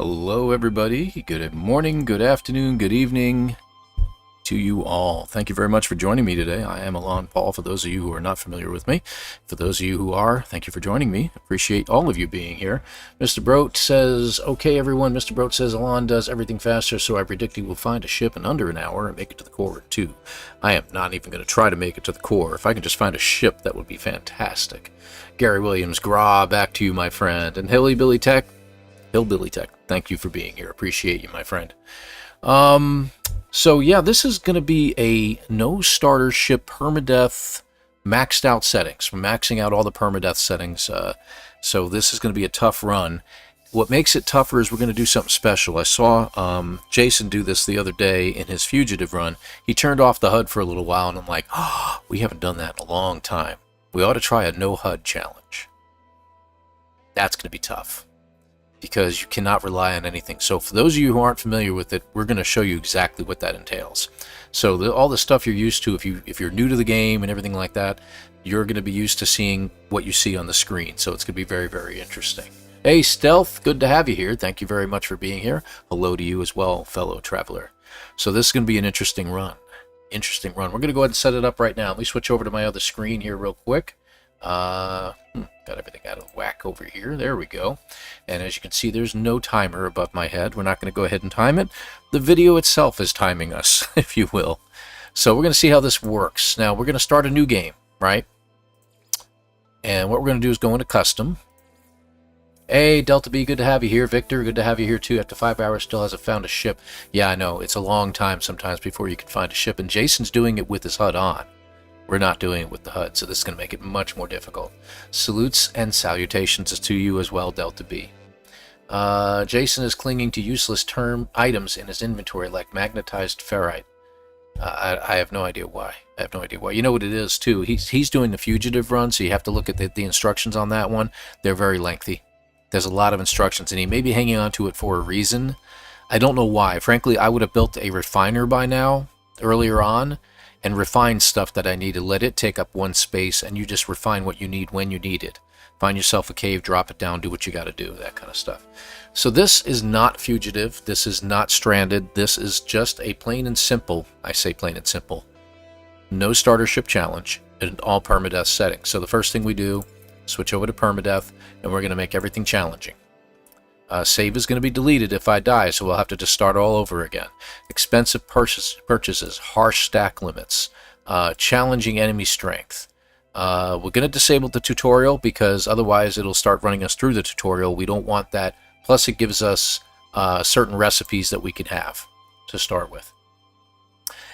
Hello everybody, good morning, good afternoon, good evening to you all. Thank you very much for joining me today. I am ElanPaul, for those of you who are not familiar with me. For those of you who are, thank you for joining me. Appreciate all of you being here. Mr. Brote says, okay everyone, Mr. Brote says Elan does everything faster, so I predict he will find a ship in under an hour and make it to the core in 2. I am not even going to try to make it to the core. If I can just find a ship, that would be fantastic. Gary Williams, Gra, back to you, my friend. And Hillbilly Tech, thank you for being here. Appreciate you, my friend. So yeah, this is going to be a no starter ship permadeath maxed out settings. We're maxing out all the permadeath settings. So this is going to be a tough run. What makes it tougher is we're going to do something special. I saw Jason do this the other day in his fugitive run. He turned off the HUD for a little while, and I'm like, oh, we haven't done that in a long time. We ought to try a no-HUD challenge. That's going to be tough, because you cannot rely on anything. So for those of you who aren't familiar with it, we're going to show you exactly what that entails. So all the stuff you're used to, if you're new to the game and everything like that, you're going to be used to seeing what you see on the screen. So it's going to be very, very interesting. Hey, Stealth, good to have you here. Thank you very much for being here. Hello to you as well, fellow traveler. So this is going to be an interesting run. We're going to go ahead and set it up right now. Let me switch over to my other screen here real quick. Got everything out of whack over here. There we go. And as you can see, there's no timer above my head. We're not going to go ahead and time it. The video itself is timing us, if you will. So we're going to see how this works. Now, we're going to start a new game, right? And what we're going to do is go into custom. Hey, Delta B, good to have you here. Victor, good to have you here too. After 5 hours, still hasn't found a ship. Yeah, I know. It's a long time sometimes before you can find a ship. And Jason's doing it with his HUD on. We're not doing it with the HUD, so this is going to make it much more difficult. Salutes and salutations to you as well, Delta B. Jason is clinging to useless items in his inventory like magnetized ferrite. I have no idea why. You know what it is, too? He's doing the fugitive run, so you have to look at the instructions on that one. They're very lengthy. There's a lot of instructions, and he may be hanging on to it for a reason. I don't know why. Frankly, I would have built a refiner by now, earlier on, and refine stuff that I need to let it take up one space, and you just refine what you need when you need it. Find yourself a cave, drop it down, do what you got to do, that kind of stuff. So this is not fugitive. This is not stranded. This is just a plain and simple, I say plain and simple, no starter ship challenge in all permadeath settings. So the first thing we do, switch over to permadeath, and we're going to make everything challenging. Save is going to be deleted if I die, so we'll have to just start all over again. Expensive purchases, harsh stack limits, challenging enemy strength. We're going to disable the tutorial because otherwise it'll start running us through the tutorial. We don't want that. Plus it gives us certain recipes that we can have to start with.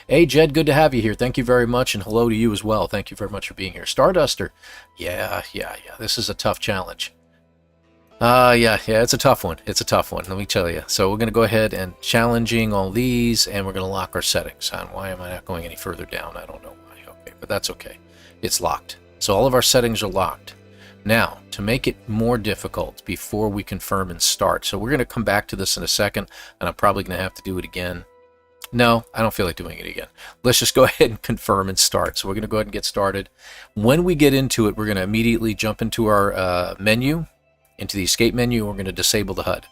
Hey Jed, good to have you here. Thank you very much, and hello to you as well. Thank you very much for being here. Starduster, yeah. This is a tough challenge. Yeah, it's a tough one. Let me tell you. So we're going to go ahead and challenging all these, and we're going to lock our settings. On why am I not going any further down? I don't know why. Okay, but that's okay. It's locked. So all of our settings are locked. Now, to make it more difficult before we confirm and start. So we're going to come back to this in a second, and I'm probably going to have to do it again. No, I don't feel like doing it again. Let's just go ahead and confirm and start. So we're going to go ahead and get started. When we get into it, we're going to immediately jump into our menu, into the escape menu. We're going to disable the HUD,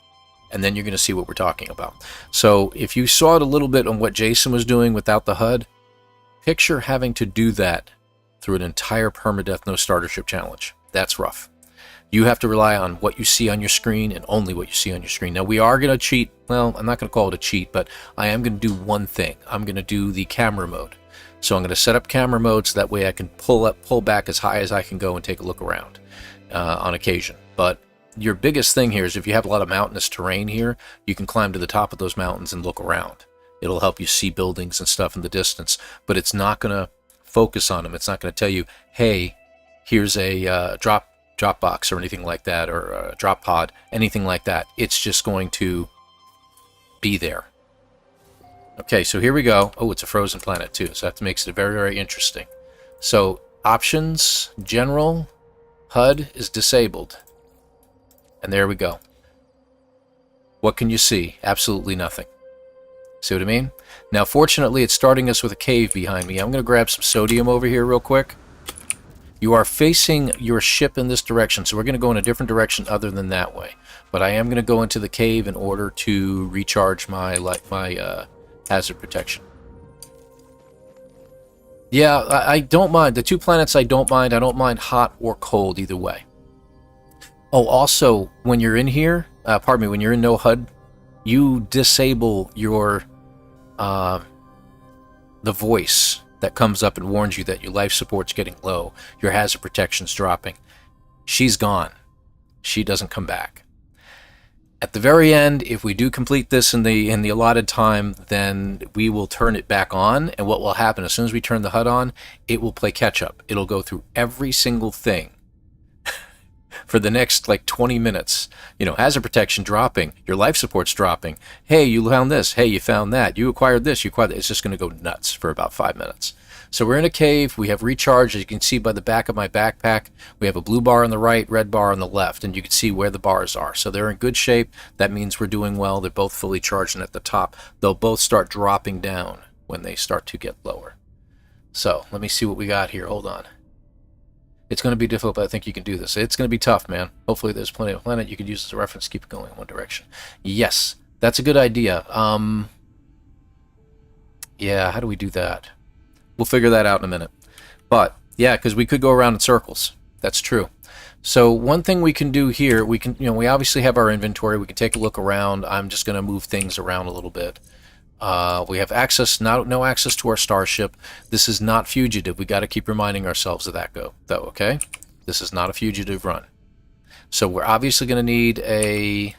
and then you're going to see what we're talking about. So if you saw it a little bit on what Jason was doing without the HUD, picture having to do that through an entire permadeath no starter ship challenge. That's rough. You have to rely on what you see on your screen and only what you see on your screen. Now we are going to cheat. Well, I'm not going to call it a cheat, but I am going to do one thing. I'm going to do the camera mode. So I'm going to set up camera mode so that way I can pull back as high as I can go and take a look around on occasion. But your biggest thing here is if you have a lot of mountainous terrain here, you can climb to the top of those mountains and look around. It'll help you see buildings and stuff in the distance, but it's not going to focus on them. It's not going to tell you, hey, here's a drop box or anything like that, or a drop pod, anything like that. It's just going to be there. Okay, so here we go. Oh, it's a frozen planet too, so that makes it very, very interesting. So options, general, HUD is disabled. And there we go. What can you see? Absolutely nothing. See what I mean? Now, fortunately, it's starting us with a cave behind me. I'm going to grab some sodium over here real quick. You are facing your ship in this direction, so we're going to go in a different direction other than that way. But I am going to go into the cave in order to recharge my hazard protection. Yeah, I don't mind. The 2 planets I don't mind. I don't mind hot or cold either way. Oh, also, when you're in here, pardon me, when you're in no-HUD, you disable your, the voice that comes up and warns you that your life support's getting low, your hazard protection's dropping. She's gone. She doesn't come back. At the very end, if we do complete this in the allotted time, then we will turn it back on, and what will happen, as soon as we turn the HUD on, it will play catch-up. It'll go through every single thing for the next, like, 20 minutes. You know, hazard protection dropping, your life support's dropping. Hey, you found this. Hey, you found that. You acquired this. You acquired that. It's just going to go nuts for about 5 minutes. So we're in a cave. We have recharge. As you can see by the back of my backpack, we have a blue bar on the right, red bar on the left, and you can see where the bars are. So they're in good shape. That means we're doing well. They're both fully charged, and at the top, they'll both start dropping down when they start to get lower. So let me see what we got here. Hold on. It's going to be difficult, but I think you can do this. It's going to be tough, man. Hopefully there's plenty of planet you can use as a reference. Keep it going in one direction. Yes, that's a good idea. Yeah, how do we do that? We'll figure that out in a minute. But, yeah, because we could go around in circles. That's true. So one thing we can do here, we can, we obviously have our inventory. We can take a look around. I'm just going to move things around a little bit. We have access, no access to our starship. This is not fugitive. We got to keep reminding ourselves of that, though, okay? This is not a fugitive run. So we're obviously going to need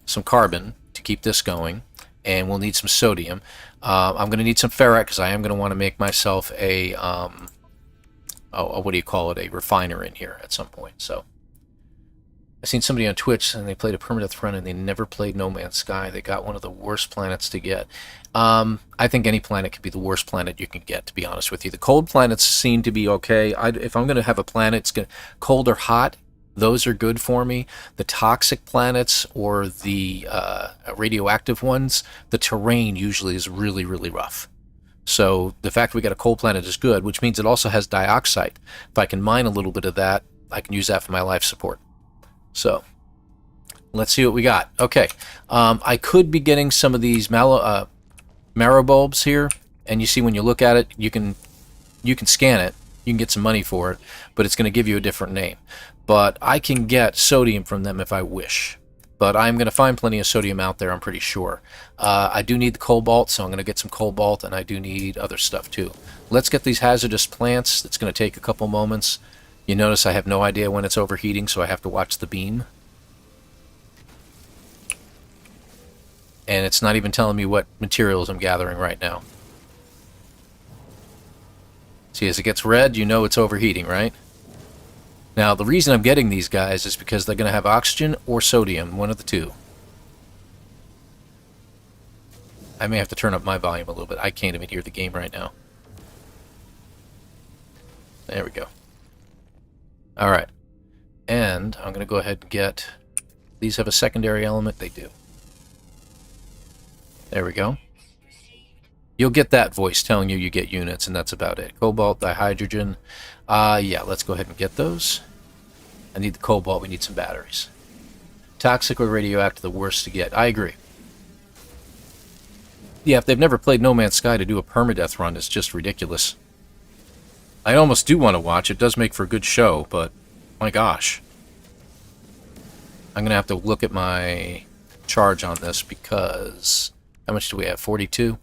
some carbon to keep this going, and we'll need some sodium. I'm going to need some ferrite because I am going to want to make myself a, what do you call it, a refiner in here at some point. So I've seen somebody on Twitch and they played a Permadeath run and they never played No Man's Sky. They got one of the worst planets to get. I think any planet could be the worst planet you can get, to be honest with you. The cold planets seem to be okay. If I'm going to have a planet, it's cold or hot. Those are good for me. The toxic planets or the radioactive ones, the terrain usually is really, really rough. So the fact we got a cold planet is good, which means it also has dioxide. If I can mine a little bit of that, I can use that for my life support. So let's see what we got. Okay, I could be getting some of these marrow bulbs here, and you see when you look at it, you can scan it. You can get some money for it, but it's going to give you a different name. But I can get sodium from them if I wish. But I'm going to find plenty of sodium out there, I'm pretty sure. I do need the cobalt, so I'm going to get some cobalt, and I do need other stuff too. Let's get these hazardous plants. It's going to take a couple moments. You notice I have no idea when it's overheating, so I have to watch the beam. And it's not even telling me what materials I'm gathering right now. See, as it gets red, you know it's overheating, right? Now, the reason I'm getting these guys is because they're going to have oxygen or sodium, one of the two. I may have to turn up my volume a little bit. I can't even hear the game right now. There we go. Alright. And I'm going to go ahead and get... These have a secondary element? They do. There we go. You'll get that voice telling you get units, and that's about it. Cobalt, dihydrogen. Yeah, let's go ahead and get those. I need the cobalt. We need some batteries. Toxic or radioactive, the worst to get. I agree. Yeah, if they've never played No Man's Sky, to do a permadeath run is just ridiculous. I almost do want to watch. It does make for a good show, but my gosh. I'm going to have to look at my charge on this because... How much do we have? 42?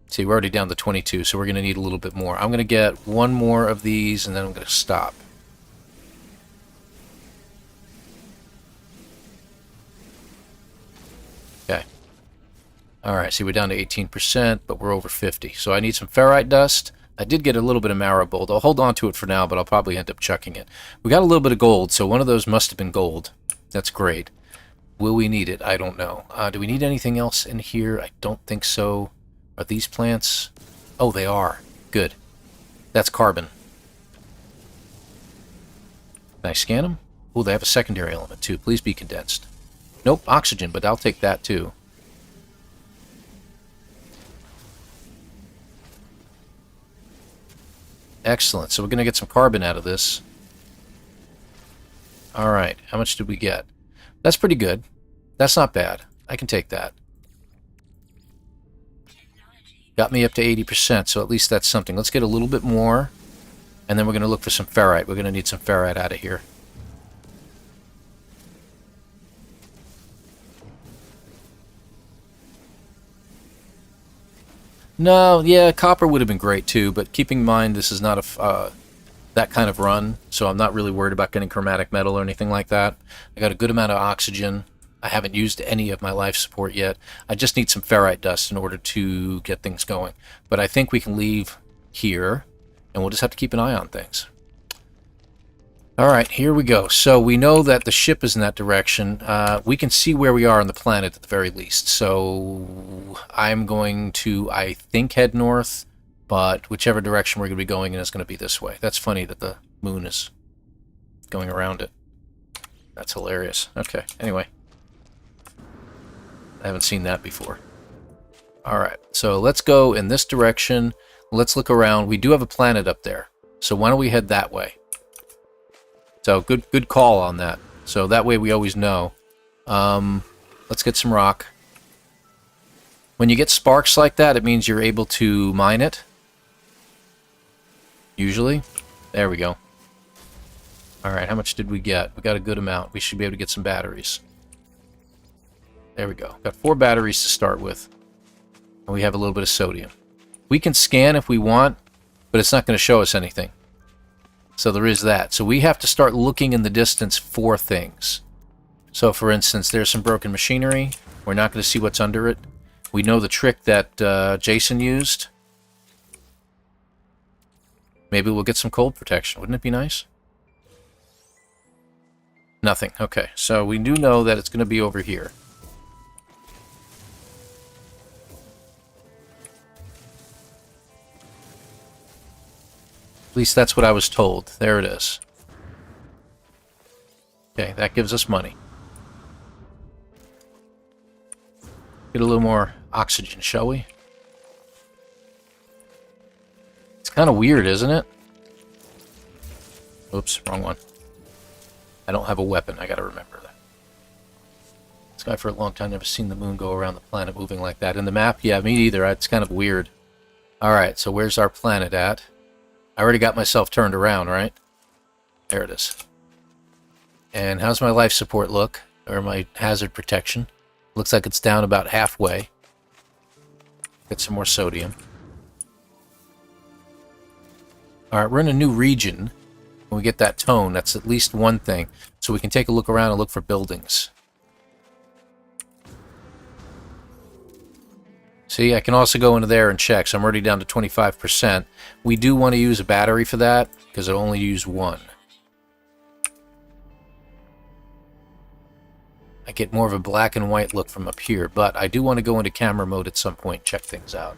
See, we're already down to 22, so we're going to need a little bit more. I'm going to get one more of these, and then I'm going to stop. Okay. Alright, see, we're down to 18%, but we're over 50. So I need some ferrite dust. I did get a little bit of marrow-bolt. I'll hold on to it for now, but I'll probably end up chucking it. We got a little bit of gold, so one of those must have been gold. That's great. Will we need it? I don't know. Do we need anything else in here? I don't think so. Are these plants? Oh, they are. Good. That's carbon. Can I scan them? Oh, they have a secondary element too. Please be condensed. Nope, oxygen, but I'll take that too. Excellent. So we're going to get some carbon out of this. All right. How much did we get? That's pretty good. That's not bad. I can take that. Got me up to 80%, so at least that's something. Let's get a little bit more, and then we're going to look for some ferrite. We're going to need some ferrite out of here. No, yeah, copper would have been great too, but keeping in mind this is not a that kind of run, so I'm not really worried about getting chromatic metal or anything like that. I got a good amount of oxygen. I haven't used any of my life support yet. I just need some ferrite dust in order to get things going. But I think we can leave here, and we'll just have to keep an eye on things. Alright, here we go. So we know that the ship is in that direction. We can see where we are on the planet at the very least. So I'm going to, I think, head north, but whichever direction we're going to be going in is going to be this way. That's funny that the moon is going around it. That's hilarious. Okay, anyway. I haven't seen that before. Alright, so let's go in this direction. Let's look around. We do have a planet up there. So why don't we head that way? So good call on that. So that way we always know. Let's get some rock. When you get sparks like that, it means you're able to mine it. Usually. There we go. Alright, how much did we get? We got a good amount. We should be able to get some batteries. There we go. Got 4 batteries to start with. And we have a little bit of sodium. We can scan if we want, but it's not going to show us anything. So there is that. So we have to start looking in the distance for things. So for instance, there's some broken machinery. We're not going to see what's under it. We know the trick that Jason used. Maybe we'll get some cold protection. Wouldn't it be nice? Nothing. Okay, so we do know that it's going to be over here. At least that's what I was told. There it is. Okay, that gives us money. Get a little more oxygen, shall we? It's kind of weird, isn't it? Oops, wrong one. I don't have a weapon. I gotta remember that. This guy for a long time never seen the moon go around the planet moving like that. In the map, yeah, me either. It's kind of weird. Alright, so where's our planet at? I already got myself turned around, right? There it is. And how's my life support look? Or my hazard protection? Looks like it's down about halfway. Get some more sodium. Alright, we're in a new region. When we get that tone, that's at least one thing. So we can take a look around and look for buildings. See, I can also go into there and check, so I'm already down to 25%. We do want to use a battery for that, because I only use one. I get more of a black and white look from up here, but I do want to go into camera mode at some point and check things out.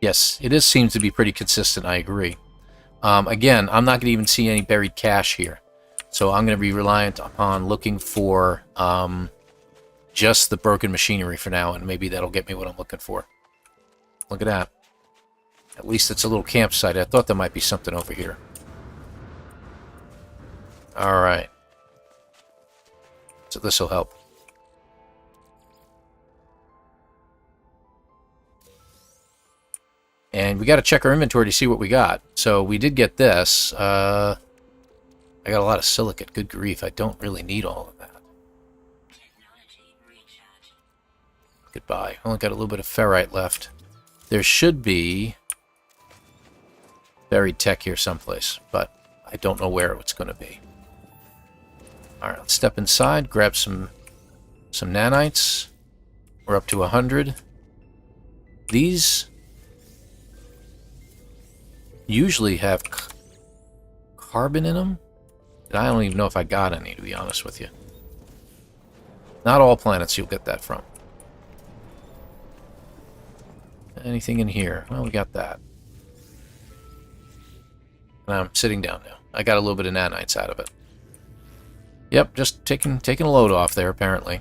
Yes, it seems to be pretty consistent, I agree. Again, I'm not going to even see any buried cache here. So I'm going to be reliant upon looking for just the broken machinery for now, and maybe that'll get me what I'm looking for. Look at that. At least it's a little campsite. I thought there might be something over here. Alright. So this will help. And we got to check our inventory to see what we got. So we did get this. I got a lot of silicate. Good grief, I don't really need all of that. Goodbye. Only got a little bit of ferrite left. There should be buried tech here someplace, but I don't know where it's going to be. Alright, let's step inside, grab some nanites. We're up to 100. These usually have carbon in them. I don't even know if I got any, to be honest with you. Not all planets you'll get that from. Anything in here? Well, we got that. And I'm sitting down now. I got a little bit of nanites out of it. Yep, just taking a load off there, apparently.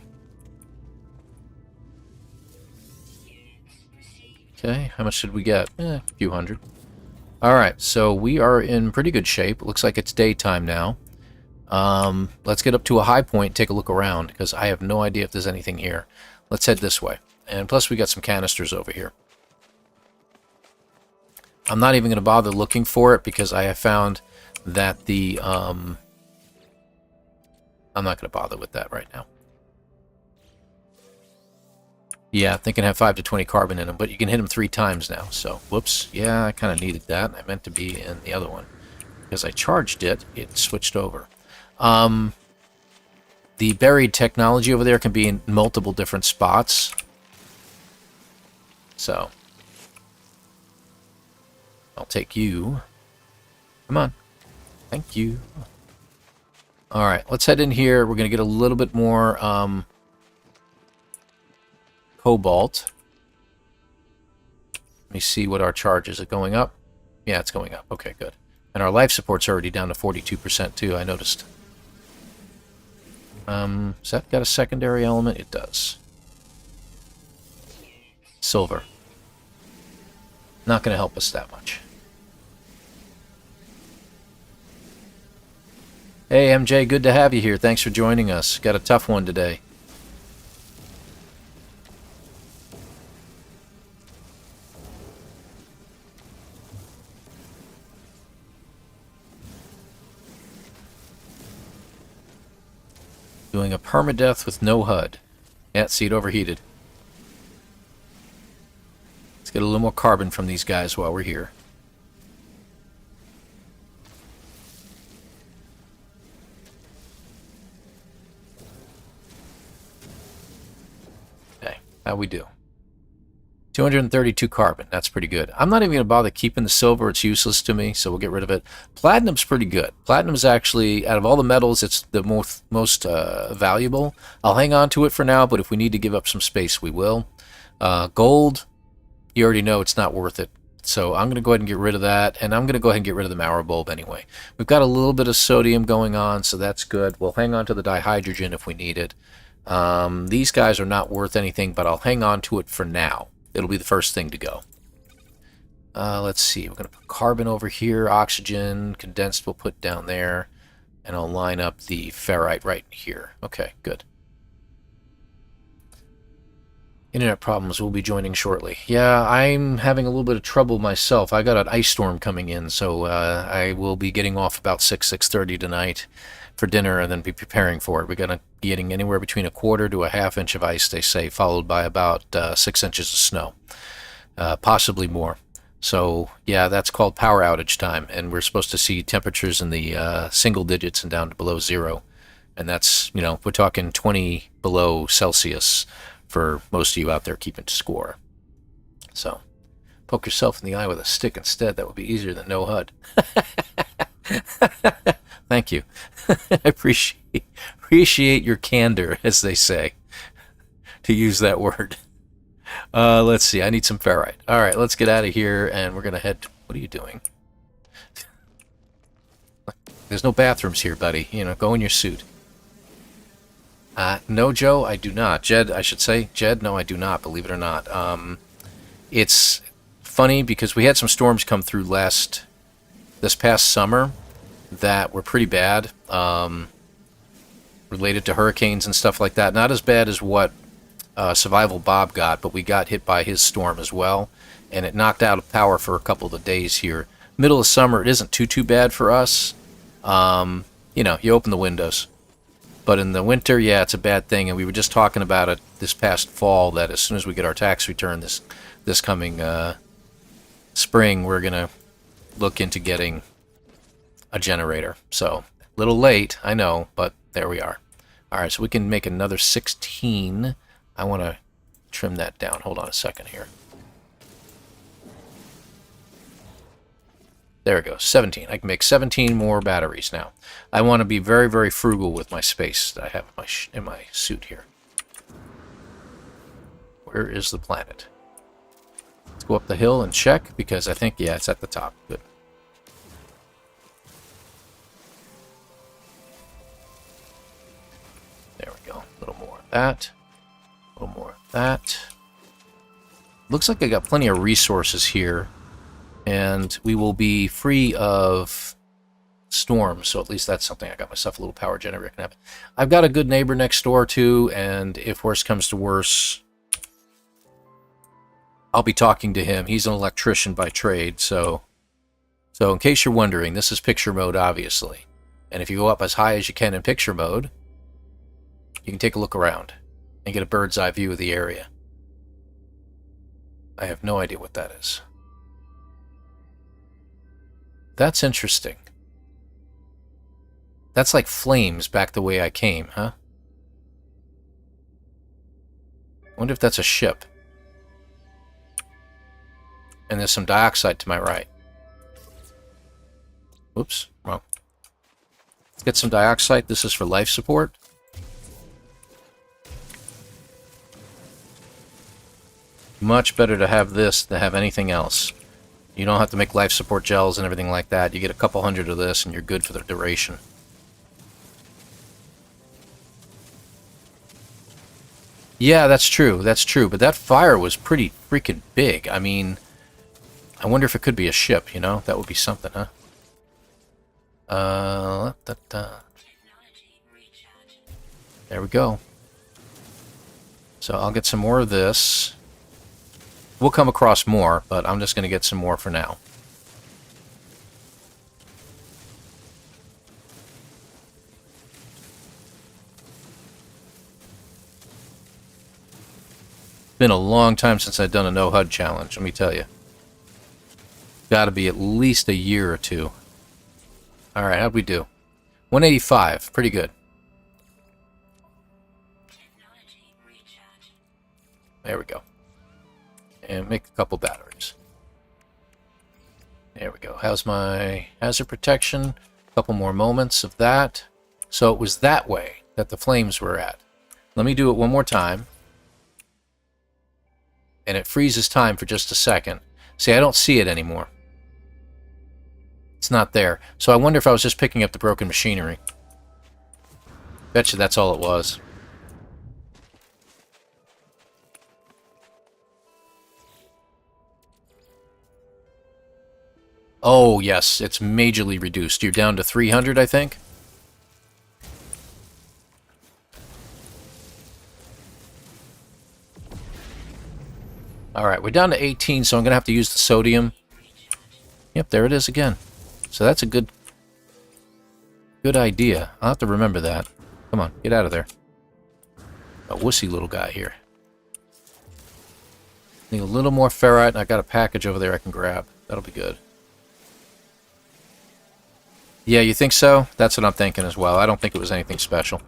Okay, how much did we get? A few hundred. Alright, so we are in pretty good shape. Looks like it's daytime now. Let's get up to a high point and take a look around, because I have no idea if there's anything here. Let's head this way. And plus we got some canisters over here. I'm not even going to bother looking for it, because I have found that the... I'm not going to bother with that right now. Yeah, they can have 5 to 20 carbon in them, but you can hit them 3 times now. So, whoops. Yeah, I kind of needed that. I meant to be in the other one. Because I charged it, it switched over. The buried technology over there can be in multiple different spots. So, I'll take you. Come on. Thank you. Alright, let's head in here. We're going to get a little bit more... cobalt. Let me see what our charge is. It going up? Yeah, it's going up. Okay, good. And our life support's already down to 42% too, I noticed. Has that got a secondary element? It does. Silver. Not going to help us that much. Hey, MJ, good to have you here. Thanks for joining us. Got a tough one today. Doing a permadeath with no HUD. Yeah, see, it overheated. Let's get a little more carbon from these guys while we're here. Okay, how we do? 232 carbon. That's pretty good. I'm not even going to bother keeping the silver. It's useless to me, so we'll get rid of it. Platinum's pretty good. Platinum's actually, out of all the metals, it's the most valuable. I'll hang on to it for now, but if we need to give up some space, we will. Gold, you already know it's not worth it. So I'm going to go ahead and get rid of that, and I'm going to go ahead and get rid of the Maurer bulb anyway. We've got a little bit of sodium going on, so that's good. We'll hang on to the dihydrogen if we need it. These guys are not worth anything, but I'll hang on to it for now. It'll be the first thing to go. Let's see. We're going to put carbon over here. Oxygen. Condensed we'll put down there. And I'll line up the ferrite right here. Okay, good. Internet problems will be joining shortly. Yeah, I'm having a little bit of trouble myself. I got an ice storm coming in, so I will be getting off about 6:30 tonight for dinner and then be preparing for it. We're going to be getting anywhere between 1/4 to 1/2 inch of ice, they say, followed by about 6 inches of snow, possibly more. So, yeah, that's called power outage time, and we're supposed to see temperatures in the single digits and down to below 0. And that's, you know, we're talking 20 below Celsius for most of you out there keeping score. So, poke yourself in the eye with a stick instead. That would be easier than no HUD. Thank you. I appreciate your candor, as they say, to use that word. Let's see. I need some ferrite. All right, let's get out of here, and we're going to head... What are you doing? There's no bathrooms here, buddy. You know, go in your suit. No, Joe, I do not. Jed, I should say. Jed, no, I do not, believe it or not. It's funny because we had some storms come through this past summer that were pretty bad, related to hurricanes and stuff like that. Not as bad as what Survival Bob got, but we got hit by his storm as well, and it knocked out power for a couple of days here. Middle of summer, it isn't too bad for us. You know, you open the windows. But in the winter, yeah, it's a bad thing, and we were just talking about it this past fall, that as soon as we get our tax return this coming spring, we're going to look into getting a generator. So, a little late, I know, but there we are. All right, so we can make another 16. I want to trim that down. Hold on a second here. There we go, 17. I can make 17 more batteries now. I want to be very, very frugal with my space that I have in my suit here. Where is the planet? Let's go up the hill and check, because I think, yeah, it's at the top. Good. There we go. A little more of that. A little more of that. Looks like I got plenty of resources here, and we will be free of storms, so at least that's something. I got myself a little power generator. I've got a good neighbor next door, too, and if worse comes to worse, I'll be talking to him. He's an electrician by trade, so in case you're wondering, this is picture mode, obviously. And if you go up as high as you can in picture mode, you can take a look around and get a bird's eye view of the area. I have no idea what that is. That's interesting. That's like flames back the way I came, huh? I wonder if that's a ship. And there's some dioxide to my right. Whoops, wrong. Let's get some dioxide. This is for life support. Much better to have this than have anything else. You don't have to make life support gels and everything like that. You get a couple hundred of this and you're good for the duration. Yeah, that's true. That's true. But that fire was pretty freaking big. I mean, I wonder if it could be a ship, you know? That would be something, huh? There we go. So I'll get some more of this. We'll come across more, but I'm just going to get some more for now. It's been a long time since I've done a no-HUD challenge, let me tell you. Got to be at least a year or two. Alright, how'd we do? 185, pretty good. There we go. And make a couple batteries. There we go. How's my hazard protection? A couple more moments of that. So it was that way that the flames were at. Let me do it one more time. And it freezes time for just a second. See, I don't see it anymore. It's not there. So I wonder if I was just picking up the broken machinery. Betcha that's all it was. Oh, yes, it's majorly reduced. You're down to 300, I think? Alright, we're down to 18, so I'm going to have to use the sodium. Yep, there it is again. So that's a good idea. I'll have to remember that. Come on, get out of there. A wussy little guy here. Need a little more ferrite, and I got a package over there I can grab. That'll be good. Yeah, you think so? That's what I'm thinking as well. I don't think it was anything special.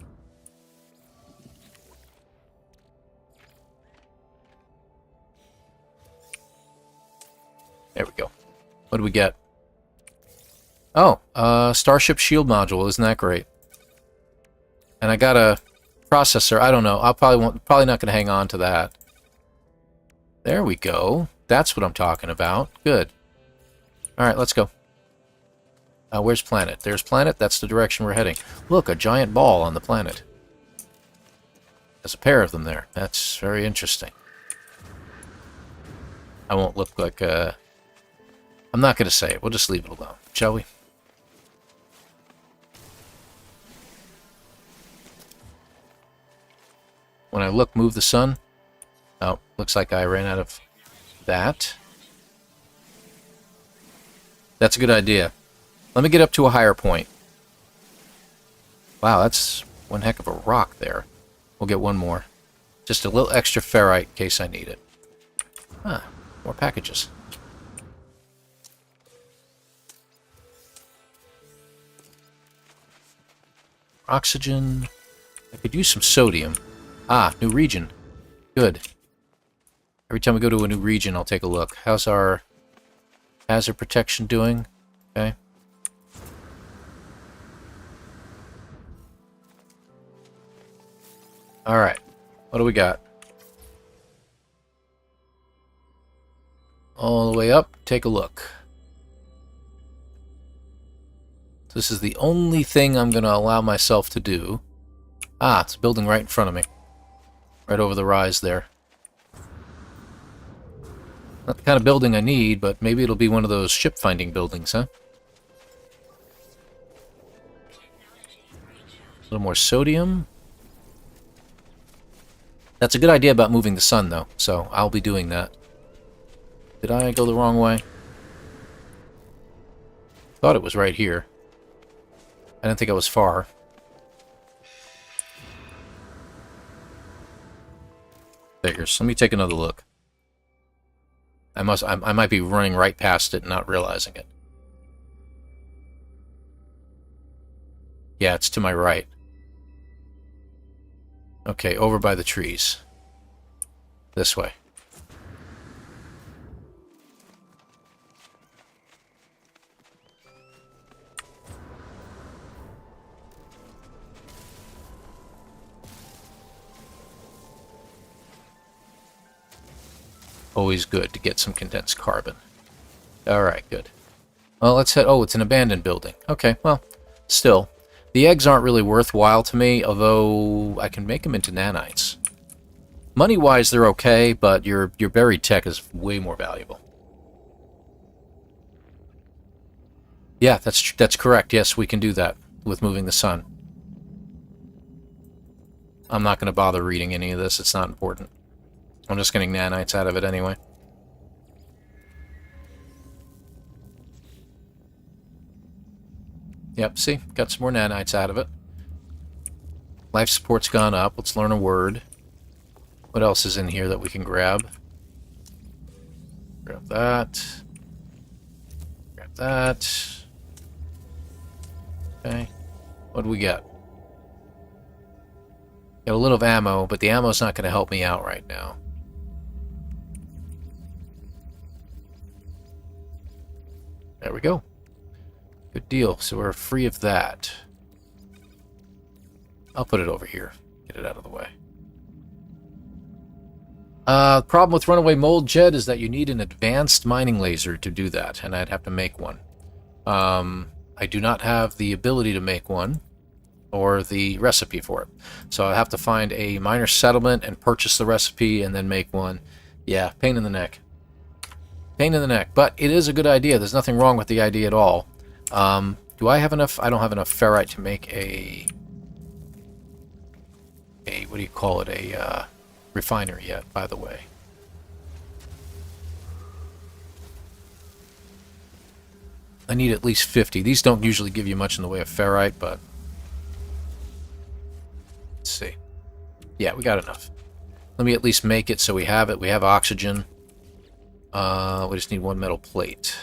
There we go. What do we get? Oh, Starship Shield Module. Isn't that great? And I got a processor. I don't know. Probably not going to hang on to that. There we go. That's what I'm talking about. Good. All right, let's go. Where's planet? There's planet. That's the direction we're heading. Look, a giant ball on the planet. There's a pair of them there. That's very interesting. I won't look like I'm not going to say it. We'll just leave it alone, shall we? When I look, move the sun. Oh, looks like I ran out of that. That's a good idea. Let me get up to a higher point. Wow, that's one heck of a rock there. We'll get one more. Just a little extra ferrite in case I need it. Ah, more packages. Oxygen. I could use some sodium. Ah, new region. Good. Every time we go to a new region, I'll take a look. How's our hazard protection doing? Okay. Alright. What do we got? All the way up. Take a look. This is the only thing I'm going to allow myself to do. Ah, it's a building right in front of me. Right over the rise there. Not the kind of building I need, but maybe it'll be one of those ship-finding buildings, huh? A little more sodium. That's a good idea about moving the sun, though, so I'll be doing that. Did I go the wrong way? Thought it was right here. I didn't think I was far. Figures. Let me take another look. I might be running right past it and not realizing it. Yeah, it's to my right. Okay, over by the trees. This way. Always good to get some condensed carbon. Alright, good. Well, let's head... Oh, it's an abandoned building. Okay, well, still. The eggs aren't really worthwhile to me, although I can make them into nanites. Money-wise, they're okay, but your buried tech is way more valuable. Yeah, that's correct. Yes, we can do that with moving the sun. I'm not going to bother reading any of this. It's not important. I'm just getting nanites out of it anyway. Yep, see? Got some more nanites out of it. Life support's gone up. Let's learn a word. What else is in here that we can grab? Grab that. Grab that. Okay. What do we got? Got a little ammo, but the ammo's not going to help me out right now. There we go. Good deal. So we're free of that. I'll put it over here. Get it out of the way. The problem with runaway mold, Jed, is that you need an advanced mining laser to do that, and I'd have to make one. I do not have the ability to make one, or the recipe for it. So I have to find a miner settlement and purchase the recipe and then make one. Yeah, pain in the neck. Pain in the neck, but it is a good idea. There's nothing wrong with the idea at all. Do I have enough? I don't have enough ferrite to make a what do you call it? A refinery yet, by the way. I need at least 50. These don't usually give you much in the way of ferrite, but let's see. Yeah, we got enough. Let me at least make it so we have it. We have oxygen. We just need one metal plate.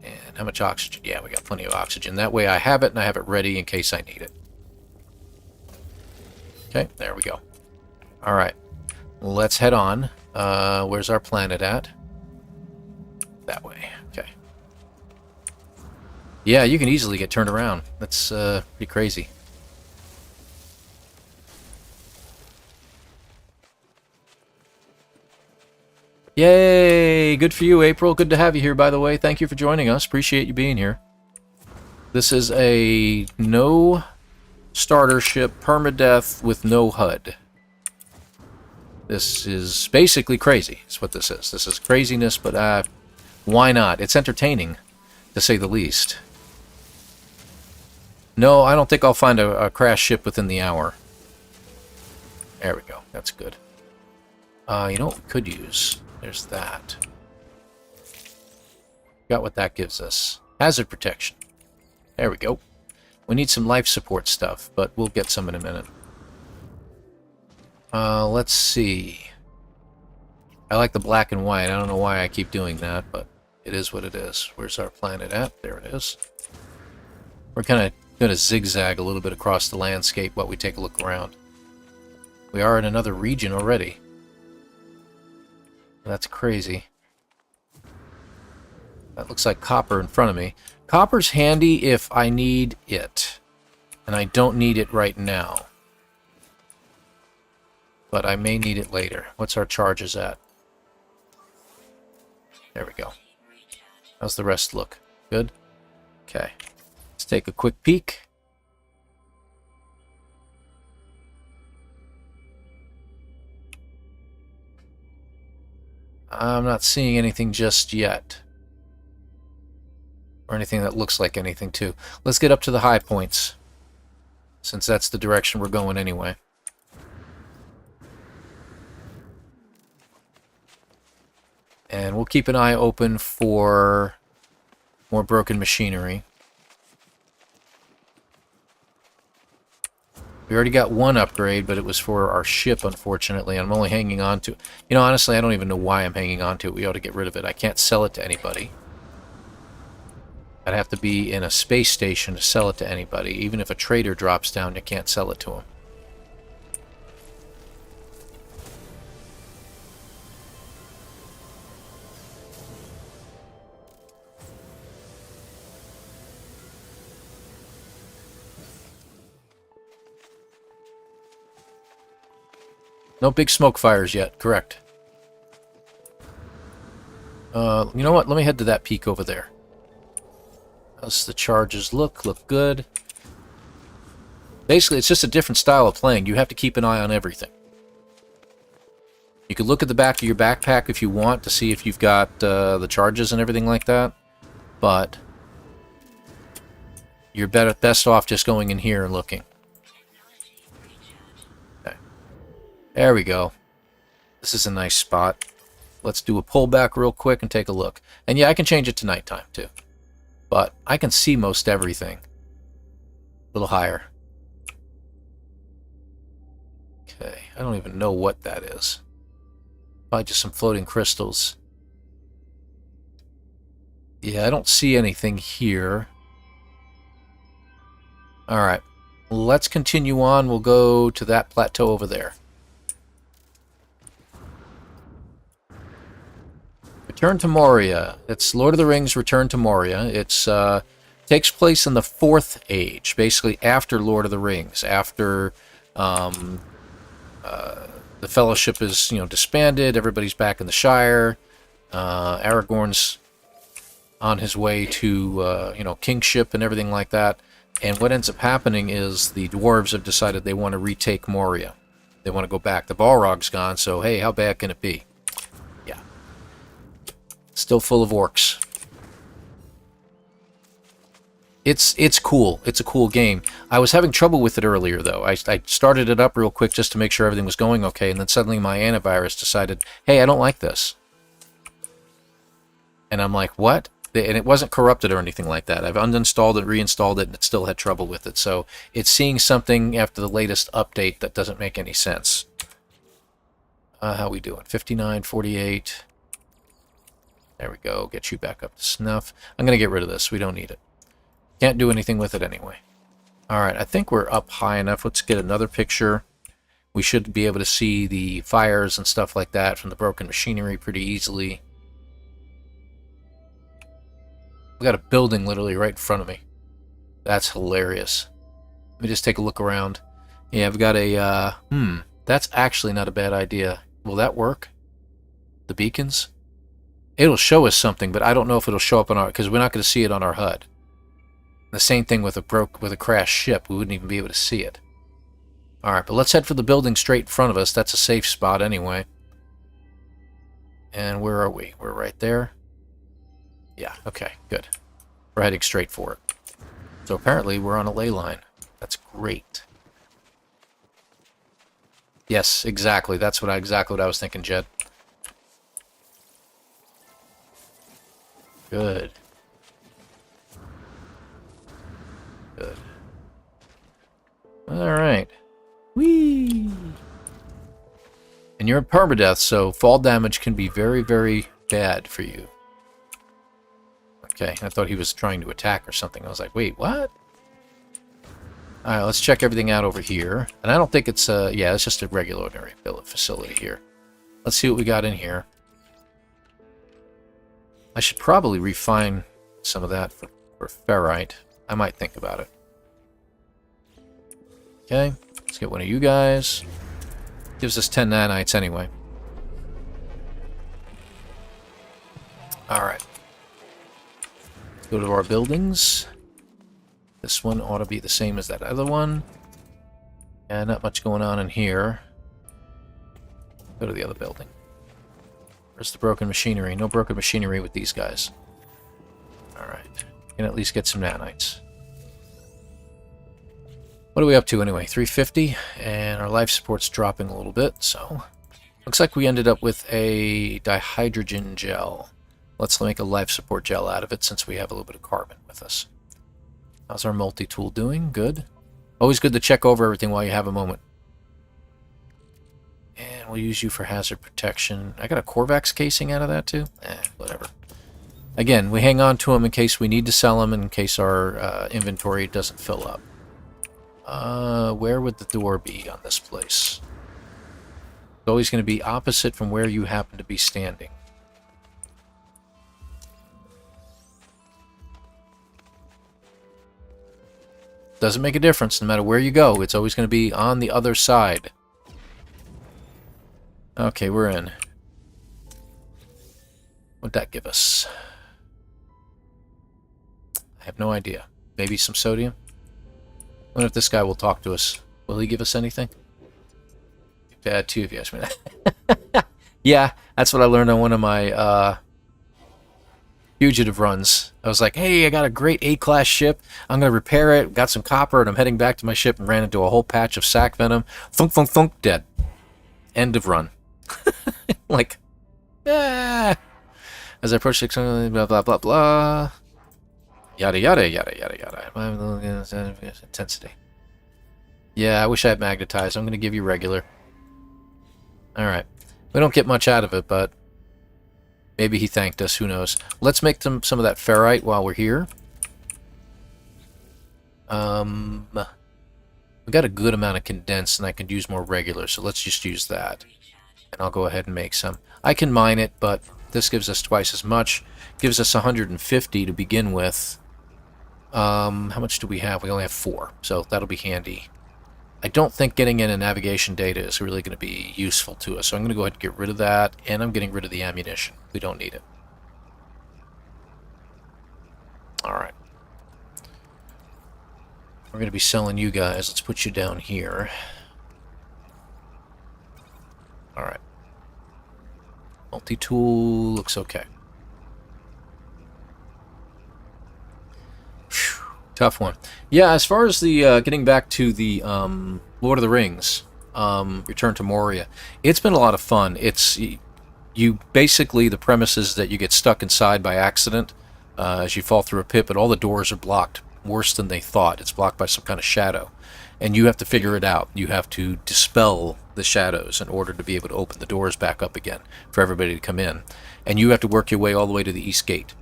And how much oxygen? Yeah, we got plenty of oxygen. That way I have it and I have it ready in case I need it. Okay, there we go. Alright, let's head on. Where's our planet at? That way, okay. Yeah, you can easily get turned around. That's pretty crazy. Yay! Good for you, April. Good to have you here, by the way. Thank you for joining us. Appreciate you being here. This is a no starter ship permadeath with no HUD. This is basically crazy, is what this is. This is craziness, but why not? It's entertaining, to say the least. No, I don't think I'll find a crashed ship within the hour. There we go. That's good. You know what we could use? There's that. Got what that gives us. Hazard protection. There we go. We need some life support stuff, but we'll get some in a minute. Let's see. I like the black and white. I don't know why I keep doing that, but it is what it is. Where's our planet at? There it is. We're kind of going to zigzag a little bit across the landscape while we take a look around. We are in another region already. That's crazy. That looks like copper in front of me. Copper's handy if I need it. And I don't need it right now. But I may need it later. What's our charges at? There we go. How's the rest look? Good? Okay. Let's take a quick peek. I'm not seeing anything just yet. Or anything that looks like anything, too. Let's get up to the high points, since that's the direction we're going anyway. And we'll keep an eye open for more broken machinery. We already got one upgrade, but it was for our ship, unfortunately. I'm only hanging on to it. You know, honestly, I don't even know why I'm hanging on to it. We ought to get rid of it. I can't sell it to anybody. I'd have to be in a space station to sell it to anybody. Even if a trader drops down, you can't sell it to him. No big smoke fires yet, correct. You know what? Let me head to that peak over there. How's the charges look? Look good. Basically, it's just a different style of playing. You have to keep an eye on everything. You can look at the back of your backpack if you want to see if you've got the charges and everything like that. But you're best off just going in here and looking. Okay. There we go. This is a nice spot. Let's do a pullback real quick and take a look. And yeah, I can change it to nighttime too. But I can see most everything. A little higher. Okay, I don't even know what that is. Probably just some floating crystals. Yeah, I don't see anything here. Alright, let's continue on. We'll go to that plateau over there. Return to Moria. It's Lord of the Rings Return to Moria. It's takes place in the 4th Age, basically after Lord of the Rings, after the Fellowship is, disbanded, everybody's back in the Shire, Aragorn's on his way to, kingship and everything like that, and what ends up happening is the dwarves have decided they want to retake Moria. They want to go back. The Balrog's gone, so hey, how bad can it be? Yeah. Still full of orcs. It's cool. It's a cool game. I was having trouble with it earlier, though. I started it up real quick just to make sure everything was going okay, and then suddenly my antivirus decided, hey, I don't like this. And I'm like, what? And it wasn't corrupted or anything like that. I've uninstalled it, reinstalled it, and it still had trouble with it. So it's seeing something after the latest update that doesn't make any sense. How we doing? 59, 48. There we go. Get you back up to snuff. I'm going to get rid of this. We don't need it. Can't do anything with it anyway. Alright, I think we're up high enough. Let's get another picture. We should be able to see the fires and stuff like that from the broken machinery pretty easily. We got a building literally right in front of me. That's hilarious. Let me just take a look around. Yeah, I've got a, that's actually not a bad idea. Will that work? The beacons? It'll show us something, but I don't know if it'll show up on our, because we're not going to see it on our HUD. The same thing with a crashed ship. We wouldn't even be able to see it. Alright, but let's head for the building straight in front of us. That's a safe spot anyway. And where are we? We're right there. Yeah, okay, good. We're heading straight for it. So apparently we're on a ley line. That's great. Yes, exactly. That's exactly what I was thinking, Jed. Good. Good. Alright. Whee! And you're in permadeath, so fall damage can be very, very bad for you. Okay, I thought he was trying to attack or something. I was like, wait, what? Alright, let's check everything out over here. And I don't think it's, yeah, it's just a regular billet facility here. Let's see what we got in here. I should probably refine some of that for ferrite. I might think about it. Okay, let's get one of you guys. Gives us 10 nanites anyway. Alright. Let's go to our buildings. This one ought to be the same as that other one. And not much going on in here. Go to the other building. Where's the broken machinery? No broken machinery with these guys. Alright. Can at least get some nanites. What are we up to anyway? 350, and our life support's dropping a little bit, so... Looks like we ended up with a dihydrogen gel. Let's make a life support gel out of it since we have a little bit of carbon with us. How's our multi-tool doing? Good. Always good to check over everything while you have a moment. And we'll use you for hazard protection. I got a Corvax casing out of that too? Whatever. Again, we hang on to them in case we need to sell them, in case our inventory doesn't fill up. Where would the door be on this place? It's always going to be opposite from where you happen to be standing. Doesn't make a difference. No matter where you go, it's always going to be on the other side. Okay, we're in. What'd that give us? I have no idea. Maybe some sodium? I wonder if this guy will talk to us. Will he give us anything? Bad too, if you ask me that. Yeah, that's what I learned on one of my fugitive runs. I was like, hey, I got a great A-class ship. I'm going to repair it. Got some copper, and I'm heading back to my ship and ran into a whole patch of sac venom. Thunk, thunk, thunk, dead. End of run. Like, as I approach 600, blah, blah, blah, blah. Yada, yada, yada, yada, yada. Intensity. Yeah, I wish I had magnetized. I'm going to give you regular. Alright. We don't get much out of it, but maybe he thanked us. Who knows? Let's make some of that ferrite while we're here. We got a good amount of condensed, and I could use more regular, so let's just use that. And I'll go ahead and make some. I can mine it, but this gives us twice as much. Gives us 150 to begin with. How much do we have? We only have 4, so that'll be handy. I don't think getting in a navigation data is really going to be useful to us, so I'm going to go ahead and get rid of that, and I'm getting rid of the ammunition. We don't need it. Alright. We're going to be selling you guys. Let's put you down here. Alright. Multi-tool looks okay. Whew, tough one. Yeah, as far as the getting back to the Lord of the Rings, Return to Moria, it's been a lot of fun. It's you basically, the premise is that you get stuck inside by accident as you fall through a pit, but all the doors are blocked worse than they thought. It's blocked by some kind of shadow, and you have to figure it out. You have to dispel the shadows in order to be able to open the doors back up again for everybody to come in, and you have to work your way all the way to the East Gate.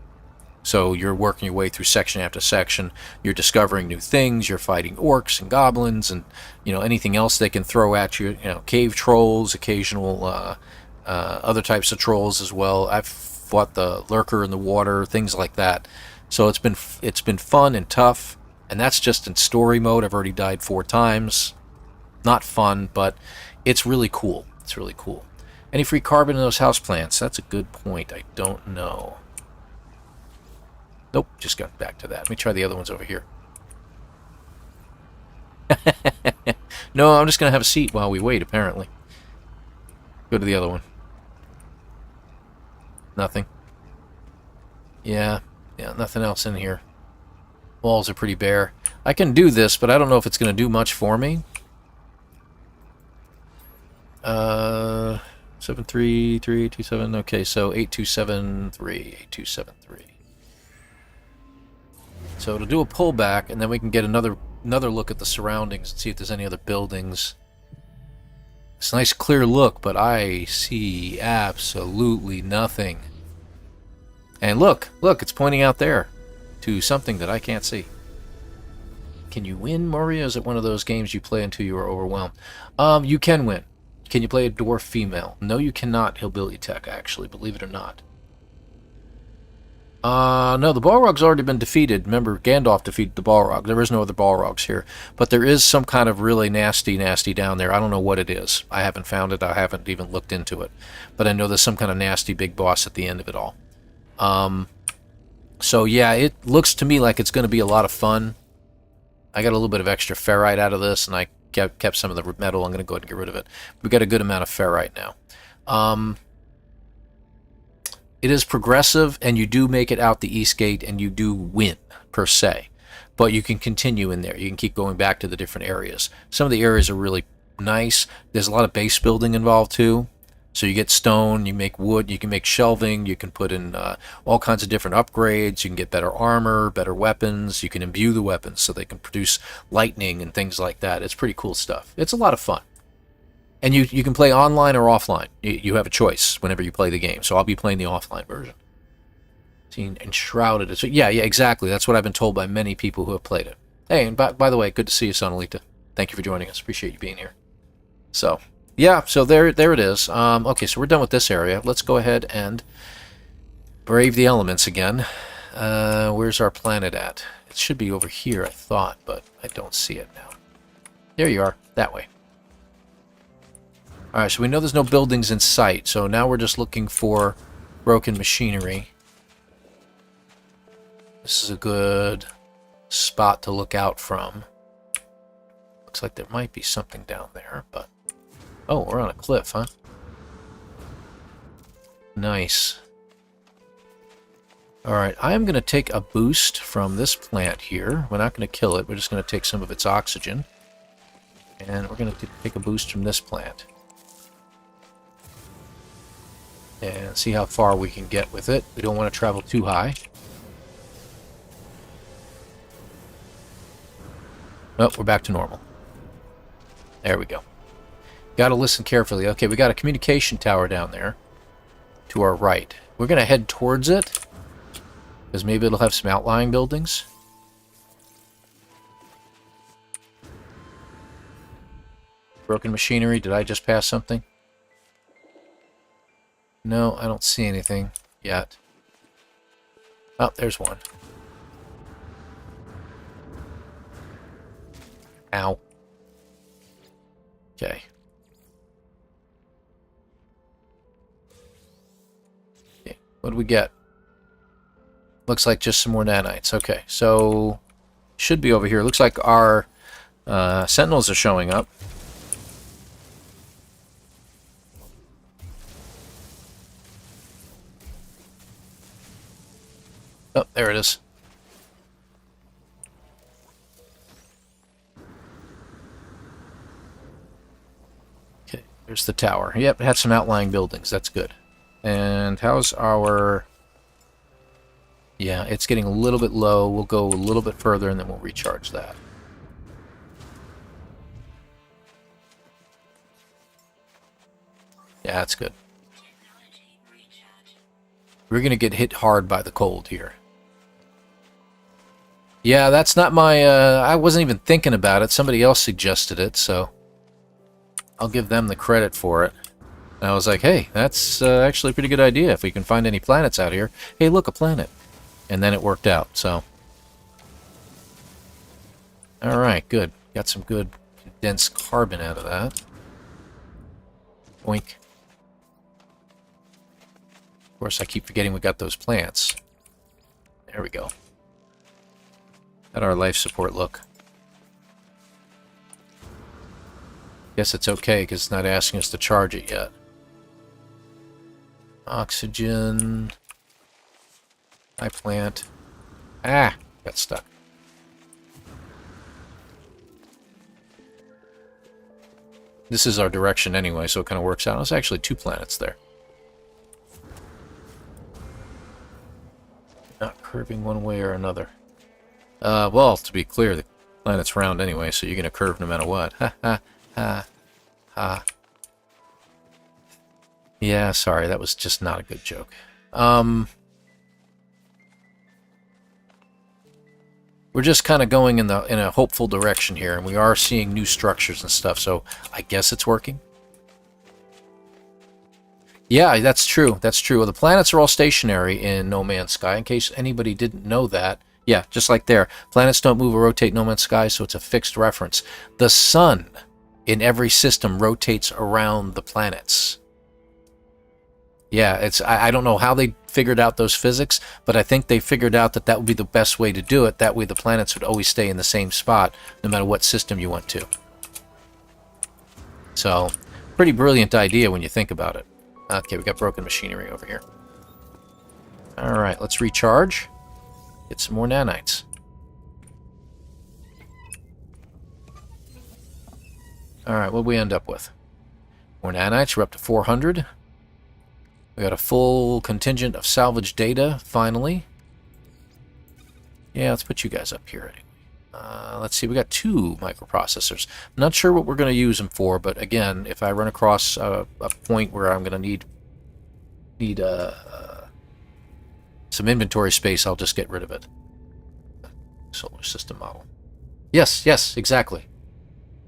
So you're working your way through section after section. You're discovering new things. You're fighting orcs and goblins and, you know, anything else they can throw at you. You know, cave trolls, occasional other types of trolls as well. I've fought the lurker in the water, things like that. So it's been fun and tough, and that's just in story mode. I've already died 4 times. Not fun, but it's really cool. It's really cool. Any free carbon in those houseplants? That's a good point. I don't know. Nope, just got back to that. Let me try the other ones over here. No, I'm just going to have a seat while we wait, apparently. Go to the other one. Nothing. Yeah, nothing else in here. Walls are pretty bare. I can do this, but I don't know if it's going to do much for me. 73327. Okay, so 8273. 8273. So to do a pullback, and then we can get another look at the surroundings and see if there's any other buildings. It's a nice clear look, but I see absolutely nothing. And look, it's pointing out there to something that I can't see. Can you win, Moria? Is it one of those games you play until you are overwhelmed? You can win. Can you play a dwarf female? No, you cannot, Hillbilly Tech, actually, believe it or not. No, the Balrog's already been defeated. Remember, Gandalf defeated the Balrog. There is no other Balrogs here. But there is some kind of really nasty down there. I don't know what it is. I haven't found it. I haven't even looked into it. But I know there's some kind of nasty big boss at the end of it all. So yeah, it looks to me like it's going to be a lot of fun. I got a little bit of extra ferrite out of this, and I kept some of the metal. I'm going to go ahead and get rid of it. We've got a good amount of ferrite now. It is progressive, and you do make it out the east gate, and you do win, per se. But you can continue in there. You can keep going back to the different areas. Some of the areas are really nice. There's a lot of base building involved, too. So you get stone, you make wood, you can make shelving, you can put in all kinds of different upgrades, you can get better armor, better weapons, you can imbue the weapons so they can produce lightning and things like that. It's pretty cool stuff. It's a lot of fun. And you can play online or offline. You have a choice whenever you play the game. So I'll be playing the offline version. Seen Enshrouded. So yeah, exactly. That's what I've been told by many people who have played it. Hey, and by the way, good to see you, Sonalita. Thank you for joining us. Appreciate you being here. So, yeah, so there it is. Okay, so we're done with this area. Let's go ahead and brave the elements again. Where's our planet at? It should be over here, I thought, but I don't see it now. There you are. That way. Alright, so we know there's no buildings in sight, so now we're just looking for broken machinery. This is a good spot to look out from. Looks like there might be something down there, but... Oh, we're on a cliff, huh? Nice. Alright, I'm going to take a boost from this plant here. We're not going to kill it, we're just going to take some of its oxygen. And we're going to take a boost from this plant. And see how far we can get with it. We don't want to travel too high. Oh, we're back to normal. There we go. Got to listen carefully. Okay, we got a communication tower down there to our right. We're going to head towards it because maybe it'll have some outlying buildings. Broken machinery. Did I just pass something? No, I don't see anything yet. Oh, there's one. Ow. Okay. Okay. What do we get? Looks like just some more nanites. Okay, so should be over here. Looks like our sentinels are showing up. Oh, there it is. Okay, there's the tower. Yep, it had some outlying buildings. That's good. And how's our... Yeah, it's getting a little bit low. We'll go a little bit further and then we'll recharge that. Yeah, that's good. We're going to get hit hard by the cold here. Yeah, that's not my... I wasn't even thinking about it. Somebody else suggested it, so I'll give them the credit for it. And I was like, hey, that's actually a pretty good idea if we can find any planets out here. Hey, look, a planet. And then it worked out, so... Alright, good. Got some good condensed carbon out of that. Boink. Of course, I keep forgetting we got those plants. There we go. How'd our life support look? Guess it's okay, because it's not asking us to charge it yet. Oxygen... High plant. Ah! Got stuck. This is our direction anyway, so it kind of works out. There's actually 2 planets there. Not curving one way or another. Well, to be clear, the planet's round anyway, so you're going to curve no matter what. Ha ha ha ha. Yeah, sorry, that was just not a good joke. We're just kind of going in a hopeful direction here, and we are seeing new structures and stuff, so I guess it's working. Yeah, that's true. That's true. Well, the planets are all stationary in No Man's Sky, in case anybody didn't know that. Yeah, just like there. Planets don't move or rotate No Man's Sky, so it's a fixed reference. The sun in every system rotates around the planets. Yeah, it's I don't know how they figured out those physics, but I think they figured out that that would be the best way to do it. That way the planets would always stay in the same spot, no matter what system you went to. So, pretty brilliant idea when you think about it. Okay, we got broken machinery over here. Alright, let's recharge. Get some more nanites. Alright, what did we end up with? More nanites, we're up to 400. We got a full contingent of salvage data, finally. Yeah, let's put you guys up here. Let's see, we got 2 microprocessors. I'm not sure what we're going to use them for, but again, if I run across a point where I'm going to need some inventory space, I'll just get rid of it. Solar system model. Yes, yes, exactly.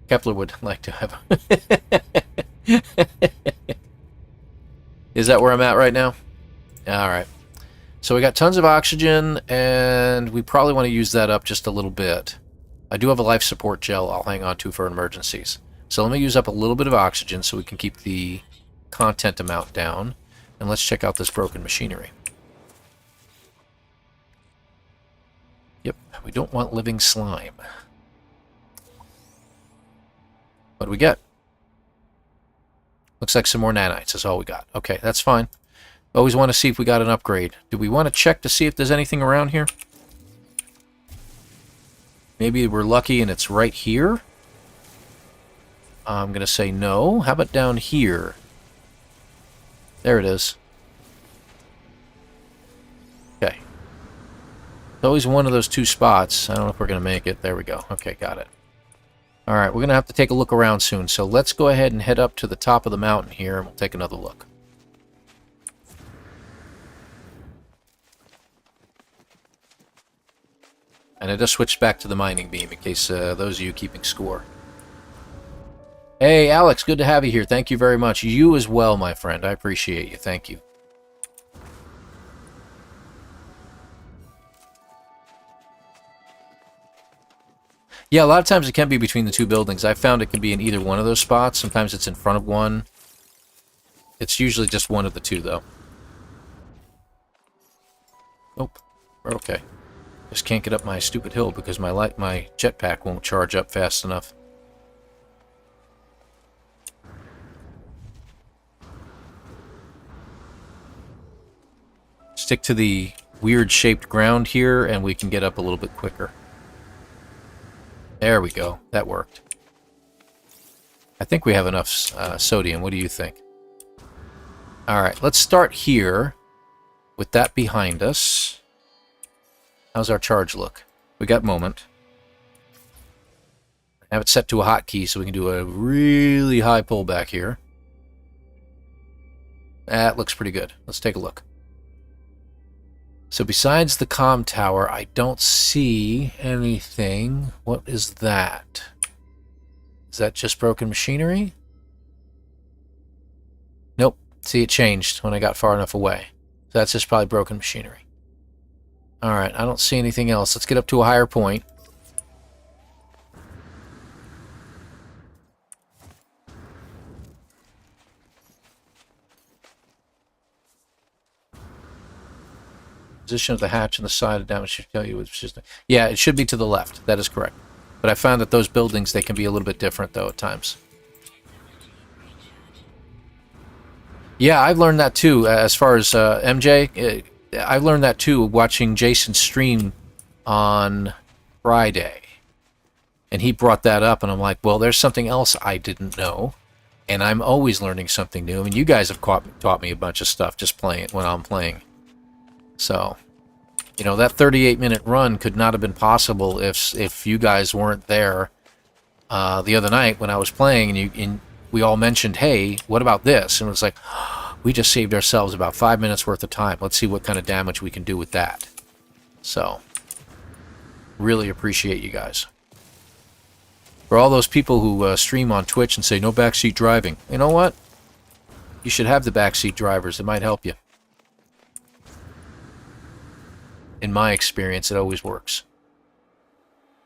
Kepler would like to have... Is that where I'm at right now? Alright. So we got tons of oxygen, and we probably want to use that up just a little bit. I do have a life support gel I'll hang on to for emergencies. So let me use up a little bit of oxygen so we can keep the content amount down. And let's check out this broken machinery. Yep, we don't want living slime. What do we get? Looks like some more nanites is all we got. Okay, that's fine. Always want to see if we got an upgrade. Do we want to check to see if there's anything around here? Maybe we're lucky and it's right here? I'm going to say no. How about down here? There it is. Okay. It's always one of those 2 spots. I don't know if we're going to make it. There we go. Okay, got it. Alright, we're going to have to take a look around soon. So let's go ahead and head up to the top of the mountain here and we'll take another look. And I just switched back to the mining beam in case those of you keeping score. Hey, Alex, good to have you here. Thank you very much. You as well, my friend. I appreciate you. Thank you. Yeah, a lot of times it can be between the 2 buildings. I found it can be in either one of those spots. Sometimes it's in front of one. It's usually just one of the 2, though. Nope. We're okay. Just can't get up my stupid hill because my jetpack won't charge up fast enough. Stick to the weird-shaped ground here, and we can get up a little bit quicker. There we go. That worked. I think we have enough sodium. What do you think? Alright, let's start here with that behind us. How's our charge look? We got moment. Have it set to a hotkey so we can do a really high pullback here. That looks pretty good. Let's take a look. So besides the comm tower, I don't see anything. What is that? Is that just broken machinery? Nope. See, it changed when I got far enough away. So that's just probably broken machinery. Alright, I don't see anything else. Let's get up to a higher point. Position of the hatch on the side of damage should tell you which is... Yeah, it should be to the left. That is correct. But I found that those buildings, they can be a little bit different, though, at times. Yeah, I've learned that, too. As far as MJ, I've learned that, too, watching Jason's stream on Friday. And he brought that up, and I'm like, well, there's something else I didn't know. And I'm always learning something new. I mean, you guys have taught me a bunch of stuff just playing when I'm playing. So, you know, that 38-minute run could not have been possible if you guys weren't there the other night when I was playing, and we all mentioned, hey, what about this? And it was like, we just saved ourselves about 5 minutes worth of time. Let's see what kind of damage we can do with that. So, really appreciate you guys. For all those people who stream on Twitch and say, no backseat driving, you know what? You should have the backseat drivers. It might help you. In my experience, it always works.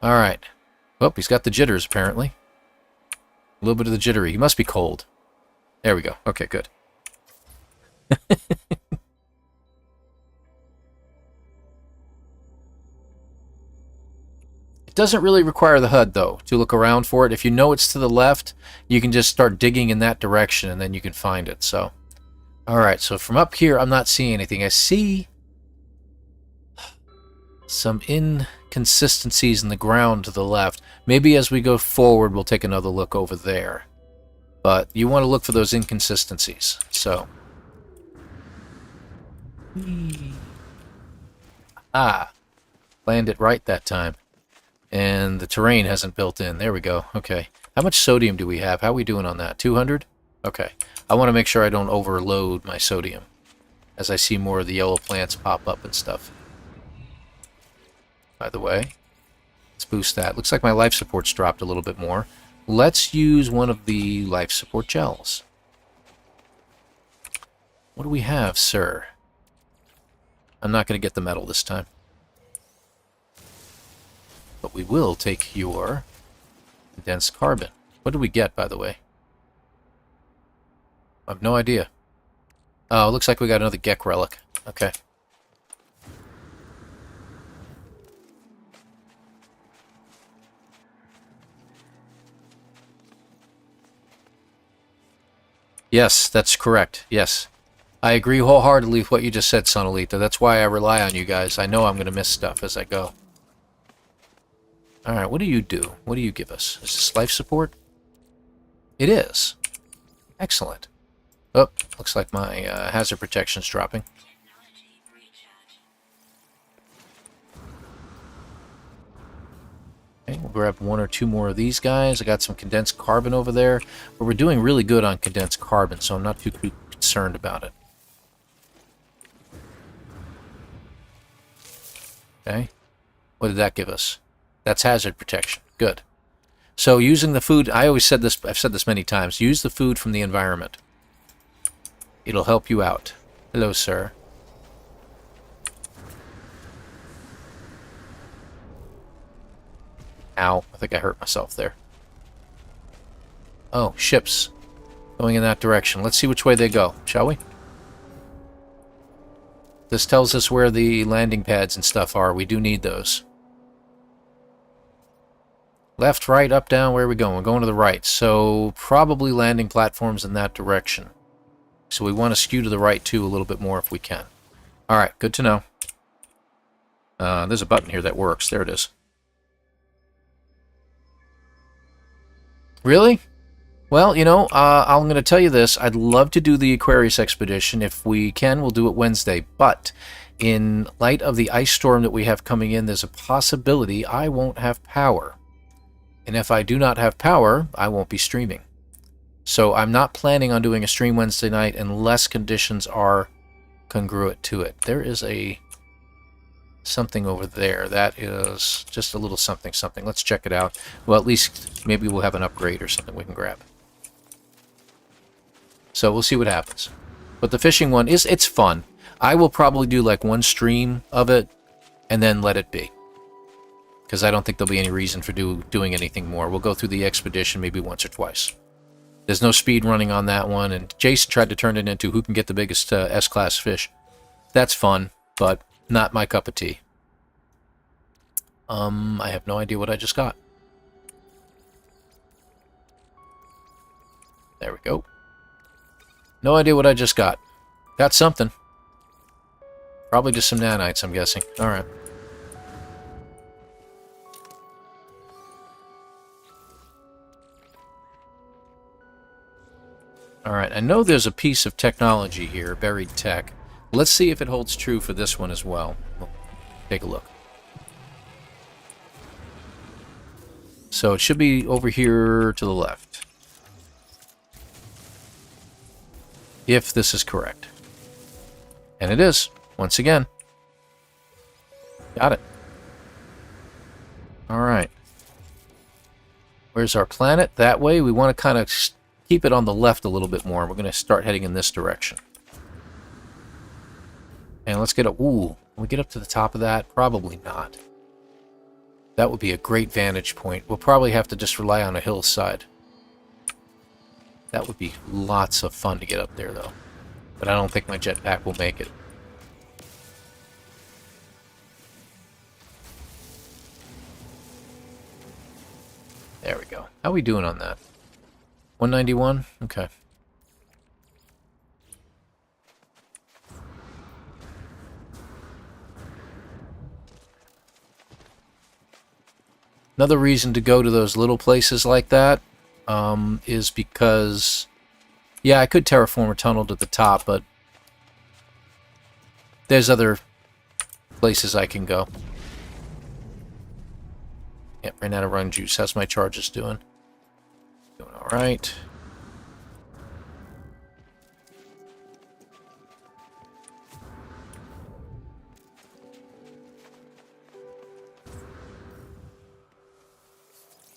Alright. Well, he's got the jitters, apparently. A little bit of the jittery. He must be cold. There we go. Okay, good. It doesn't really require the HUD, though, to look around for it. If you know it's to the left, you can just start digging in that direction, and then you can find it. So, alright, so from up here, I'm not seeing anything. I see Some inconsistencies in the ground to the left. Maybe as we go forward, we'll take another look over there. But you want to look for those inconsistencies. So. Land it right that time. And the terrain hasn't built in. There we go. Okay. How much sodium do we have? How are we doing on that? 200? Okay. I want to make sure I don't overload my sodium as I see more of the yellow plants pop up and stuff. By the way, let's boost that. Looks like my life support's dropped a little bit more. Let's use one of the life support gels. What do we have, sir? I'm not going to get the metal this time. But we will take your condensed carbon. What do we get, by the way? I have no idea. Oh, it looks like we got another Gek relic. Okay. Yes, that's correct. Yes. I agree wholeheartedly with what you just said, Sonalita. That's why I rely on you guys. I know I'm going to miss stuff as I go. Alright, what do you do? What do you give us? Is this life support? It is. Excellent. Oh, looks like my hazard protection's dropping. Okay, we'll grab one or two more of these guys. I got some condensed carbon over there. But we're doing really good on condensed carbon, so I'm not too concerned about it. Okay. What did that give us? That's hazard protection. Good. So using the food, I always said this, I've said this many times, use the food from the environment. It'll help you out. Hello, sir. Ow, I think I hurt myself there. Oh, ships. Going in that direction. Let's see which way they go, shall we? This tells us where the landing pads and stuff are. We do need those. Left, right, up, down, where are we going? We're going to the right. So probably landing platforms in that direction. So we want to skew to the right too a little bit more if we can. Alright, good to know. There's a button here that works. There it is. Really? Well, you know, I'm going to tell you this. I'd love to do the Aquarius expedition. If we can, we'll do it Wednesday. But in light of the ice storm that we have coming in, there's a possibility I won't have power. And if I do not have power, I won't be streaming. So I'm not planning on doing a stream Wednesday night unless conditions are congruent to it. There is a something over there. That is just a little something. Let's check it out. Well, at least maybe we'll have an upgrade or something we can grab. So we'll see what happens. But the fishing one, it's fun. I will probably do like one stream of it and then let it be. Because I don't think there'll be any reason for doing anything more. We'll go through the expedition maybe once or twice. There's no speed running on that one, and Jason tried to turn it into who can get the biggest S-class fish. That's fun, but not my cup of tea. I have no idea what I just got. There we go. No idea what I just got. Got something. Probably just some nanites, I'm guessing. Alright. Alright, I know there's a piece of technology here, buried tech. Let's see if it holds true for this one as well. Take a look. So it should be over here to the left. If this is correct. And it is, once again. Got it. Alright. Where's our planet? That way. We want to kind of keep it on the left a little bit more. We're going to start heading in this direction. And let's get a... Ooh, can we get up to the top of that? Probably not. That would be a great vantage point. We'll probably have to just rely on a hillside. That would be lots of fun to get up there, though. But I don't think my jetpack will make it. There we go. How are we doing on that? 191? Okay. Another reason to go to those little places like that is because, yeah, I could terraform a tunnel to the top, but there's other places I can go. Yep, ran out of run juice. How's my charges doing? Doing all right.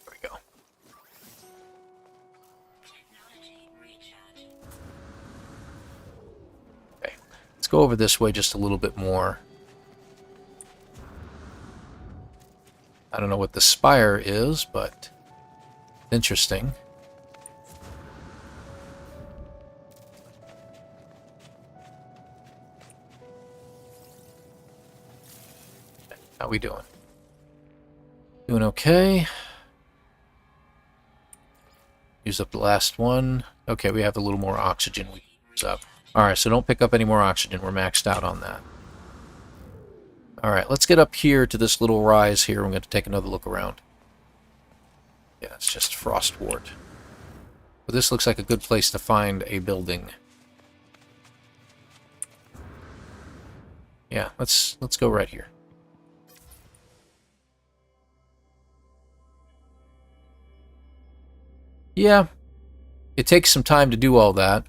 There we go. Okay, let's go over this way just a little bit more. I don't know what the spire is, but interesting. How we doing? Doing okay. Use up the last one. Okay, we have a little more oxygen we use up. Alright, so don't pick up any more oxygen. We're maxed out on that. Alright, let's get up here to this little rise here. I'm going to take another look around. Yeah, it's just frostwort. But this looks like a good place to find a building. Yeah, let's go right here. Yeah, it takes some time to do all that.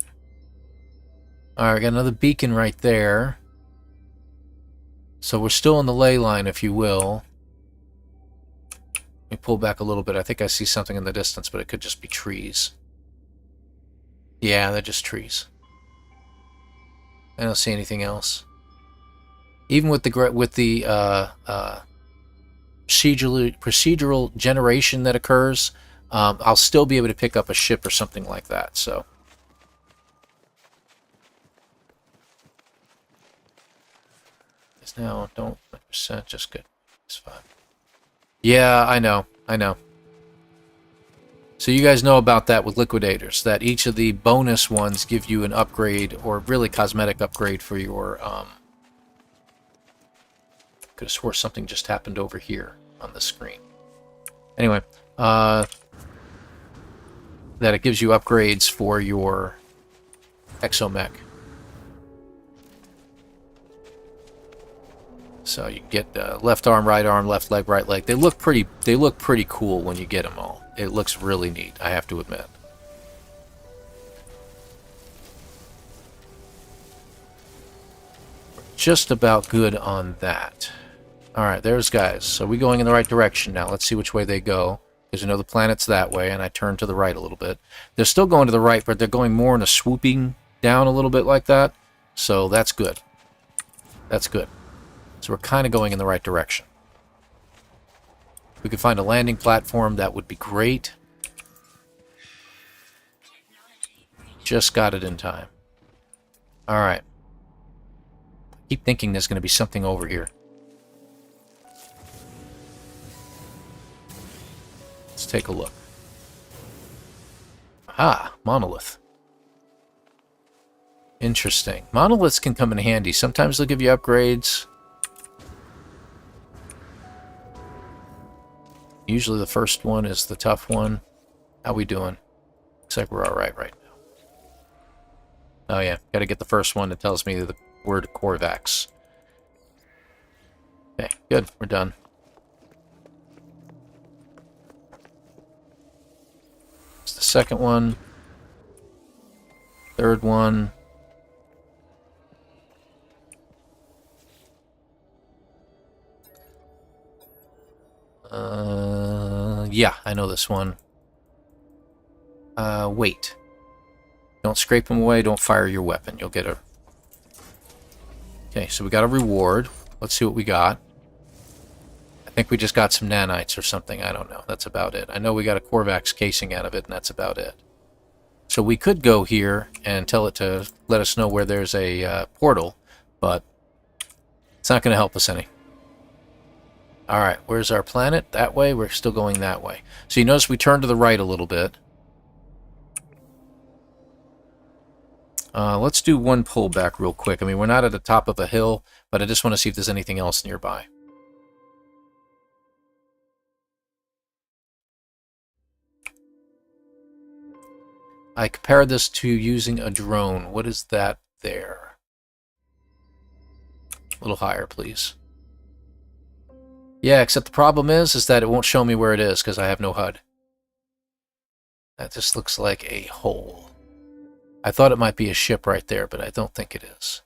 Alright, got another beacon right there. So we're still in the ley line, if you will. Let me pull back a little bit. I think I see something in the distance, but it could just be trees. Yeah, they're just trees. I don't see anything else. Even with the procedural generation that occurs, I'll still be able to pick up a ship or something like that. So. Now, don't percent, just good. It's fine. Yeah, I know. So you guys know about that with liquidators, that each of the bonus ones give you an upgrade, or really cosmetic upgrade for your, could have swore something just happened over here on the screen. Anyway, that it gives you upgrades for your exomech. So you get left arm, left leg, right leg. They look pretty cool when you get them all. It looks really neat, I have to admit. Just about good on that. Alright, there's guys. So we're going in the right direction now. Let's see which way they go. Because you know the planet's that way, and I turn to the right a little bit. They're still going to the right, but they're going more in a swooping down a little bit like that. So that's good. That's good. So we're kind of going in the right direction. If we could find a landing platform, that would be great. Just got it in time. Alright. Keep thinking there's going to be something over here. Let's take a look. Ah, monolith. Interesting. Monoliths can come in handy. Sometimes they'll give you upgrades. Usually the first one is the tough one. How we doing? Looks like we're alright right now. Oh yeah, gotta get the first one that tells me the word Corvax. Okay, good, we're done. It's the second one. Third one. Yeah, I know this one. Wait. Don't scrape them away, don't fire your weapon. You'll get a... Okay, so we got a reward. Let's see what we got. I think we just got some nanites or something. I don't know. That's about it. I know we got a Corvax casing out of it, and that's about it. So we could go here and tell it to let us know where there's a portal, but it's not going to help us any. Alright, where's our planet? That way? We're still going that way. So you notice we turned to the right a little bit. Let's do one pullback real quick. I mean, we're not at the top of a hill, but I just want to see if there's anything else nearby. I compared this to using a drone. What is that there? A little higher, please. Yeah, except the problem is that it won't show me where it is because I have no HUD. That just looks like a hole. I thought it might be a ship right there, but I don't think it is.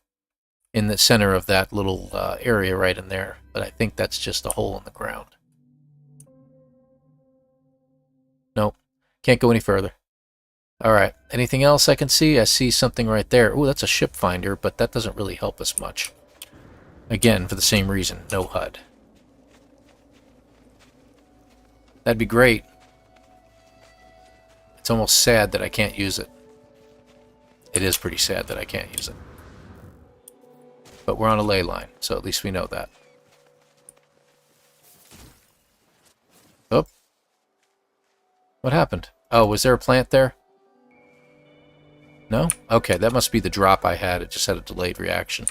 In the center of that little area right in there, but I think that's just a hole in the ground. Nope, can't go any further. Alright, anything else I can see? I see something right there. Ooh, that's a ship finder, but that doesn't really help us much. Again, for the same reason, no HUD. That'd be great. It's almost sad that I can't use it. It is pretty sad that I can't use it. But we're on a ley line, so at least we know that. Oh. What happened? Oh, was there a plant there? No? Okay, that must be the drop I had. It just had a delayed reaction.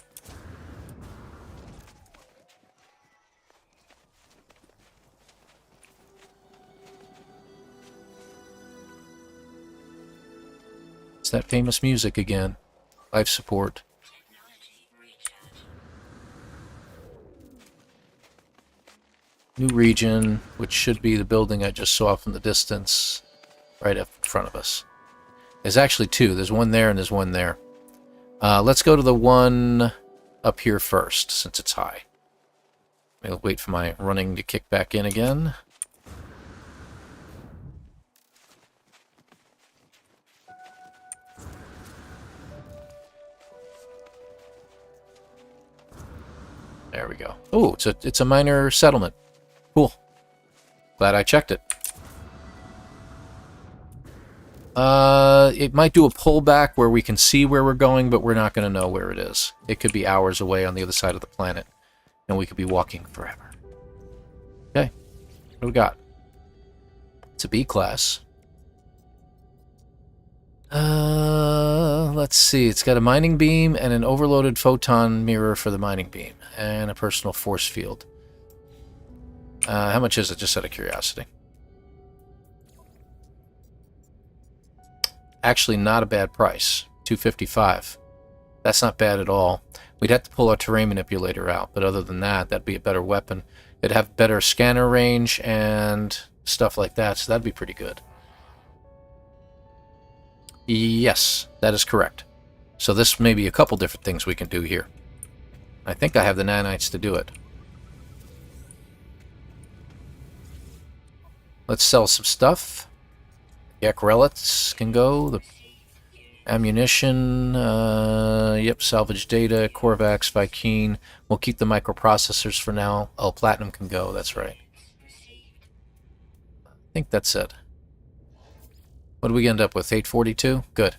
It's that famous music again. Life support. New region, which should be the building I just saw from the distance, right up in front of us. There's actually two. There's one there and there's one there. Let's go to the one up here first, since it's high. I'll wait for my running to kick back in again. There we go. Oh, it's a minor settlement. Cool. Glad I checked it. It might do a pullback where we can see where we're going, but we're not going to know where it is. It could be hours away on the other side of the planet, and we could be walking forever. Okay. What do we got? It's a B class. Let's see. It's got a mining beam and an overloaded photon mirror for the mining beam, and a personal force field. How much is it, just out of curiosity? Actually, not a bad price. $255. That's not bad at all. We'd have to pull our terrain manipulator out, but other than that, that'd be a better weapon. It'd have better scanner range and stuff like that, so that'd be pretty good. Yes, that is correct. So this may be a couple different things we can do here. I think I have the nanites to do it. Let's sell some stuff. Yak relics can go. The ammunition, yep, salvage data, Corvax, Vikine. We'll keep the microprocessors for now. Oh, platinum can go, that's right. I think that's it. What do we end up with? 842? Good.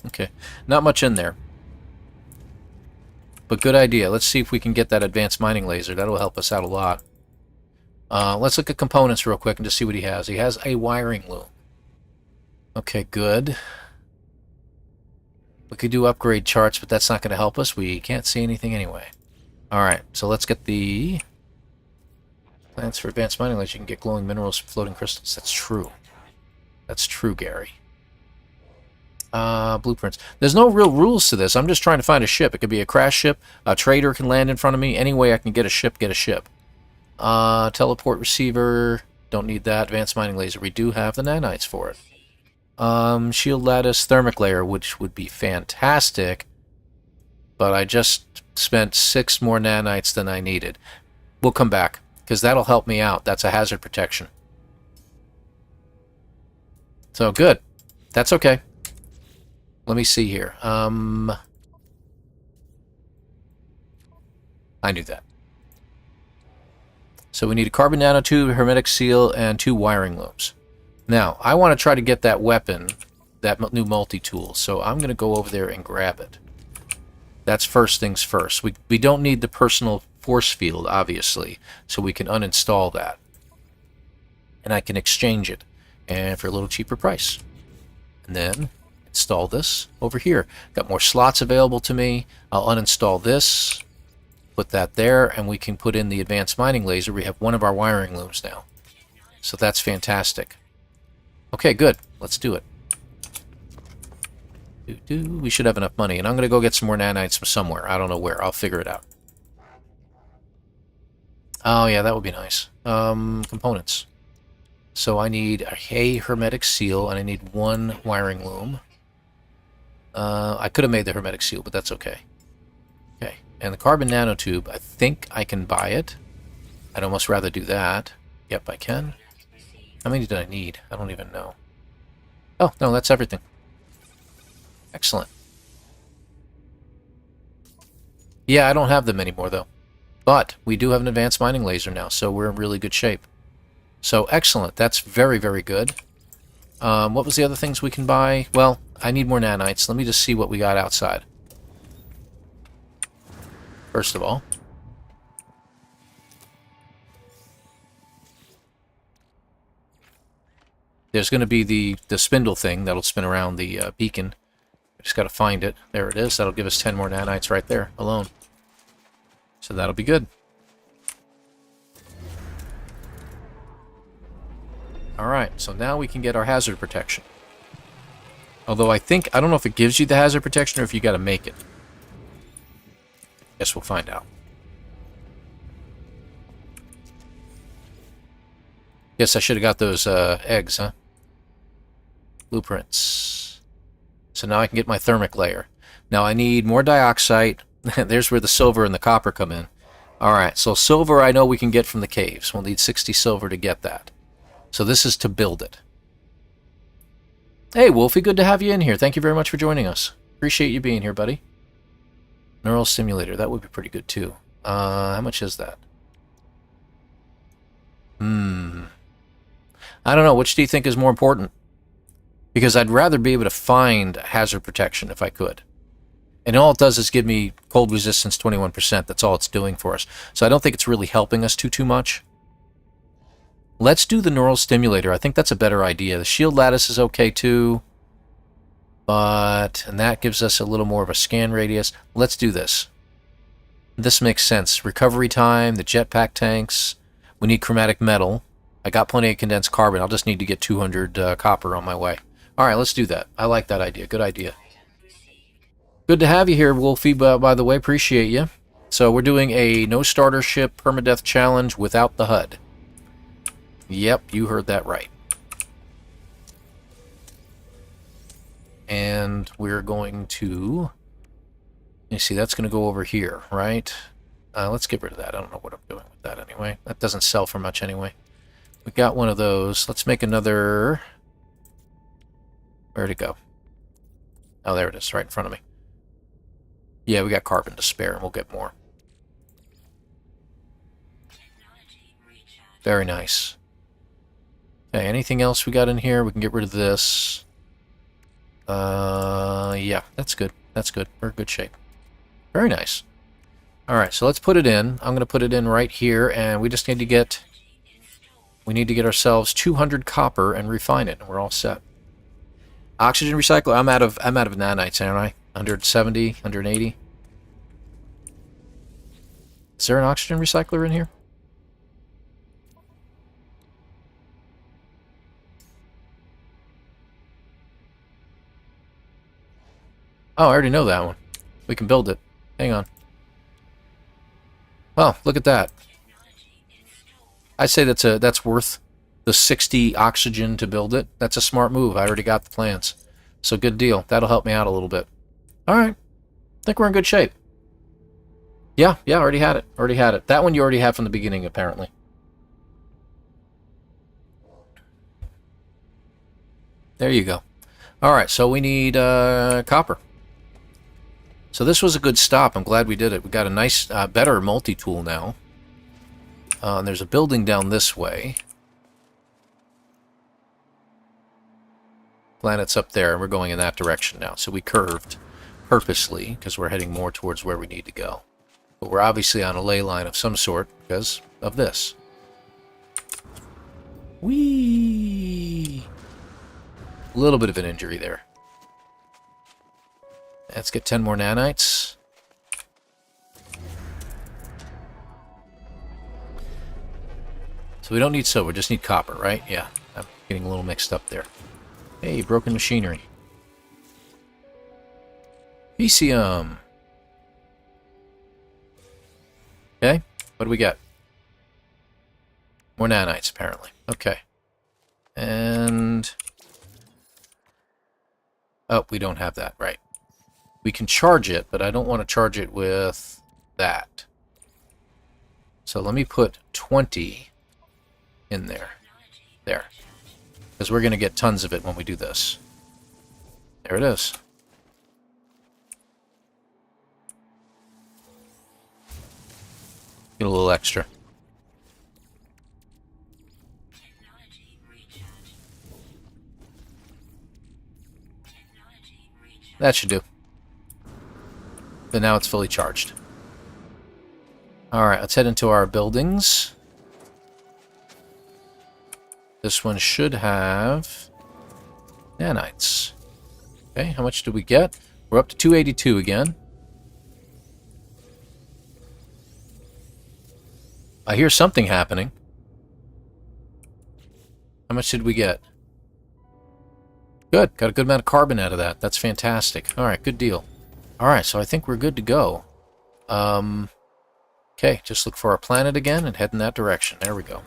Okay, not much in there. But good idea. Let's see if we can get that advanced mining laser. That'll help us out a lot. Let's look at components real quick and just see what he has. He has a wiring loom. Okay, good. We could do upgrade charts, but that's not going to help us. We can't see anything anyway. Alright, so let's get the plans for advanced mining laser. You can get glowing minerals from floating crystals. That's true. That's true, Gary. Blueprints. There's no real rules to this. I'm just trying to find a ship. It could be a crash ship. A trader can land in front of me. Any way I can get a ship, get a ship. Teleport receiver. Don't need that. Advanced mining laser. We do have the nanites for it. Shield lattice, thermic layer, which would be fantastic. But I just spent 6 more nanites than I needed. We'll come back, because that'll help me out. That's a hazard protection. So, good. That's okay. Let me see here. I knew that. So we need a carbon nanotube, hermetic seal, and 2 wiring looms. Now, I want to try to get that weapon, that new multi-tool, so I'm going to go over there and grab it. That's first things first. We don't need the personal force field, obviously, so we can uninstall that. And I can exchange it, and for a little cheaper price. And then install this over here. Got more slots available to me. I'll uninstall this. Put that there, and we can put in the advanced mining laser. We have one of our wiring looms now. So that's fantastic. Okay, good. Let's do it. We should have enough money. And I'm going to go get some more nanites from somewhere. I don't know where. I'll figure it out. Oh, yeah, that would be nice. Components. So I need a hermetic seal, and I need one wiring loom. I could have made the hermetic seal, but that's okay. Okay, and the carbon nanotube, I think I can buy it. I'd almost rather do that. Yep, I can. How many did I need? I don't even know. Oh, no, that's everything. Excellent. Yeah, I don't have them anymore, though. But we do have an advanced mining laser now, so we're in really good shape. So, excellent. That's very, very good. What was the other things we can buy? Well, I need more nanites. Let me just see what we got outside. First of all. There's going to be the spindle thing that'll spin around the beacon. I just got to find it. There it is. That'll give us 10 more nanites right there alone. So that'll be good. Alright, so now we can get our hazard protection. Although I don't know if it gives you the hazard protection or if you got to make it. Guess we'll find out. Guess I should have got those eggs, huh? Blueprints. So now I can get my thermic layer. Now I need more dioxide. There's where the silver and the copper come in. Alright, so silver I know we can get from the caves. We'll need 60 silver to get that. So this is to build it. Hey, Wolfie, good to have you in here. Thank you very much for joining us. Appreciate you being here, buddy. Neural simulator, that would be pretty good too. How much is that? I don't know. Which do you think is more important? Because I'd rather be able to find hazard protection if I could. And all it does is give me cold resistance 21%. That's all it's doing for us. So I don't think it's really helping us too much. Let's do the neural stimulator. I think that's a better idea. The shield lattice is okay too. And that gives us a little more of a scan radius. Let's do this. This makes sense. Recovery time, the jetpack tanks. We need chromatic metal. I got plenty of condensed carbon. I'll just need to get 200 copper on my way. Alright, let's do that. I like that idea. Good idea. Good to have you here, Wolfie, by the way. Appreciate you. So we're doing a no starter ship permadeath challenge without the HUD. Yep, you heard that right. And we're going to... You see, that's going to go over here, right? Let's get rid of that. I don't know what I'm doing with that anyway. That doesn't sell for much anyway. We got one of those. Let's make another... Where'd it go? Oh, there it is, right in front of me. Yeah, we got carbon to spare, and we'll get more. Very nice. Okay, anything else we got in here? We can get rid of this. Yeah, that's good. That's good. We're in good shape. Very nice. Alright, so let's put it in. I'm going to put it in right here, and we just need to get... We need to get ourselves 200 copper and refine it, and we're all set. Oxygen recycler? I'm out of nanites, aren't I? 170, 180. Is there an oxygen recycler in here? Oh, I already know that one. We can build it. Hang on. Oh, look at that. I'd say that's worth the 60 oxygen to build it. That's a smart move. I already got the plans. So good deal. That'll help me out a little bit. Alright. I think we're in good shape. Yeah, already had it. Already had it. That one you already had from the beginning, apparently. There you go. Alright, so we need copper. So this was a good stop. I'm glad we did it. We got a nice, better multi-tool now. And there's a building down this way. Planet's up there, and we're going in that direction now. So we curved purposely, because we're heading more towards where we need to go. But we're obviously on a ley line of some sort because of this. Whee! A little bit of an injury there. Let's get 10 more nanites. So we don't need silver, just need copper, right? Yeah, I'm getting a little mixed up there. Hey, broken machinery. PCM. Okay, what do we got? More nanites, apparently. Okay. And... oh, we don't have that, right. We can charge it, but I don't want to charge it with that. So let me put 20 in there. There. Because we're going to get tons of it when we do this. There it is. Get a little extra. That should do. Then now it's fully charged. Alright, let's head into our buildings. This one should have nanites. Okay, how much do we get? We're up to 282 again. I hear something happening. How much did we get? Good. Got a good amount of carbon out of that. That's fantastic. Alright, good deal. Alright, so I think we're good to go. Okay, just look for our planet again and head in that direction. There we go.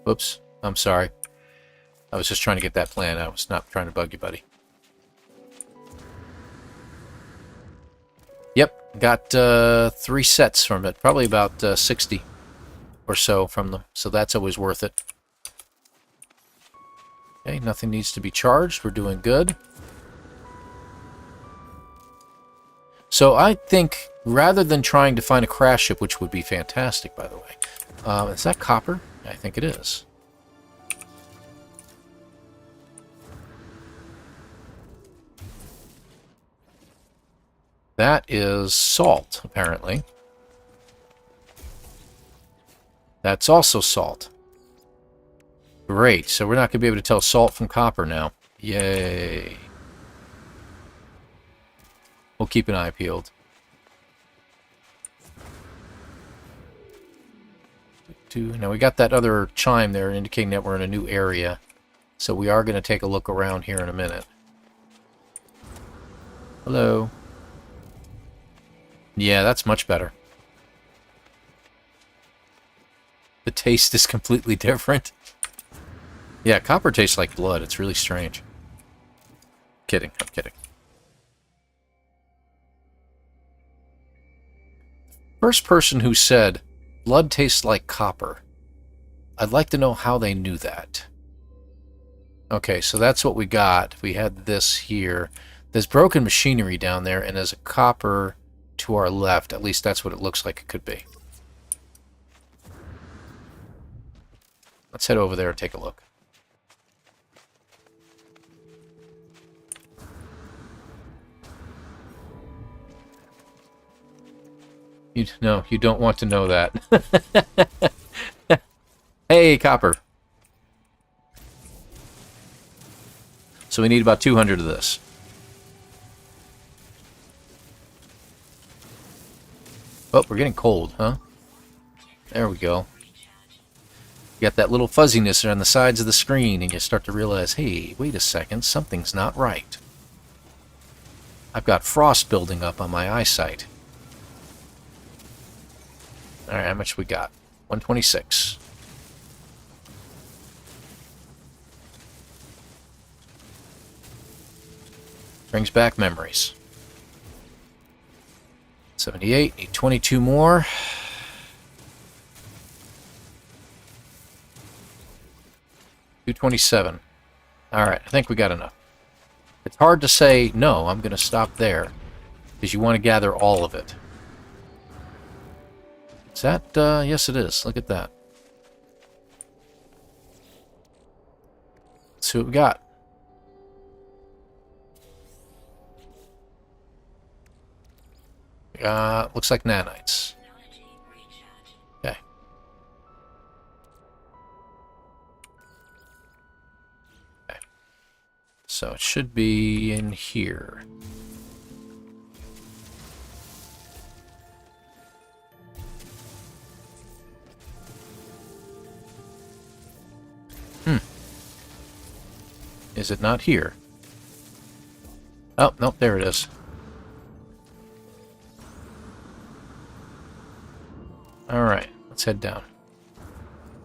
Whoops. I'm sorry. I was just trying to get that plan. I was not trying to bug you, buddy. Yep, got 3 sets from it. Probably about 60 or so from them. So that's always worth it. Okay, nothing needs to be charged. We're doing good. So I think, rather than trying to find a crash ship, which would be fantastic, by the way. Is that copper? I think it is. That is salt, apparently. That's also salt. Great, so we're not going to be able to tell salt from copper now. Yay. We'll keep an eye peeled. Now we got that other chime there indicating that we're in a new area. So we are going to take a look around here in a minute. Hello. Yeah, that's much better. The taste is completely different. Yeah, copper tastes like blood. It's really strange. Kidding, I'm kidding. First person who said, blood tastes like copper. I'd like to know how they knew that. Okay, so that's what we got. We had this here. There's broken machinery down there, and there's a copper to our left. At least that's what it looks like it could be. Let's head over there and take a look. No, you don't want to know that. Hey, copper. So we need about 200 of this. Oh, we're getting cold, huh? There we go. You got that little fuzziness on the sides of the screen, and you start to realize, hey, wait a second, something's not right. I've got frost building up on my eyesight. Alright, how much we got? 126. Brings back memories. 78, need 22 more. $227. Alright, I think we got enough. It's hard to say, no, I'm going to stop there, because you want to gather all of it. Is that, yes it is. Look at that. Let's see what we got. Looks like nanites. Okay. Okay. So it should be in here. Is it not here? Oh, nope, there it is. Alright, let's head down.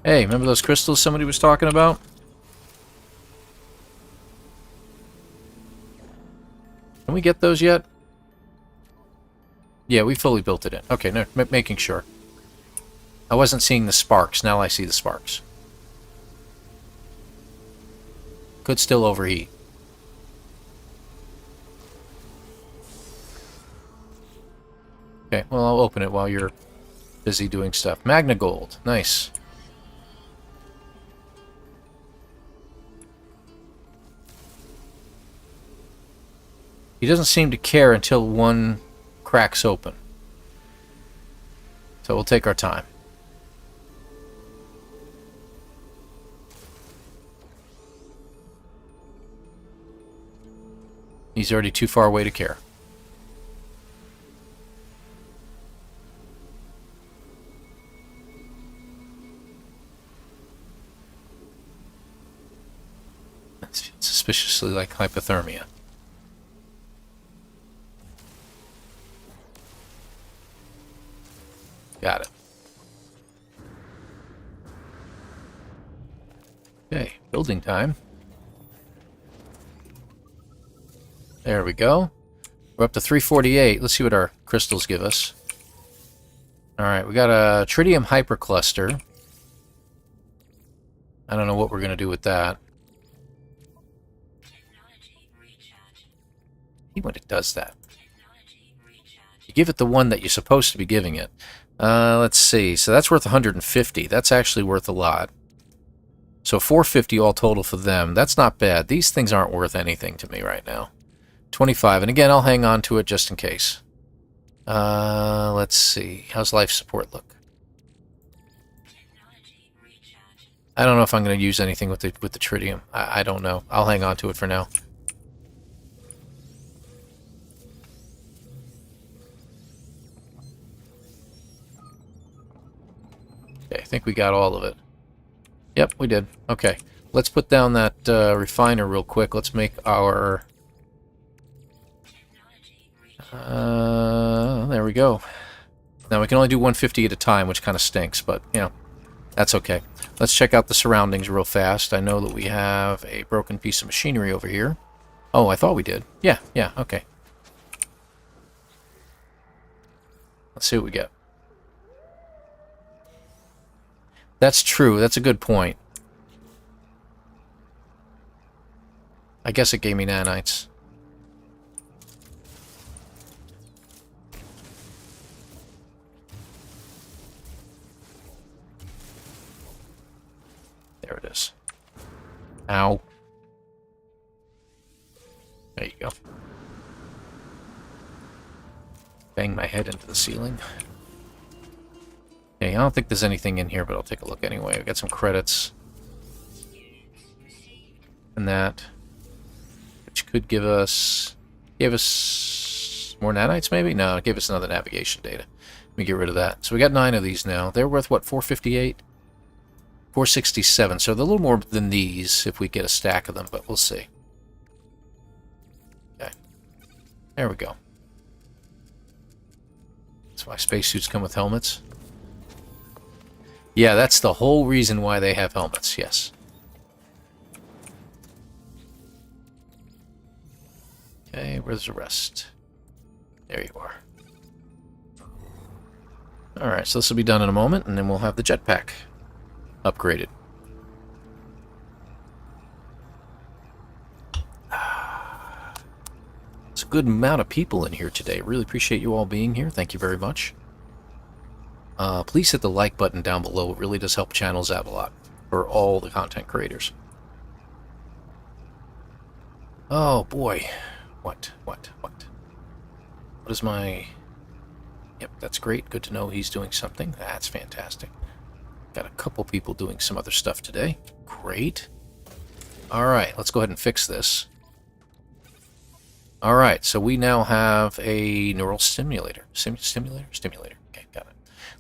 Hey, remember those crystals somebody was talking about? Can we get those yet? Yeah, we fully built it in. Okay, no, making sure. I wasn't seeing the sparks. Now I see the sparks. Could still overheat. Okay, well, I'll open it while you're busy doing stuff. Magna Gold. Nice. He doesn't seem to care until one cracks open. So we'll take our time. He's already too far away to care. It's suspiciously like hypothermia. Got it. Okay, building time. There we go. We're up to 348. Let's see what our crystals give us. Alright, we got a tritium hypercluster. I don't know what we're going to do with that. When it does that. You give it the one that you're supposed to be giving it. Let's see. So that's worth 150. That's actually worth a lot. So 450 all total for them. That's not bad. These things aren't worth anything to me right now. 25. And again, I'll hang on to it just in case. Let's see. How's life support look? I don't know if I'm going to use anything with the tritium. I don't know. I'll hang on to it for now. Okay, I think we got all of it. Yep, we did. Okay, let's put down that refiner real quick. Let's make our... there we go. Now we can only do 150 at a time, which kind of stinks, but, you know, that's okay. Let's check out the surroundings real fast. I know that we have a broken piece of machinery over here. Oh, I thought we did. Yeah, okay. Let's see what we get. That's true. That's a good point. I guess it gave me nanites. There it is. Ow. There you go. Bang my head into the ceiling. Okay, I don't think there's anything in here, but I'll take a look anyway. We've got some credits. And that. Which could give us... Give us more nanites, maybe? No, it gave us another navigation data. Let me get rid of that. So we got 9 of these now. They're worth, what, 458? 467. So they're a little more than these if we get a stack of them, but we'll see. Okay. There we go. That's why spacesuits come with helmets. Yeah, that's the whole reason why they have helmets, yes. Okay, where's the rest? There you are. Alright, so this will be done in a moment, and then we'll have the jetpack upgraded. It's a good amount of people in here today. Really appreciate you all being here. Thank you very much. Please hit the like button down below. It really does help channels out a lot for all the content creators. Oh boy. What is my... Yep, that's great. Good to know he's doing something. That's fantastic. Got a couple people doing some other stuff today. Great. Alright, let's go ahead and fix this. Alright, so we now have a neural stimulator. Stimulator? Okay, got it.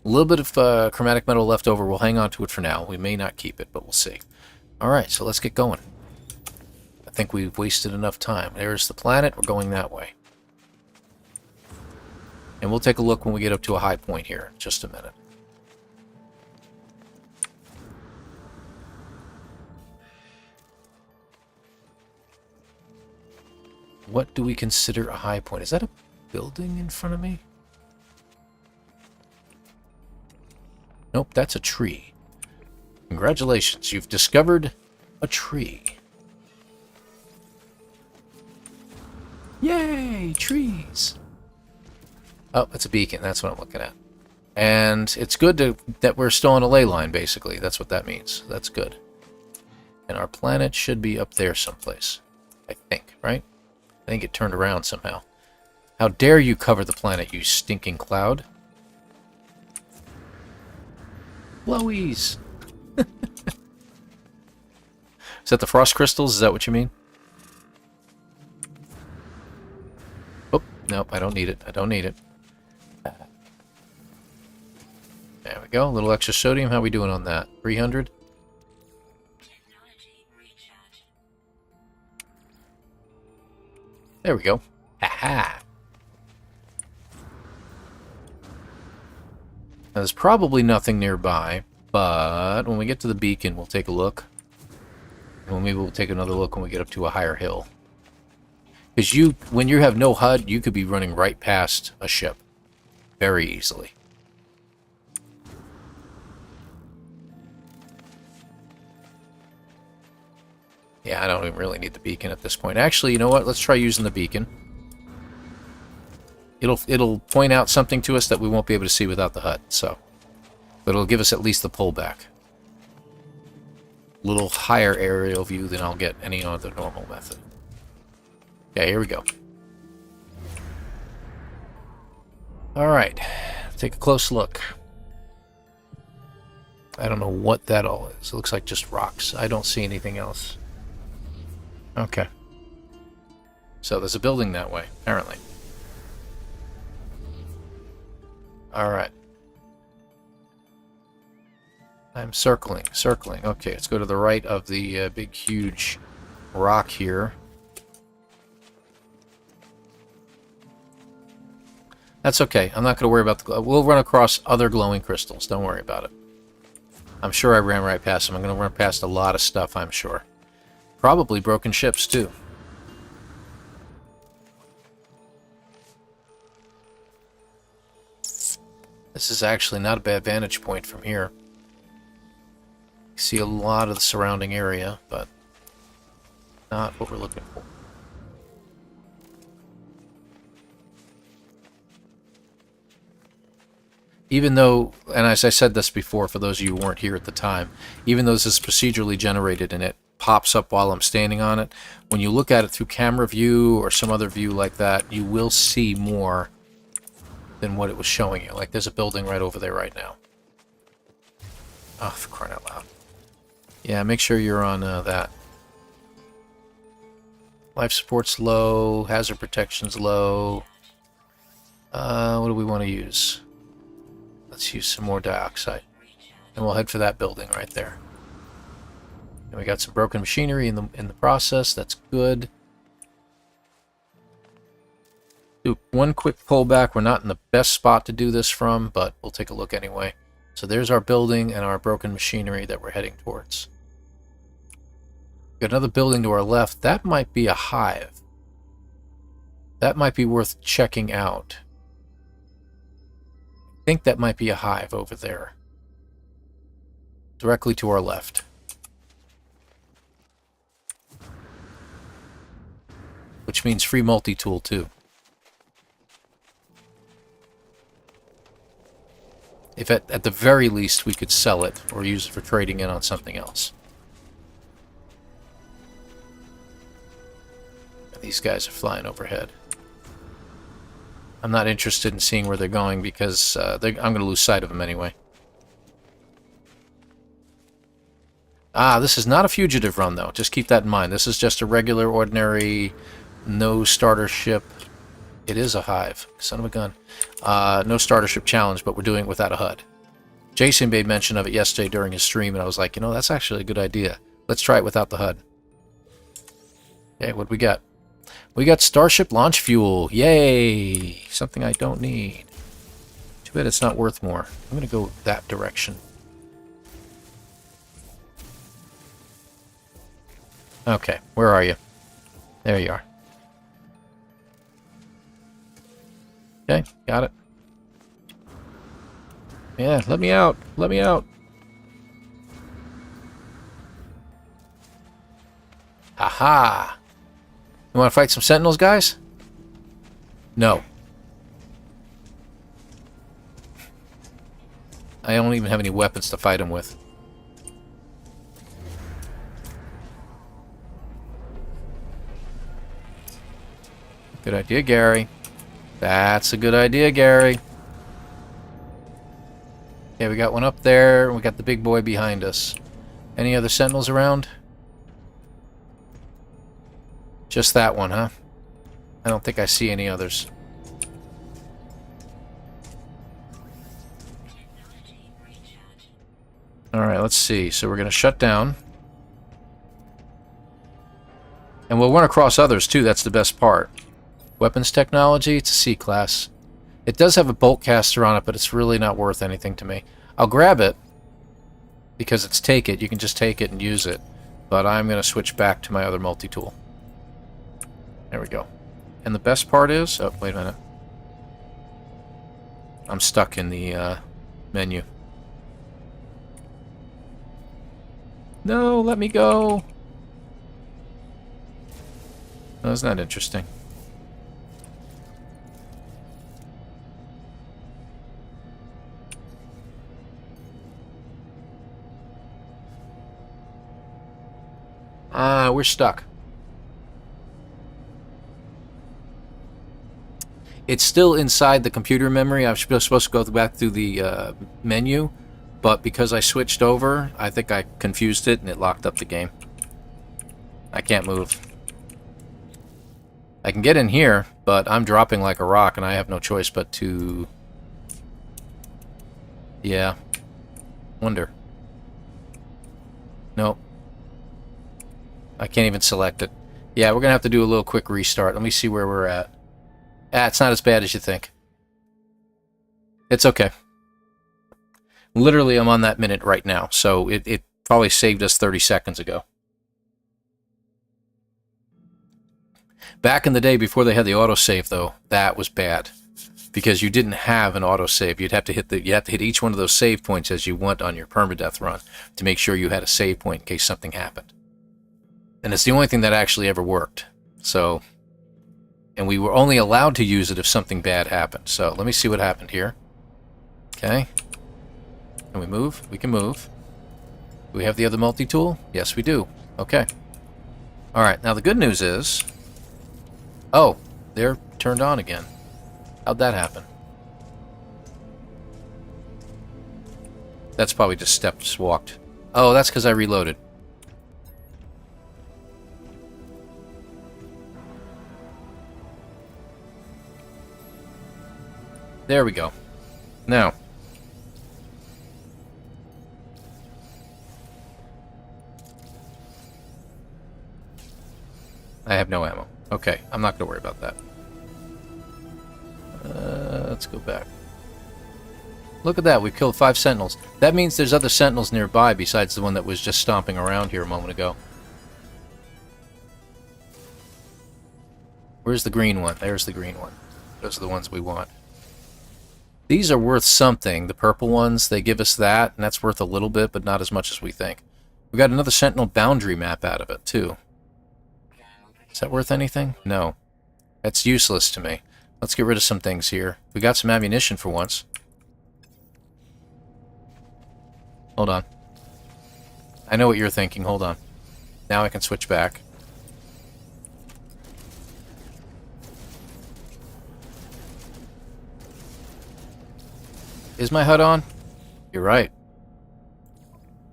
A little bit of chromatic metal left over. We'll hang on to it for now. We may not keep it, but we'll see. Alright, so let's get going. think we've wasted enough time. There's the planet. We're going that way. And we'll take a look when we get up to a high point here. Just a minute. What do we consider a high point? Is that a building in front of me? Nope, that's a tree. Congratulations, you've discovered a tree. Yay, trees! Oh, it's a beacon. That's what I'm looking at. And it's good that we're still on a ley line, basically. That's what that means. That's good. And our planet should be up there someplace. I think, right? I think it turned around somehow. How dare you cover the planet, you stinking cloud. Blowies! Is that the frost crystals? Is that what you mean? Oh, nope, I don't need it. I don't need it. There we go. A little extra sodium. How are we doing on that? 300? There we go. Ha-ha! Now, there's probably nothing nearby, but when we get to the beacon, we'll take a look. And maybe we'll take another look when we get up to a higher hill. Because when you have no HUD, you could be running right past a ship. Very easily. Yeah, I don't even really need the beacon at this point. Actually, you know what? Let's try using the beacon. It'll point out something to us that we won't be able to see without the HUD, so. But it'll give us at least the pullback. A little higher aerial view than I'll get any other normal method. Yeah, here we go. Alright, take a close look. I don't know what that all is. It looks like just rocks. I don't see anything else. Okay. So there's a building that way, apparently. Alright. I'm circling. Okay, let's go to the right of the big, huge rock here. That's okay. I'm not going to worry about the... We'll run across other glowing crystals. Don't worry about it. I'm sure I ran right past them. I'm going to run past a lot of stuff, I'm sure. Probably broken ships, too. This is actually not a bad vantage point from here. You see a lot of the surrounding area, but not what we're looking for. Even though, and as I said this before, for those of you who weren't here at the time, even though this is procedurally generated and it pops up while I'm standing on it, when you look at it through camera view or some other view like that, you will see more than what it was showing you. Like there's a building right over there right now. Oh, for crying out loud. Yeah, make sure you're on that. Life support's low, hazard protection's low. What do we want to use? Let's use some more dioxide. And we'll head for that building right there. And we got some broken machinery in the process. That's good. Do one quick pullback. We're not in the best spot to do this from, but we'll take a look anyway. So there's our building and our broken machinery that we're heading towards. Got another building to our left. That might be a hive. That might be worth checking out. I think that might be a hive over there. Directly to our left. Which means free multi-tool too. If at the very least we could sell it or use it for trading in on something else. These guys are flying overhead. I'm not interested in seeing where they're going because I'm going to lose sight of them anyway. Ah, this is not a fugitive run, though. Just keep that in mind. This is just a regular, ordinary, no starter ship. It is a hive. Son of a gun. No starter ship challenge, but we're doing it without a HUD. Jason made mention of it yesterday during his stream, and I was like, you know, that's actually a good idea. Let's try it without the HUD. Okay, what do we got? We got Starship launch fuel. Yay! Something I don't need. Too bad it's not worth more. I'm going to go that direction. Okay, where are you? There you are. Okay, got it. Yeah, let me out. Let me out. Haha. You want to fight some Sentinels, guys? No. I don't even have any weapons to fight them with. Good idea, Gary. That's a good idea, Gary. Okay, we got one up there, and we got the big boy behind us. Any other Sentinels around? Just that one, huh? I don't think I see any others. Alright, let's see. So we're going to shut down. And we'll run across others, too. That's the best part. Weapons technology, it's a C-class. It does have a bolt caster on it, but it's really not worth anything to me. I'll grab it, because it's take it. You can just take it and use it. But I'm going to switch back to my other multi-tool. There we go. And the best part is... Oh, wait a minute. I'm stuck in the menu. No, let me go! Oh, isn't that interesting? We're stuck. It's still inside the computer memory. I'm supposed to go back through the menu, but because I switched over, I think I confused it and it locked up the game. I can't move. I can get in here, but I'm dropping like a rock and I have no choice but to... Yeah. Wonder. Nope. I can't even select it. Yeah, we're going to have to do a little quick restart. Let me see where we're at. Ah, it's not as bad as you think. It's okay. Literally, I'm on that minute right now, so it probably saved us 30 seconds ago. Back in the day, before they had the autosave, though, that was bad. Because you didn't have an autosave. You'd have to hit each one of those save points as you went on your permadeath run to make sure you had a save point in case something happened. And it's the only thing that actually ever worked. So, and we were only allowed to use it if something bad happened. So let me see what happened here. Okay. Can we move? We can move. Do we have the other multi-tool? Yes, we do. Okay. Alright, now the good news is... Oh, they're turned on again. How'd that happen? That's probably just steps walked. Oh, that's because I reloaded. There we go. Now. I have no ammo. Okay, I'm not going to worry about that. Let's go back. Look at that, we've killed 5 sentinels. That means there's other sentinels nearby besides the one that was just stomping around here a moment ago. Where's the green one? There's the green one. Those are the ones we want. These are worth something. The purple ones, they give us that, and that's worth a little bit, but not as much as we think. We got another sentinel boundary map out of it, too. Is that worth anything? No. That's useless to me. Let's get rid of some things here. We got some ammunition for once. Hold on. I know what you're thinking. Hold on. Now I can switch back. Is my HUD on? You're right.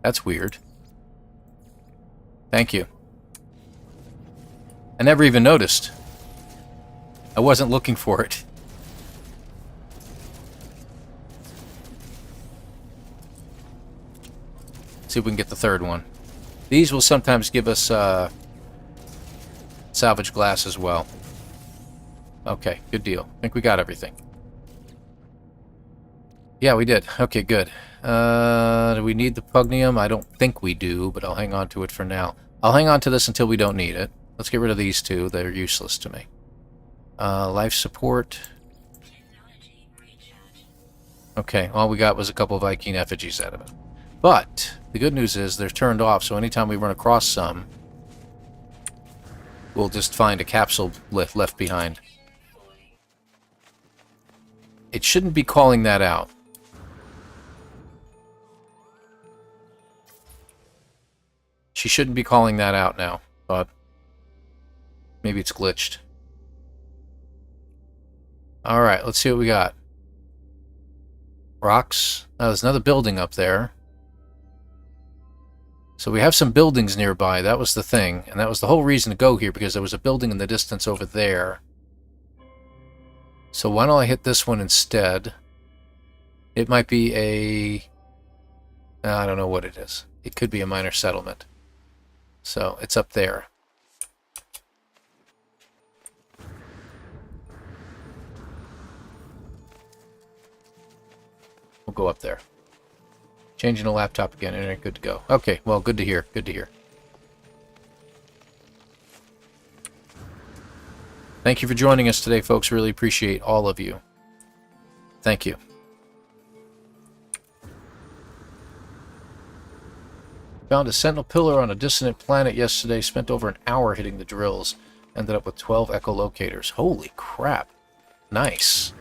That's weird. Thank you. I never even noticed. I wasn't looking for it. Let's see if we can get the third one. These will sometimes give us salvage glass as well. Okay, good deal. I think we got everything. Yeah, we did. Okay, good. Do we need the pugnium? I don't think we do, but I'll hang on to it for now. I'll hang on to this until we don't need it. Let's get rid of these two. They're useless to me. Life support. Okay, all we got was a couple of Viking effigies out of it. But the good news is they're turned off, so anytime we run across some, we'll just find a capsule left behind. It shouldn't be calling that out. She shouldn't be calling that out now, but maybe it's glitched. Alright, let's see what we got. Rocks. Oh, there's another building up there. So we have some buildings nearby. That was the thing. And that was the whole reason to go here, because there was a building in the distance over there. So why don't I hit this one instead? It might be a... I don't know what it is. It could be a minor settlement. So it's up there. We'll go up there. Changing the laptop again, and good to go. Okay, well, good to hear. Good to hear. Thank you for joining us today, folks. Really appreciate all of you. Thank you. Found a sentinel pillar on a dissonant planet yesterday. Spent over an hour hitting the drills. Ended up with 12 echolocators. Holy crap. Nice.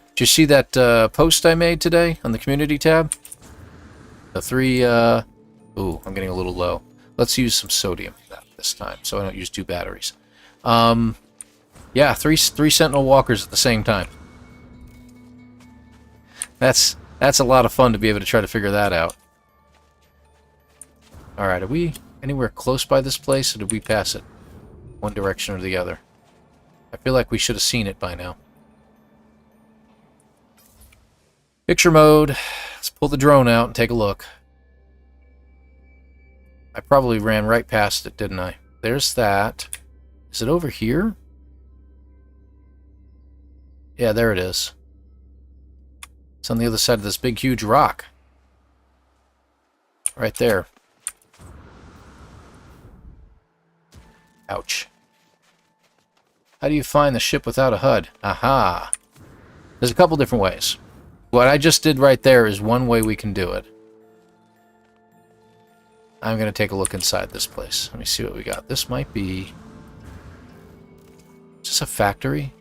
Did you see that post I made today on the community tab? The 3... Ooh, I'm getting a little low. Let's use some sodium this time, so I don't use 2 batteries. Yeah, three sentinel walkers at the same time. That's a lot of fun to be able to try to figure that out. Alright, are we anywhere close by this place, or did we pass it? One direction or the other? I feel like we should have seen it by now. Picture mode. Let's pull the drone out and take a look. I probably ran right past it, didn't I? There's that. Is it over here? Yeah, there it is. It's on the other side of this big, huge rock. Right there. Ouch. How do you find the ship without a HUD? Aha. There's a couple different ways. What I just did right there is one way we can do it. I'm going to take a look inside this place. Let me see what we got. This might be... Is this a factory?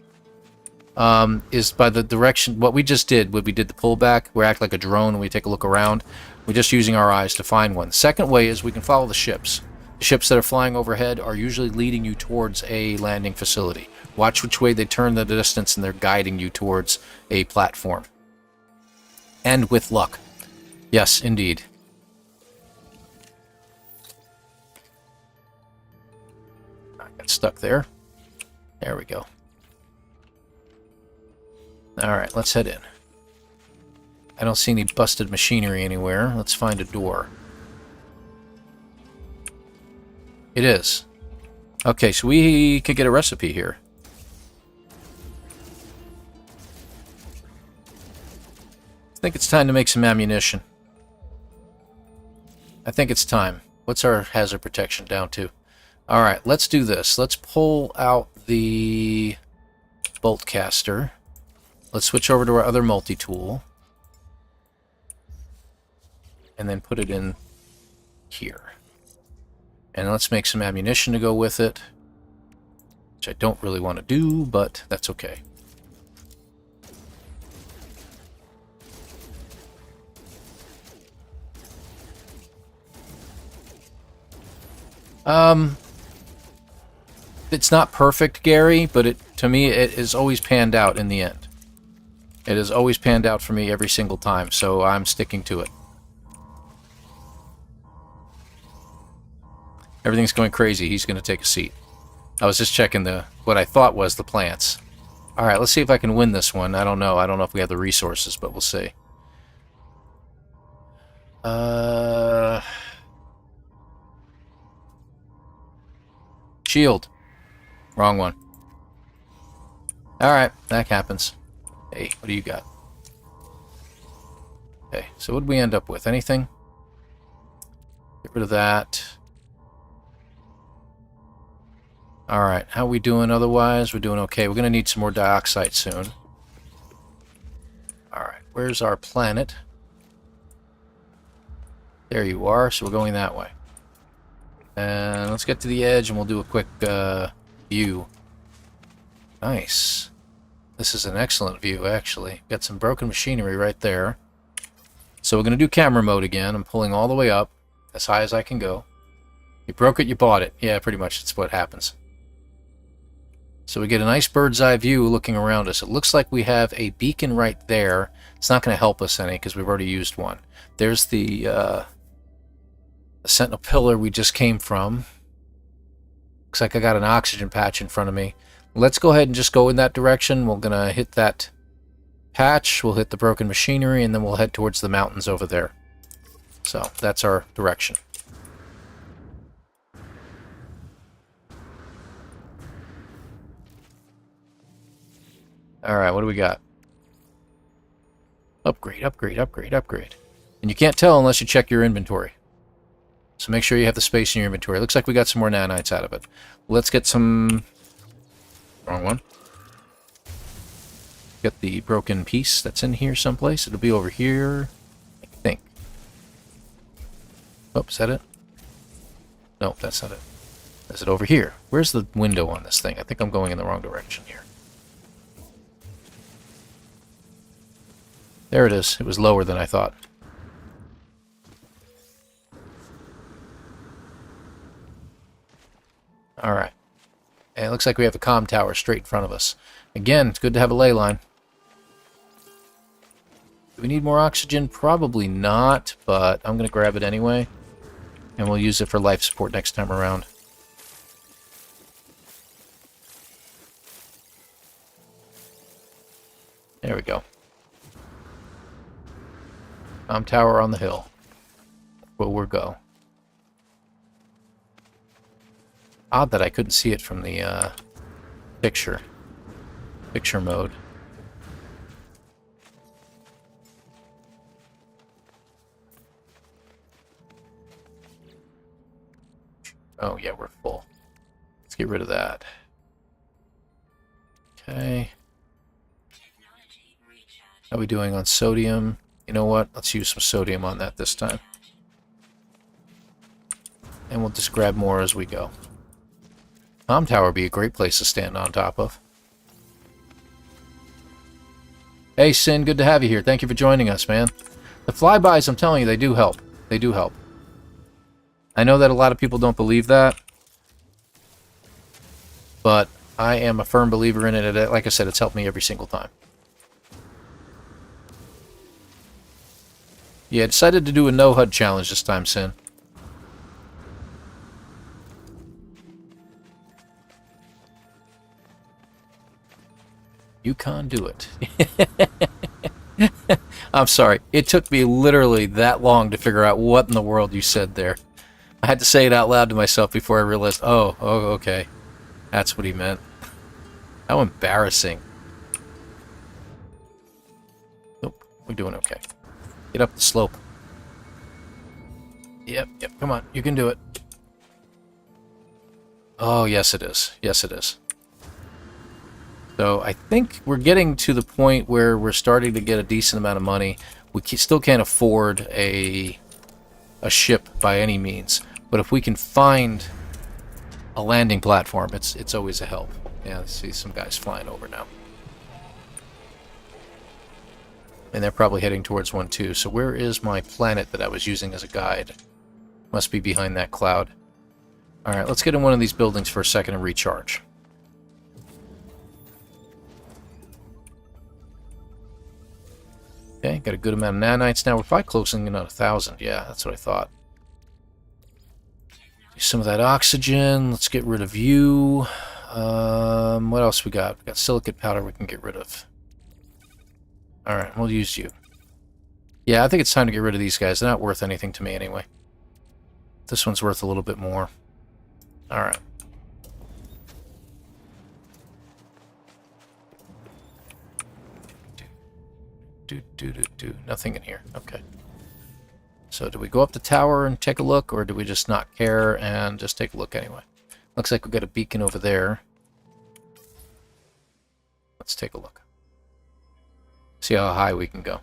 Is by the direction... What we just did, when we did the pullback, we act like a drone and we take a look around. We're just using our eyes to find one. Second way is we can follow the ships. The ships that are flying overhead are usually leading you towards a landing facility. Watch which way they turn the distance and they're guiding you towards a platform. And with luck. Yes, indeed. I got stuck there. There we go. Alright, let's head in. I don't see any busted machinery anywhere. Let's find a door. It is. Okay, so we could get a recipe here. I think it's time to make some ammunition. I think it's time. What's our hazard protection down to? Alright, let's do this. Let's pull out the bolt caster. Let's switch over to our other multi-tool. And then put it in here. And let's make some ammunition to go with it. Which I don't really want to do, but that's okay. It's not perfect, Gary, but to me it has always panned out in the end. It has always panned out for me every single time, so I'm sticking to it. Everything's going crazy. He's going to take a seat. I was just checking what I thought was the plants. Alright, let's see if I can win this one. I don't know. I don't know if we have the resources, but we'll see. Shield. Wrong one. Alright, that happens. Hey, what do you got? Okay, so what did we end up with? Anything? Get rid of that. Alright, how are we doing otherwise? We're doing okay. We're going to need some more dioxide soon. Alright, where's our planet? There you are, so we're going that way. And let's get to the edge and we'll do a quick view. Nice. This is an excellent view, actually. Got some broken machinery right there. So we're going to do camera mode again. I'm pulling all the way up, as high as I can go. You broke it, you bought it. Yeah, pretty much that's what happens. So we get a nice bird's eye view looking around us. It looks like we have a beacon right there. It's not going to help us any because we've already used one. There's the sentinel pillar we just came from. Looks like I got an oxygen patch in front of me. Let's go ahead and just go in that direction. We're going to hit that patch. We'll hit the broken machinery, and then we'll head towards the mountains over there. So that's our direction. Alright, what do we got? Upgrade, upgrade, upgrade, upgrade. And you can't tell unless you check your inventory. So make sure you have the space in your inventory. Looks like we got some more nanites out of it. Let's get some... Wrong one. Get the broken piece that's in here someplace. It'll be over here, I think. Oh, is that it? No, that's not it. Is it over here? Where's the window on this thing? I think I'm going in the wrong direction here. There it is. It was lower than I thought. Alright. And it looks like we have a comm tower straight in front of us. Again, it's good to have a ley line. Do we need more oxygen? Probably not, but I'm going to grab it anyway. And we'll use it for life support next time around. There we go. Comm tower on the hill. Where we'll go. Odd that I couldn't see it from the picture mode. Oh yeah, we're full. Let's get rid of that. Okay. How are we doing on sodium? You know what? Let's use some sodium on that this time. And we'll just grab more as we go. Comm tower would be a great place to stand on top of. Hey, Sin, good to have you here. Thank you for joining us, man. The flybys, I'm telling you, they do help. They do help. I know that a lot of people don't believe that, but I am a firm believer in it. Like I said, it's helped me every single time. Yeah, I decided to do a no-HUD challenge this time, Sin. You can't do it. I'm sorry. It took me literally that long to figure out what in the world you said there. I had to say it out loud to myself before I realized, oh, okay. That's what he meant. How embarrassing. Nope, we're doing okay. Get up the slope. Yep, come on. You can do it. Oh, yes it is. Yes it is. So I think we're getting to the point where we're starting to get a decent amount of money. We still can't afford a ship by any means, but if we can find a landing platform, it's always a help. Yeah, let's see some guys flying over now. And they're probably heading towards one too. So where is my planet that I was using as a guide? Must be behind that cloud. Alright, let's get in one of these buildings for a second and recharge. Okay, got a good amount of nanites now. We're probably closing in on 1,000. Yeah, that's what I thought. Use some of that oxygen. Let's get rid of you. What else we got? We got silicate powder we can get rid of. Alright, we'll use you. Yeah, I think it's time to get rid of these guys. They're not worth anything to me anyway. This one's worth a little bit more. Alright. Nothing in here. Okay. So do we go up the tower and take a look, or do we just not care and just take a look anyway? Looks like we've got a beacon over there. Let's take a look. See how high we can go.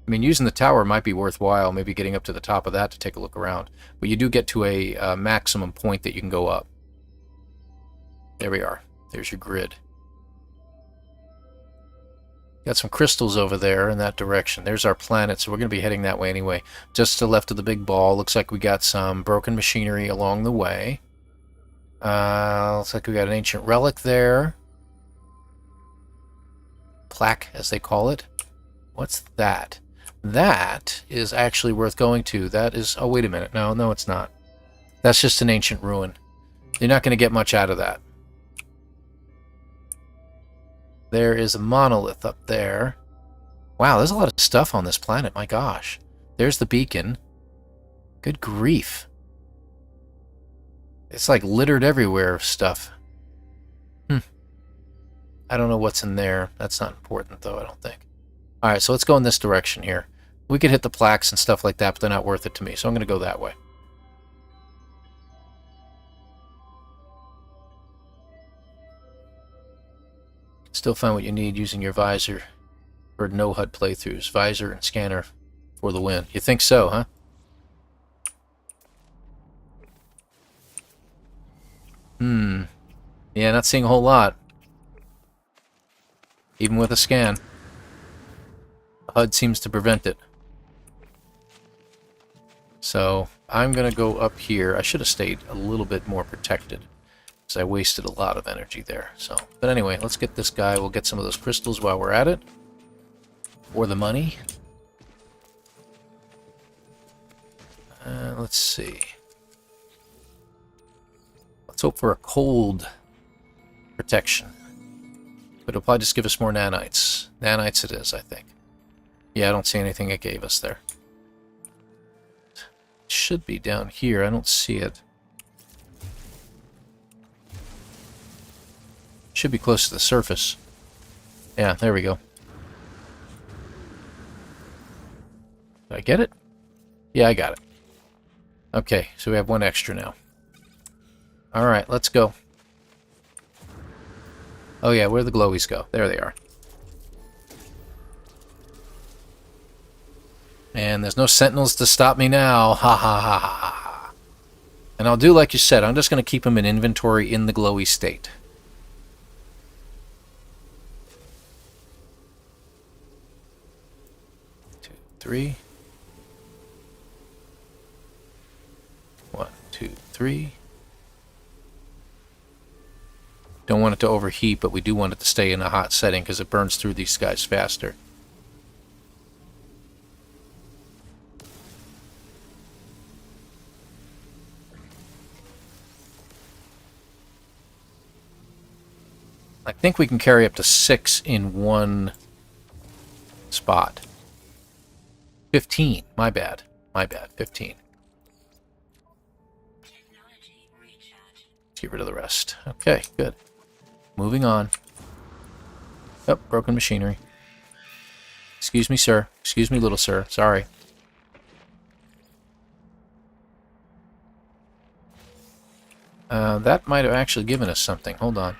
I mean, using the tower might be worthwhile, maybe getting up to the top of that to take a look around. But you do get to a maximum point that you can go up. There we are. There's your grid. Got some crystals over there in that direction. There's our planet, so we're going to be heading that way anyway. Just to the left of the big ball, looks like we got some broken machinery along the way. Looks like we got an ancient relic there. Plaque, as they call it. What's that? That is actually worth going to. That is... Oh, wait a minute. No, it's not. That's just an ancient ruin. You're not going to get much out of that. There is a monolith up there. Wow, there's a lot of stuff on this planet. My gosh. There's the beacon. Good grief. It's like littered everywhere of stuff. I don't know what's in there. That's not important, though, I don't think. Alright, so let's go in this direction here. We could hit the plaques and stuff like that, but they're not worth it to me, so I'm going to go that way. Still find what you need using your visor for no-HUD playthroughs. Visor and scanner for the win. You think so, huh? Yeah, not seeing a whole lot. Even with a scan. HUD seems to prevent it. So, I'm going to go up here. I should have stayed a little bit more protected, because I wasted a lot of energy there. So, but anyway, let's get this guy. We'll get some of those crystals while we're at it. Or the money. Let's see. Let's hope for a cold protection. But it'll probably just give us more nanites. Nanites it is, I think. Yeah, I don't see anything it gave us there. It should be down here. I don't see it. Should be close to the surface. Yeah, there we go. Did I get it? Yeah, I got it. Okay, so we have one extra now. Alright, let's go. Oh yeah, where do the glowies go? There they are. And there's no sentinels to stop me now. Ha ha ha ha ha. And I'll do like you said. I'm just going to keep them in inventory in the glowy state. Two, three. 1, 2, 3. Don't want it to overheat, but we do want it to stay in a hot setting because it burns through these guys faster. I think we can carry up to 6 in one spot. 15. My bad. 15. Let's get rid of the rest. Okay, good. Moving on. Oh, broken machinery. Excuse me, sir. Excuse me, little sir. Sorry. That might have actually given us something. Hold on.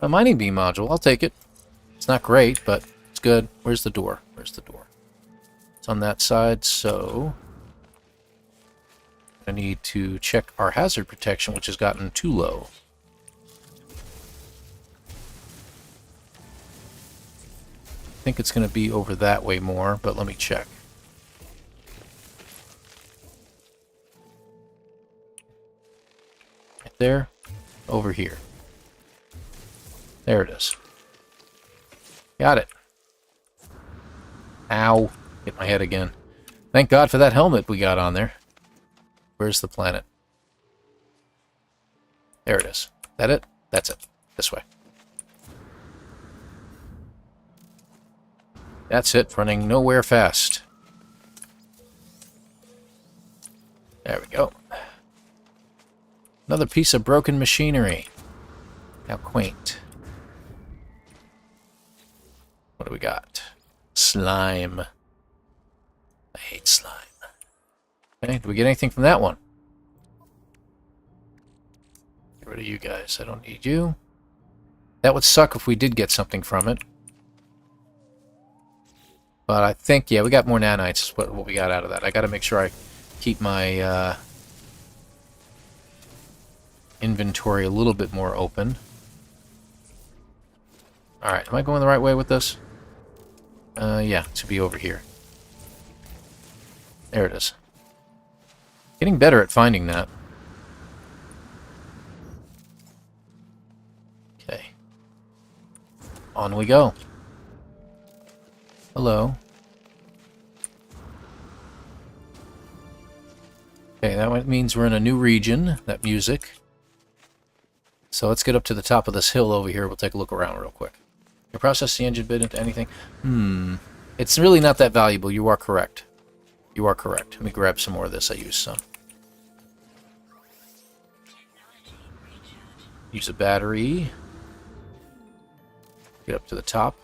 A mining beam module. I'll take it. It's not great, but it's good. Where's the door? Where's the door? It's on that side, so... I need to check our hazard protection, which has gotten too low. I think it's going to be over that way more, but let me check. Right there. Over here. There it is. Got it. Ow. Hit my head again. Thank God for that helmet we got on there. Where's the planet? There it is. That it? That's it. This way. That's it. Running nowhere fast. There we go. Another piece of broken machinery. How quaint. What do we got? Slime. I hate slime. Okay, do we get anything from that one? Get rid of you guys. I don't need you. That would suck if we did get something from it. But I think, yeah, we got more nanites is what we got out of that. I got to make sure I keep my inventory a little bit more open. Alright, am I going the right way with this? Yeah, to be over here. There it is. Getting better at finding that. Okay. On we go. Hello. Okay, that means we're in a new region, that music. So let's get up to the top of this hill over here. We'll take a look around real quick. Can you process the engine bit into anything? It's really not that valuable. You are correct. You are correct. Let me grab some more of this. I used some. Use a battery. Get up to the top.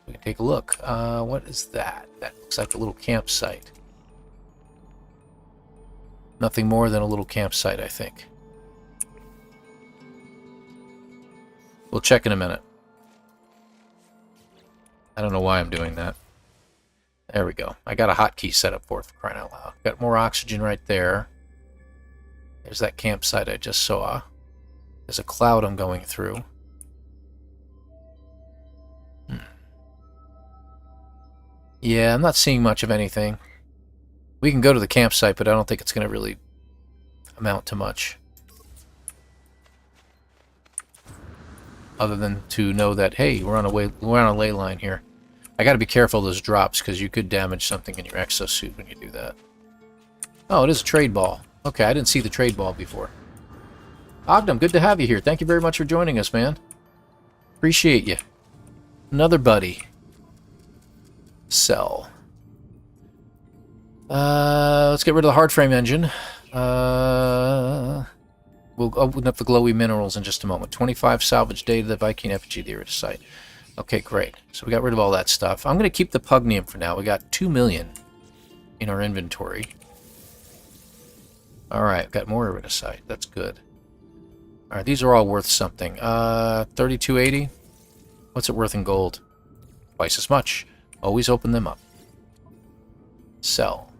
We can take a look. What is that? That looks like a little campsite. Nothing more than a little campsite, I think. We'll check in a minute. I don't know why I'm doing that. There we go. I got a hotkey set up for it, for crying out loud. Got more oxygen right there. There's that campsite I just saw. There's a cloud I'm going through. Yeah, I'm not seeing much of anything. We can go to the campsite, but I don't think it's going to really amount to much. Other than to know that, hey, we're on a ley line here. I got to be careful of those drops, because you could damage something in your exosuit when you do that. Oh, it is a trade ball. Okay, I didn't see the trade ball before. Ogdom, good to have you here. Thank you very much for joining us, man. Appreciate you. Another buddy. Sell. Let's get rid of the hard frame engine. We'll open up the glowy minerals in just a moment. 25 salvage data, the Viking effigy, the erudite. Okay, great. So we got rid of all that stuff. I'm going to keep the pugnium for now. We got 2 million in our inventory. Alright, got more erudite. That's good. Alright, these are all worth something. 3280. What's it worth in gold? Twice as much. Always open them up. Sell.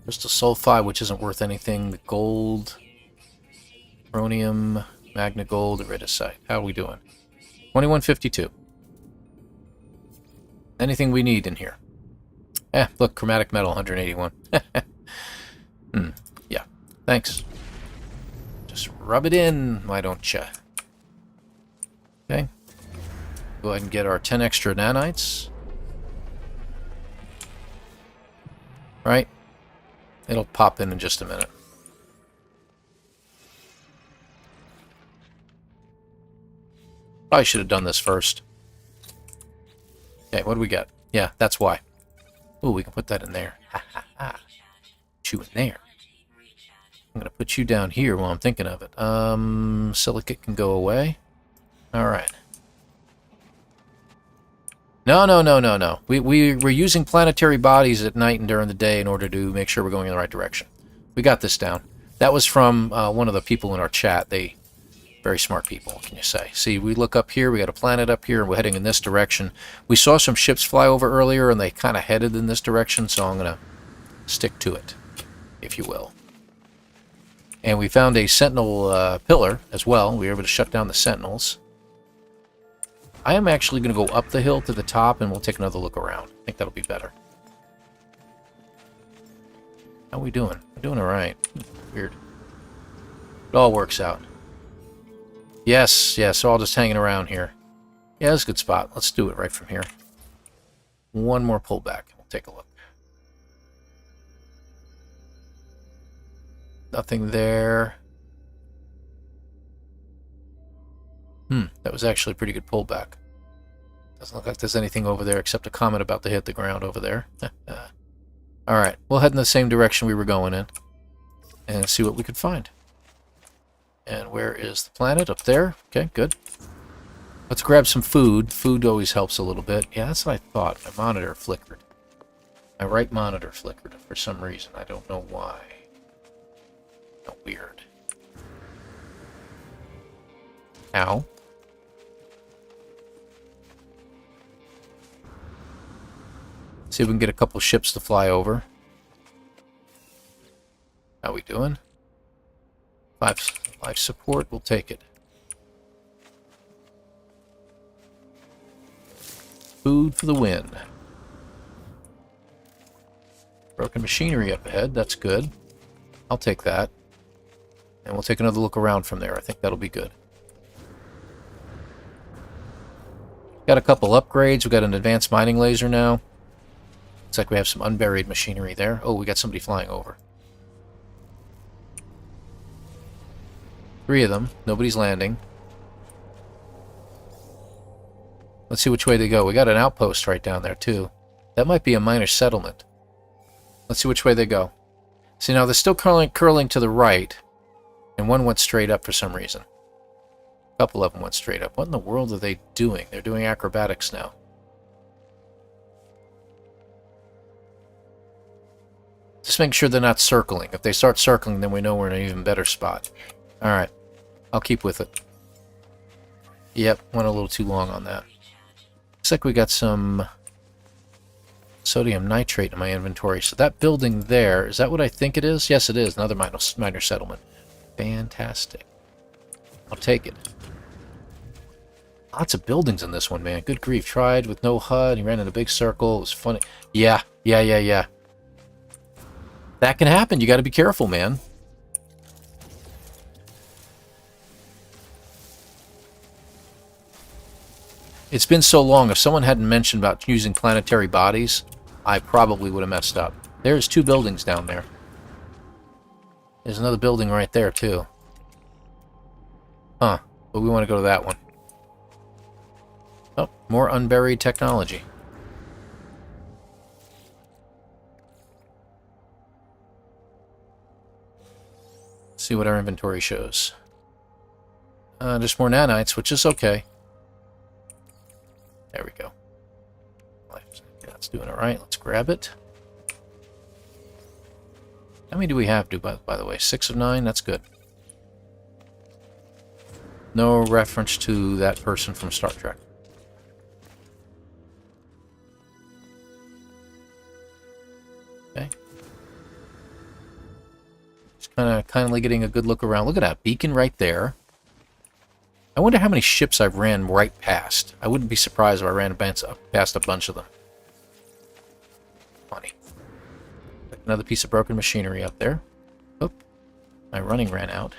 Crystal sulfide, which isn't worth anything. The gold. Chromium. Magna gold. Erudite. How are we doing? 2152. Anything we need in here? Look, chromatic metal, 181. Yeah. Thanks. Just rub it in, why don't ya? Okay. Go ahead and get our 10 extra nanites. Right? It'll pop in just a minute. Probably should have done this first. Okay, what do we got? Yeah, that's why. Ooh, we can put that in there. Ha ha ha. Put you in there. I'm going to put you down here while I'm thinking of it. Silicate can go away. Alright. No. We're using planetary bodies at night and during the day in order to make sure we're going in the right direction. We got this down. That was from one of the people in our chat. Very smart people, what can you say? See, we look up here, we got a planet up here, and we're heading in this direction. We saw some ships fly over earlier, and they kind of headed in this direction, so I'm going to stick to it, if you will. And we found a sentinel pillar as well. We were able to shut down the sentinels. I am actually going to go up the hill to the top, and we'll take another look around. I think that'll be better. How are we doing? We're doing all right. Weird. It all works out. Yes, so all just hanging around here. Yeah, that's a good spot. Let's do it right from here. One more pullback. We'll take a look. Nothing there. That was actually a pretty good pullback. Doesn't look like there's anything over there except a comment about to hit the ground over there. Alright, we'll head in the same direction we were going in and see what we could find. And where is the planet? Up there. Okay, good. Let's grab some food. Food always helps a little bit. Yeah, that's what I thought. My monitor flickered. My right monitor flickered for some reason. I don't know why. Oh, weird. Ow. See if we can get a couple ships to fly over. How we doing? Life support, we'll take it. Food for the win. Broken machinery up ahead, that's good. I'll take that. And we'll take another look around from there. I think that'll be good. Got a couple upgrades. We got an advanced mining laser now. Looks like we have some unburied machinery there. Oh, we got somebody flying over. 3 of them. Nobody's landing. Let's see which way they go. We got an outpost right down there, too. That might be a minor settlement. Let's see which way they go. See, now they're still curling to the right, and one went straight up for some reason. A couple of them went straight up. What in the world are they doing? They're doing acrobatics now. Just make sure they're not circling. If they start circling, then we know we're in an even better spot. Alright. I'll keep with it. Yep, went a little too long on that. Looks like we got some sodium nitrate in my inventory. So that building there, is that what I think it is? Yes, it is. Another minor settlement. Fantastic. I'll take it. Lots of buildings in this one, man. Good grief. Tried with no HUD. He ran in a big circle. It was funny. Yeah. That can happen. You got to be careful, man. It's been so long. If someone hadn't mentioned about using planetary bodies, I probably would have messed up. There's 2 buildings down there. There's another building right there, too. Huh. But we want to go to that one. Oh, more unburied technology. Let's see what our inventory shows. Just more nanites, which is okay. There we go. That's doing it right. Let's grab it. How many do we have, by the way? 6 of 9? That's good. No reference to that person from Star Trek. Okay. Just kind of kindly getting a good look around. Look at that beacon right there. I wonder how many ships I've ran right past. I wouldn't be surprised if I ran past a bunch of them. Funny. Another piece of broken machinery up there. Oh, my running ran out.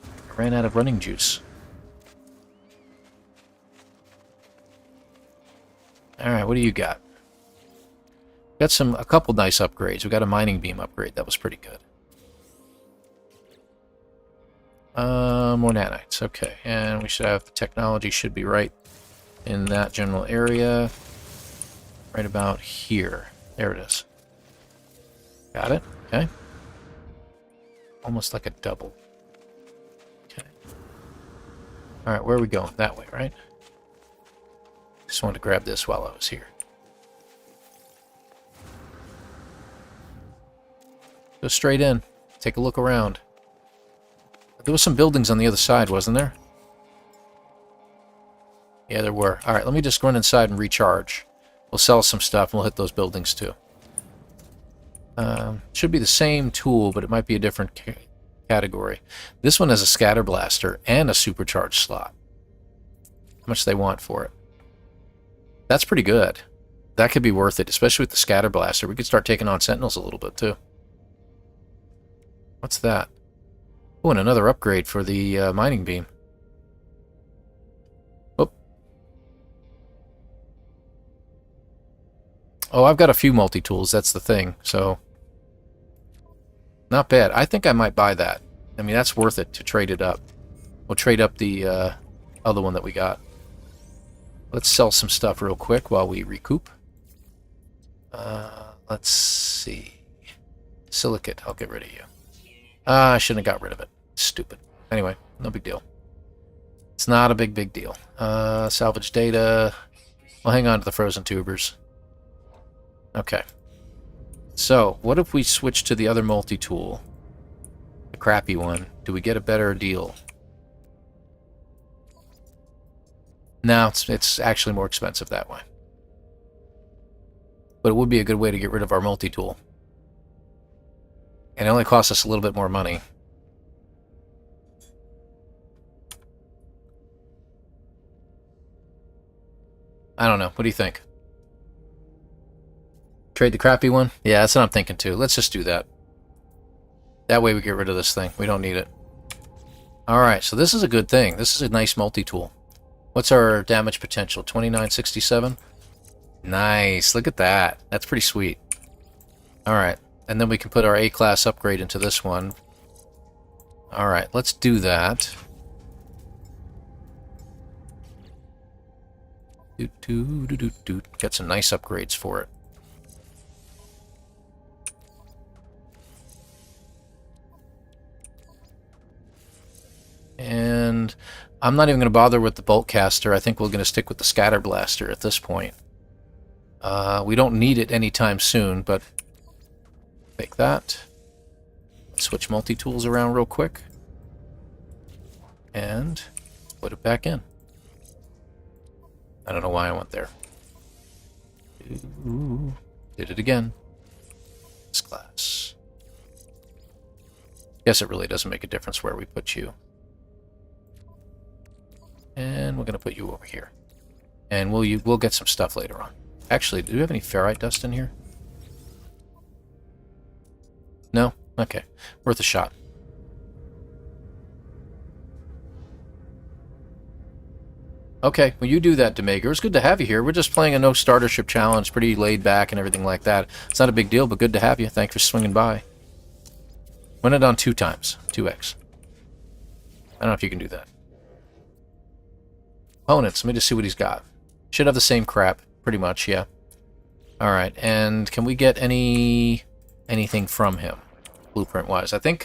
I ran out of running juice. Alright, what do you got? Got a couple nice upgrades. We got a mining beam upgrade. That was pretty good. More nanites. Okay, and we should have technology should be right in that general area. Right about here. There it is. Got it. Okay. Almost like a double. Okay. Alright, where are we going? That way, right? Just wanted to grab this while I was here. Go straight in. Take a look around. There was some buildings on the other side, wasn't there? Yeah, there were. Alright, let me just run inside and recharge. We'll sell some stuff and we'll hit those buildings too. Should be the same tool, but it might be a different category. This one has a scatter blaster and a supercharged slot. How much do they want for it? That's pretty good. That could be worth it, especially with the scatter blaster. We could start taking on sentinels a little bit too. What's that? Oh, and another upgrade for the mining beam. Oh, I've got a few multi-tools, that's the thing, so... Not bad. I think I might buy that. I mean, that's worth it to trade it up. We'll trade up the other one that we got. Let's sell some stuff real quick while we recoup. Let's see. Silicate, I'll get rid of you. I shouldn't have got rid of it. Stupid. Anyway, no big deal. It's not a big deal. Salvage data. We'll hang on to the frozen tubers. Okay. So, what if we switch to the other multi-tool? The crappy one. Do we get a better deal? No, it's actually more expensive that way. But it would be a good way to get rid of our multi-tool. And it only costs us a little bit more money. I don't know. What do you think? Trade the crappy one? Yeah, that's what I'm thinking too. Let's just do that. That way we get rid of this thing. We don't need it. Alright, so this is a good thing. This is a nice multi-tool. What's our damage potential? 2967? Nice. Look at that. That's pretty sweet. Alright, and then we can put our A-class upgrade into this one. Alright, let's do that. Get some nice upgrades for it. And I'm not even going to bother with the bolt caster. I think we're going to stick with the scatter blaster at this point. We don't need it anytime soon, but take that. Switch multi-tools around real quick. And put it back in. I don't know why I went there. Ooh, did it again. This class. Guess it really doesn't make a difference where we put you. And we're going to put you over here. And we'll get some stuff later on. Actually, do we have any ferrite dust in here? No? Okay. Worth a shot. Okay, well you do that, Demager. It's good to have you here. We're just playing a no startership challenge, pretty laid back and everything like that. It's not a big deal, but good to have you. Thanks for swinging by. Went it on 2 times. 2x. I don't know if you can do that. Opponents, let me just see what he's got. Should have the same crap, pretty much, yeah. Alright, and can we get anything from him, blueprint-wise? I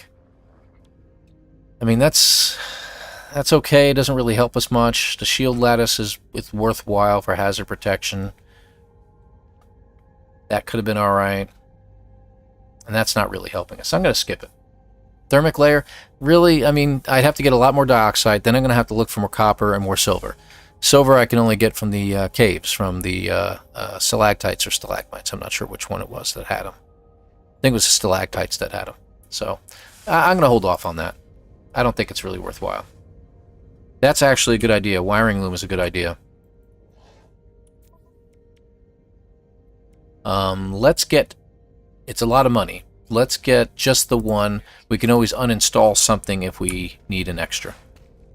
mean, that's okay. It doesn't really help us much. The shield lattice is worthwhile for hazard protection. That could have been alright. And that's not really helping us. I'm going to skip it. Thermic layer, really, I mean, I'd have to get a lot more dioxide. Then I'm going to have to look for more copper and more silver. Silver I can only get from the caves, from the stalactites or stalagmites. I'm not sure which one it was that had them. I think it was the stalactites that had them. So I'm going to hold off on that. I don't think it's really worthwhile. That's actually a good idea. Wiring loom is a good idea. Let's get... It's a lot of money. Let's get just the one. We can always uninstall something if we need an extra.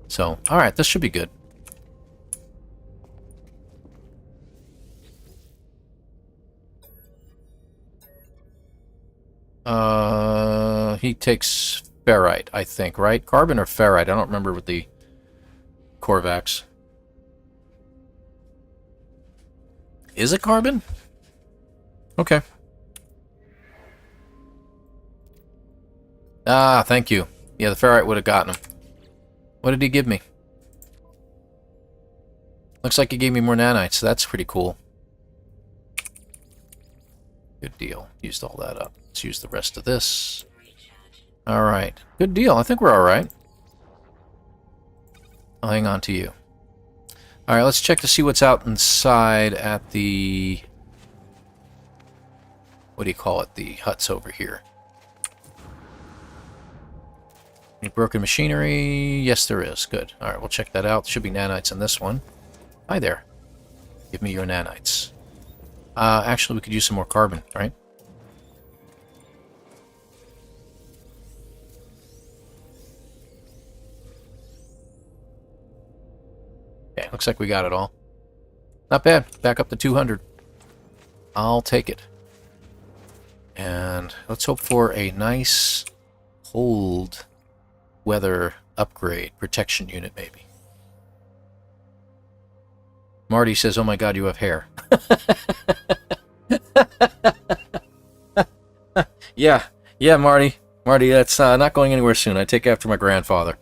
So, alright, this should be good. He takes ferrite, I think, right? Carbon or ferrite? I don't remember with the Korvax. Is it carbon? Okay. Ah, thank you. Yeah, the ferrite would have gotten him. What did he give me? Looks like he gave me more nanites, so that's pretty cool. Good deal. Used all that up. Let's use the rest of this. Alright. Good deal. I think we're alright. I'll hang on to you. Alright, let's check to see what's out inside at the... What do you call it? The huts over here. Any broken machinery? Yes, there is. Good. Alright, we'll check that out. There should be nanites in this one. Hi there. Give me your nanites. Actually, we could use some more carbon, right? Okay, looks like we got it all. Not bad. Back up to 200. I'll take it. And let's hope for a nice cold weather upgrade. Protection unit, maybe. Marty says, oh my god, you have hair. Yeah, Marty. Marty, that's not going anywhere soon. I take after my grandfather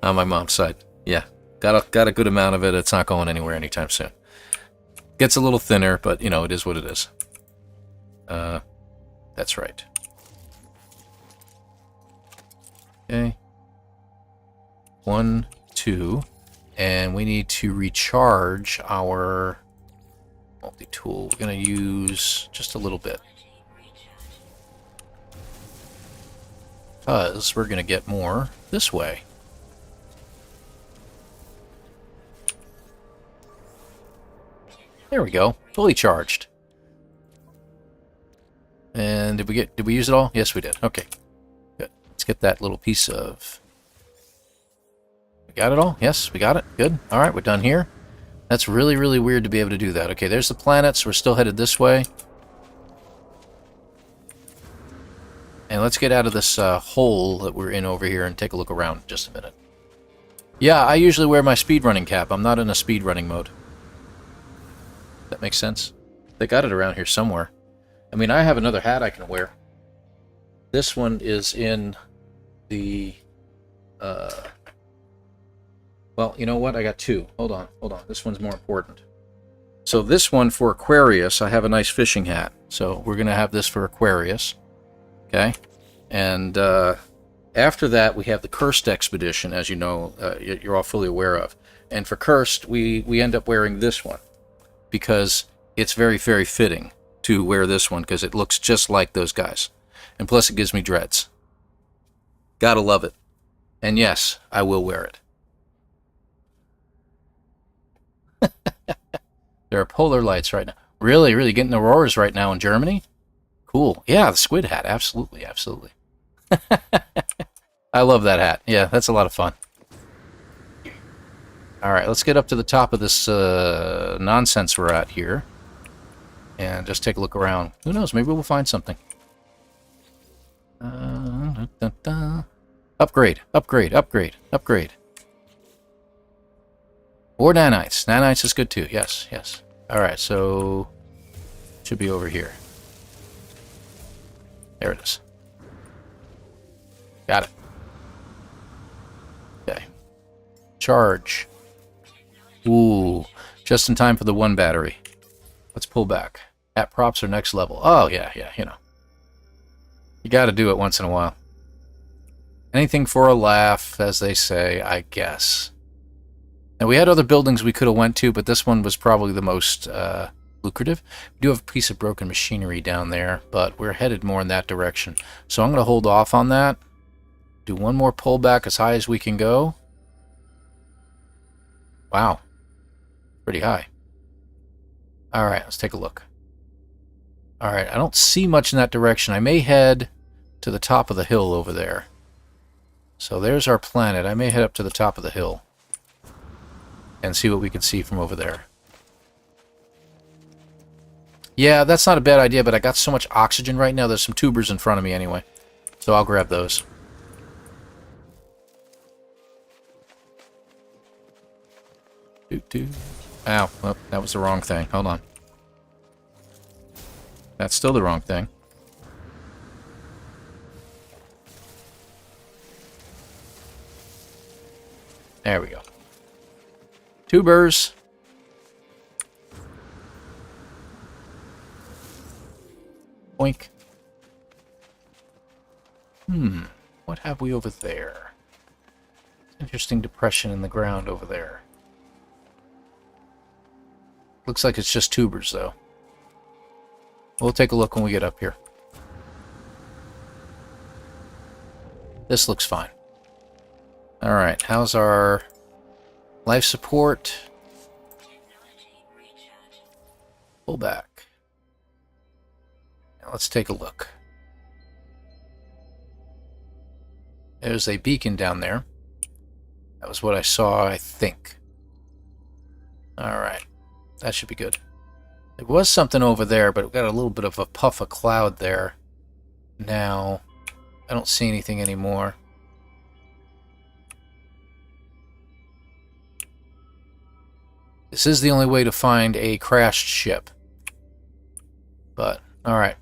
on my mom's side. Yeah. got a good amount of it. It's not going anywhere anytime soon. Gets a little thinner, but, you know, it is what it is. That's right. Okay. 1, 2, and we need to recharge our multi-tool. We're going to use just a little bit, because we're going to get more this way. There we go, fully charged. And did we use it all? Yes, we did. Okay, good. Let's get that little piece of. We got it all? Yes, we got it. Good. All right, we're done here. That's really, really weird to be able to do that. Okay, there's the planets. We're still headed this way. And let's get out of this hole that we're in over here and take a look around in just a minute. Yeah, I usually wear my speedrunning cap. I'm not in a speedrunning mode. That makes sense. They got it around here somewhere. I mean, I have another hat I can wear. This one is in the... well, you know what? I got two. Hold on. This one's more important. So this one for Aquarius, I have a nice fishing hat. So we're going to have this for Aquarius. Okay? And after that, we have the Cursed Expedition, as you know, you're all fully aware of. And for Cursed, we end up wearing this one, because it's very, very fitting to wear this one, because it looks just like those guys. And plus it gives me dreads. Gotta love it. And yes, I will wear it. There are polar lights right now. Really, really getting auroras right now in Germany? Cool. Yeah, the squid hat. Absolutely, absolutely. I love that hat. Yeah, that's a lot of fun. Alright, let's get up to the top of this nonsense we're at here. And just take a look around. Who knows, maybe we'll find something. Upgrade, upgrade, upgrade, upgrade. Or nanites. Nanites is good too. Yes, yes. Alright, so... should be over here. There it is. Got it. Okay. Charge. Ooh. Just in time for the one battery. Let's pull back. At props are next level. Oh, yeah, you know. You gotta do it once in a while. Anything for a laugh, as they say, I guess. Now, we had other buildings we could have went to, but this one was probably the most lucrative. We do have a piece of broken machinery down there, but we're headed more in that direction. So I'm going to hold off on that. Do one more pullback as high as we can go. Wow. Pretty high. Alright, let's take a look. Alright, I don't see much in that direction. I may head to the top of the hill over there. So there's our planet. I may head up to the top of the hill and see what we can see from over there. Yeah, that's not a bad idea, but I got so much oxygen right now. There's some tubers in front of me anyway. So I'll grab those. Ow, well, that was the wrong thing. Hold on. That's still the wrong thing. There we go. Tubers. Boink. What have we over there? Interesting depression in the ground over there. Looks like it's just tubers, though. We'll take a look when we get up here. This looks fine. Alright, how's our life support? Pull back. Now let's take a look. There's a beacon down there. That was what I saw, I think. Alright, that should be good. There was something over there, but we got a little bit of a puff of cloud there. Now, I don't see anything anymore. This is the only way to find a crashed ship. But, alright.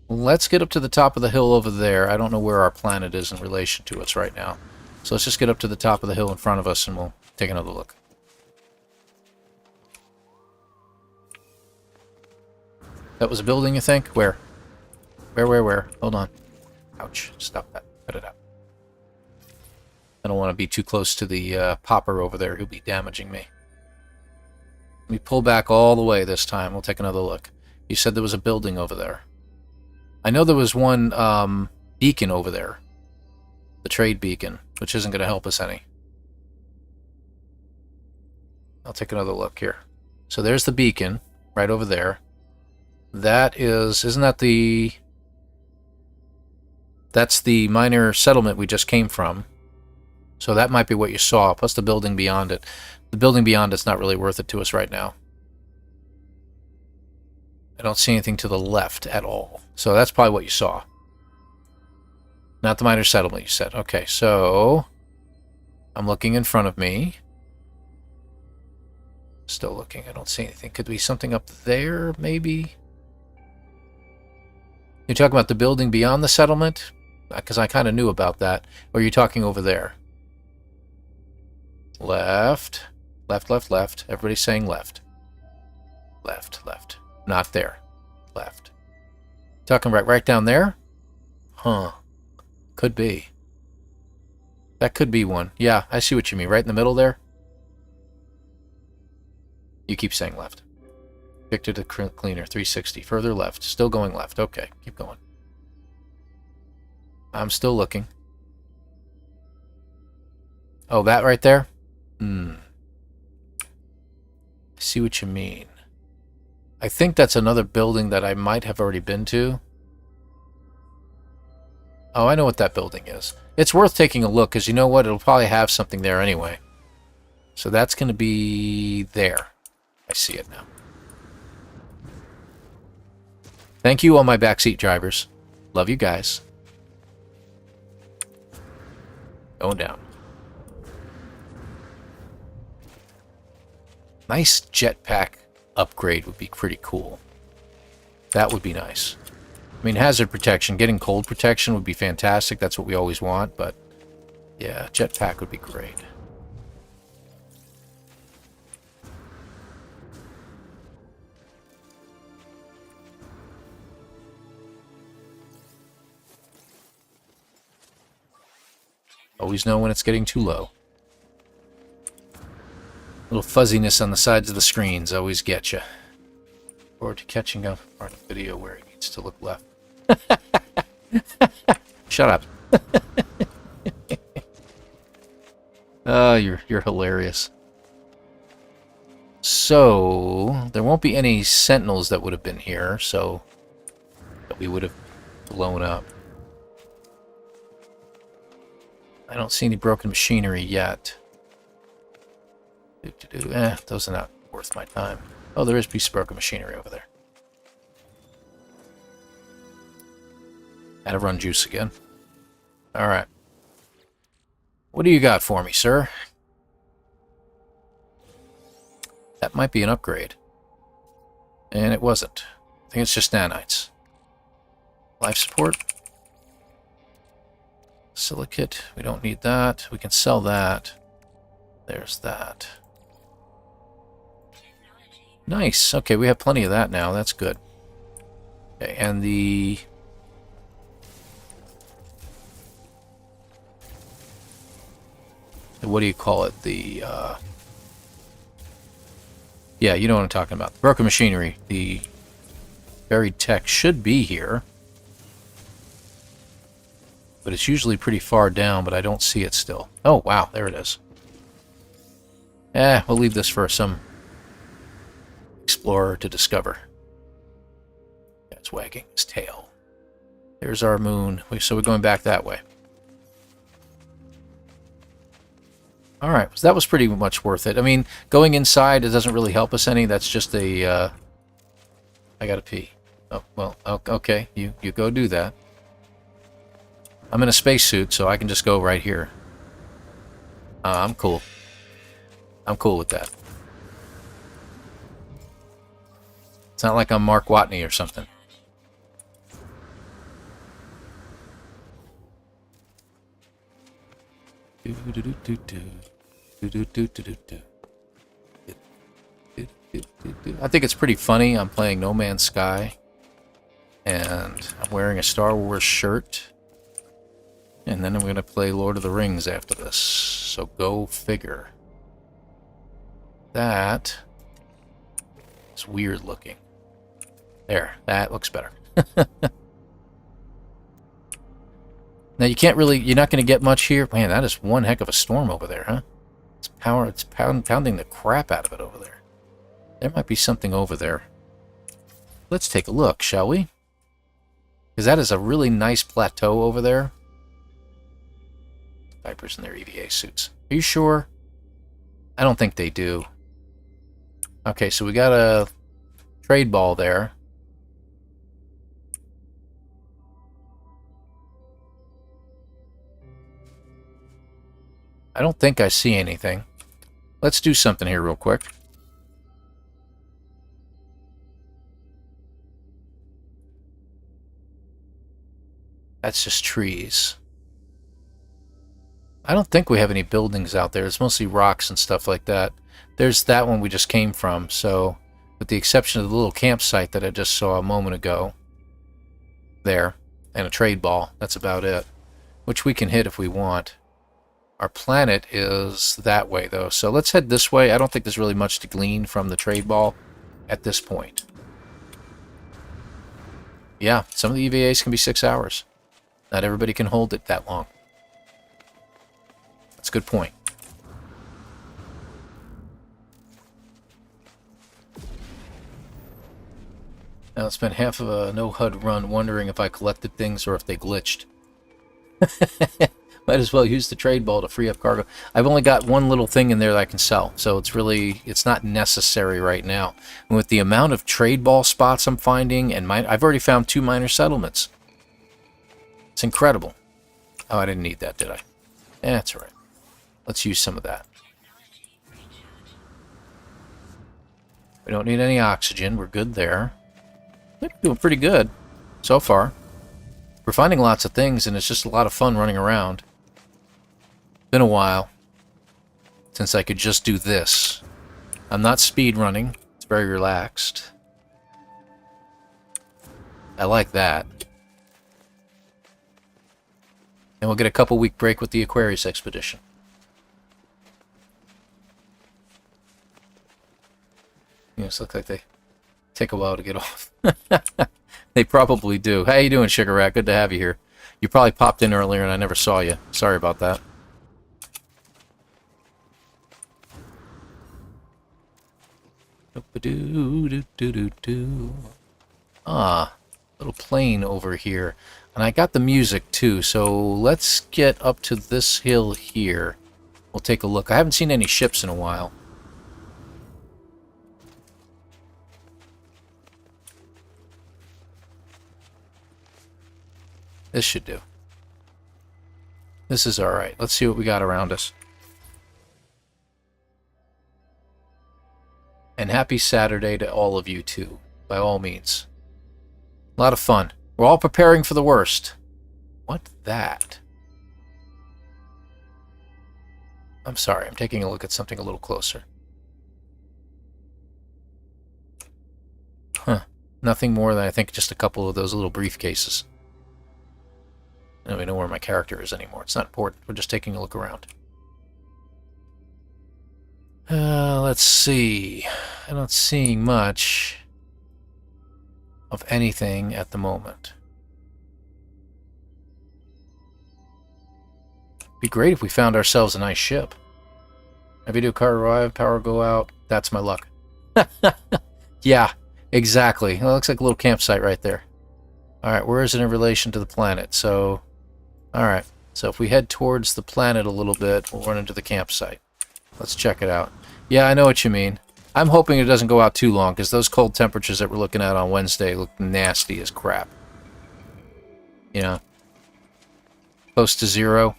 Let's get up to the top of the hill over there. I don't know where our planet is in relation to us right now. So let's just get up to the top of the hill in front of us and we'll take another look. That was a building, you think? Where? Where? Hold on. Ouch. Stop that. Cut it out. I don't want to be too close to the popper over there. He'll be damaging me. Let me pull back all the way this time. We'll take another look. You said there was a building over there. I know there was one beacon over there. The trade beacon, which isn't going to help us any. I'll take another look here. So there's the beacon right over there. That is, isn't that the... That's the minor settlement we just came from. So that might be what you saw, plus the building beyond it. The building beyond it's not really worth it to us right now. I don't see anything to the left at all. So that's probably what you saw. Not the minor settlement, you said. Okay, so... I'm looking in front of me. Still looking. I don't see anything. Could be something up there, maybe? You're talking about the building beyond the settlement? Because I kind of knew about that. Or are you talking over there? Left. Left. Everybody's saying left. Left. Not there. Left. Talking right down there? Huh. Could be. That could be one. Yeah, I see what you mean. Right in the middle there? You keep saying left. Victor the Cleaner, 360. Further left. Still going left. Okay, keep going. I'm still looking. Oh, that right there? I see what you mean. I think that's another building that I might have already been to. Oh, I know what that building is. It's worth taking a look, because you know what? It'll probably have something there anyway. So that's going to be there. I see it now. Thank you, all my backseat drivers. Love you guys. Going down. Nice jetpack upgrade would be pretty cool. That would be nice. I mean, hazard protection, getting cold protection would be fantastic. That's what we always want, but yeah, jetpack would be great. Always know when it's getting too low. Little fuzziness on the sides of the screens always get you. Forward to catching up on a video where it needs to look left. Shut up. Oh, you're hilarious. So there won't be any sentinels that would have been here, so that we would have blown up. I don't see any broken machinery yet. Those are not worth my time. Oh, there is a piece of broken machinery over there. Had to run juice again. Alright. What do you got for me, sir? That might be an upgrade. And it wasn't. I think it's just nanites. Life support. Silicate. We don't need that. We can sell that. There's that. Nice. Okay, we have plenty of that now. That's good. Okay, and the... what do you call it? The, yeah, you know what I'm talking about. The broken machinery. The buried tech should be here. But it's usually pretty far down, but I don't see it still. Oh, wow, there it is. We'll leave this for some explorer to discover. It's wagging its tail. There's our moon. So we're going back that way. Alright, so that was pretty much worth it. I mean, going inside, it doesn't really help us any. That's just a... I gotta pee. Oh, well, okay. You go do that. I'm in a spacesuit, so I can just go right here. I'm cool. I'm cool with that. It's not like I'm Mark Watney or something. I think it's pretty funny. I'm playing No Man's Sky, and I'm wearing a Star Wars shirt, and then I'm going to play Lord of the Rings after this. So go figure. That is weird looking. There, that looks better. Now you can't really, you're not going to get much here. Man, that is one heck of a storm over there, huh? It's pounding the crap out of it over there. There might be something over there. Let's take a look, shall we? Because that is a really nice plateau over there. Vipers in their EVA suits. Are you sure? I don't think they do. Okay, so we got a trade ball there. I don't think I see anything. Let's do something here real quick. That's just trees. I don't think we have any buildings out there. It's mostly rocks and stuff like that. There's that one we just came from, so with the exception of the little campsite that I just saw a moment ago, there, and a trade ball, that's about it, which we can hit if we want. Our planet is that way, though, so let's head this way. I don't think there's really much to glean from the trade ball at this point. Yeah, some of the EVAs can be 6 hours. Not everybody can hold it that long. That's a good point. Now I spent half of a no-HUD run wondering if I collected things or if they glitched. Might as well use the trade ball to free up cargo. I've only got one little thing in there that I can sell, so it's not necessary right now. And with the amount of trade ball spots I'm finding, and I've already found 2 minor settlements. It's incredible. Oh, I didn't need that, did I? That's all right. Let's use some of that. We don't need any oxygen. We're good there. We're doing pretty good so far. We're finding lots of things, and it's just a lot of fun running around. Been a while since I could just do this. I'm not speed running. It's very relaxed. I like that. And we'll get a couple-week break with the Aquarius expedition. Yes, look like they take a while to get off. They probably do. How you doing, Sugar Rat? Good to have you here. You probably popped in earlier and I never saw you. Sorry about that. Ah, little plane over here. And I got the music too, so let's get up to this hill here. We'll take a look. I haven't seen any ships in a while. This should do. This is alright. Let's see what we got around us. And happy Saturday to all of you too, by all means. A lot of fun. We're all preparing for the worst. What's that? I'm sorry, I'm taking a look at something a little closer. Huh. Nothing more than I think just a couple of those little briefcases. I don't even know where my character is anymore. It's not important. We're just taking a look around. Let's see. I'm not seeing much of anything at the moment. Be great if we found ourselves a nice ship. Video car arrive, power go out. That's my luck. Yeah, exactly. Well, it looks like a little campsite right there. Alright, where is it in relation to the planet? So, alright. So if we head towards the planet a little bit, we'll run into the campsite. Let's check it out. Yeah, I know what you mean. I'm hoping it doesn't go out too long, because those cold temperatures that we're looking at on Wednesday look nasty as crap. You know? Close to 0.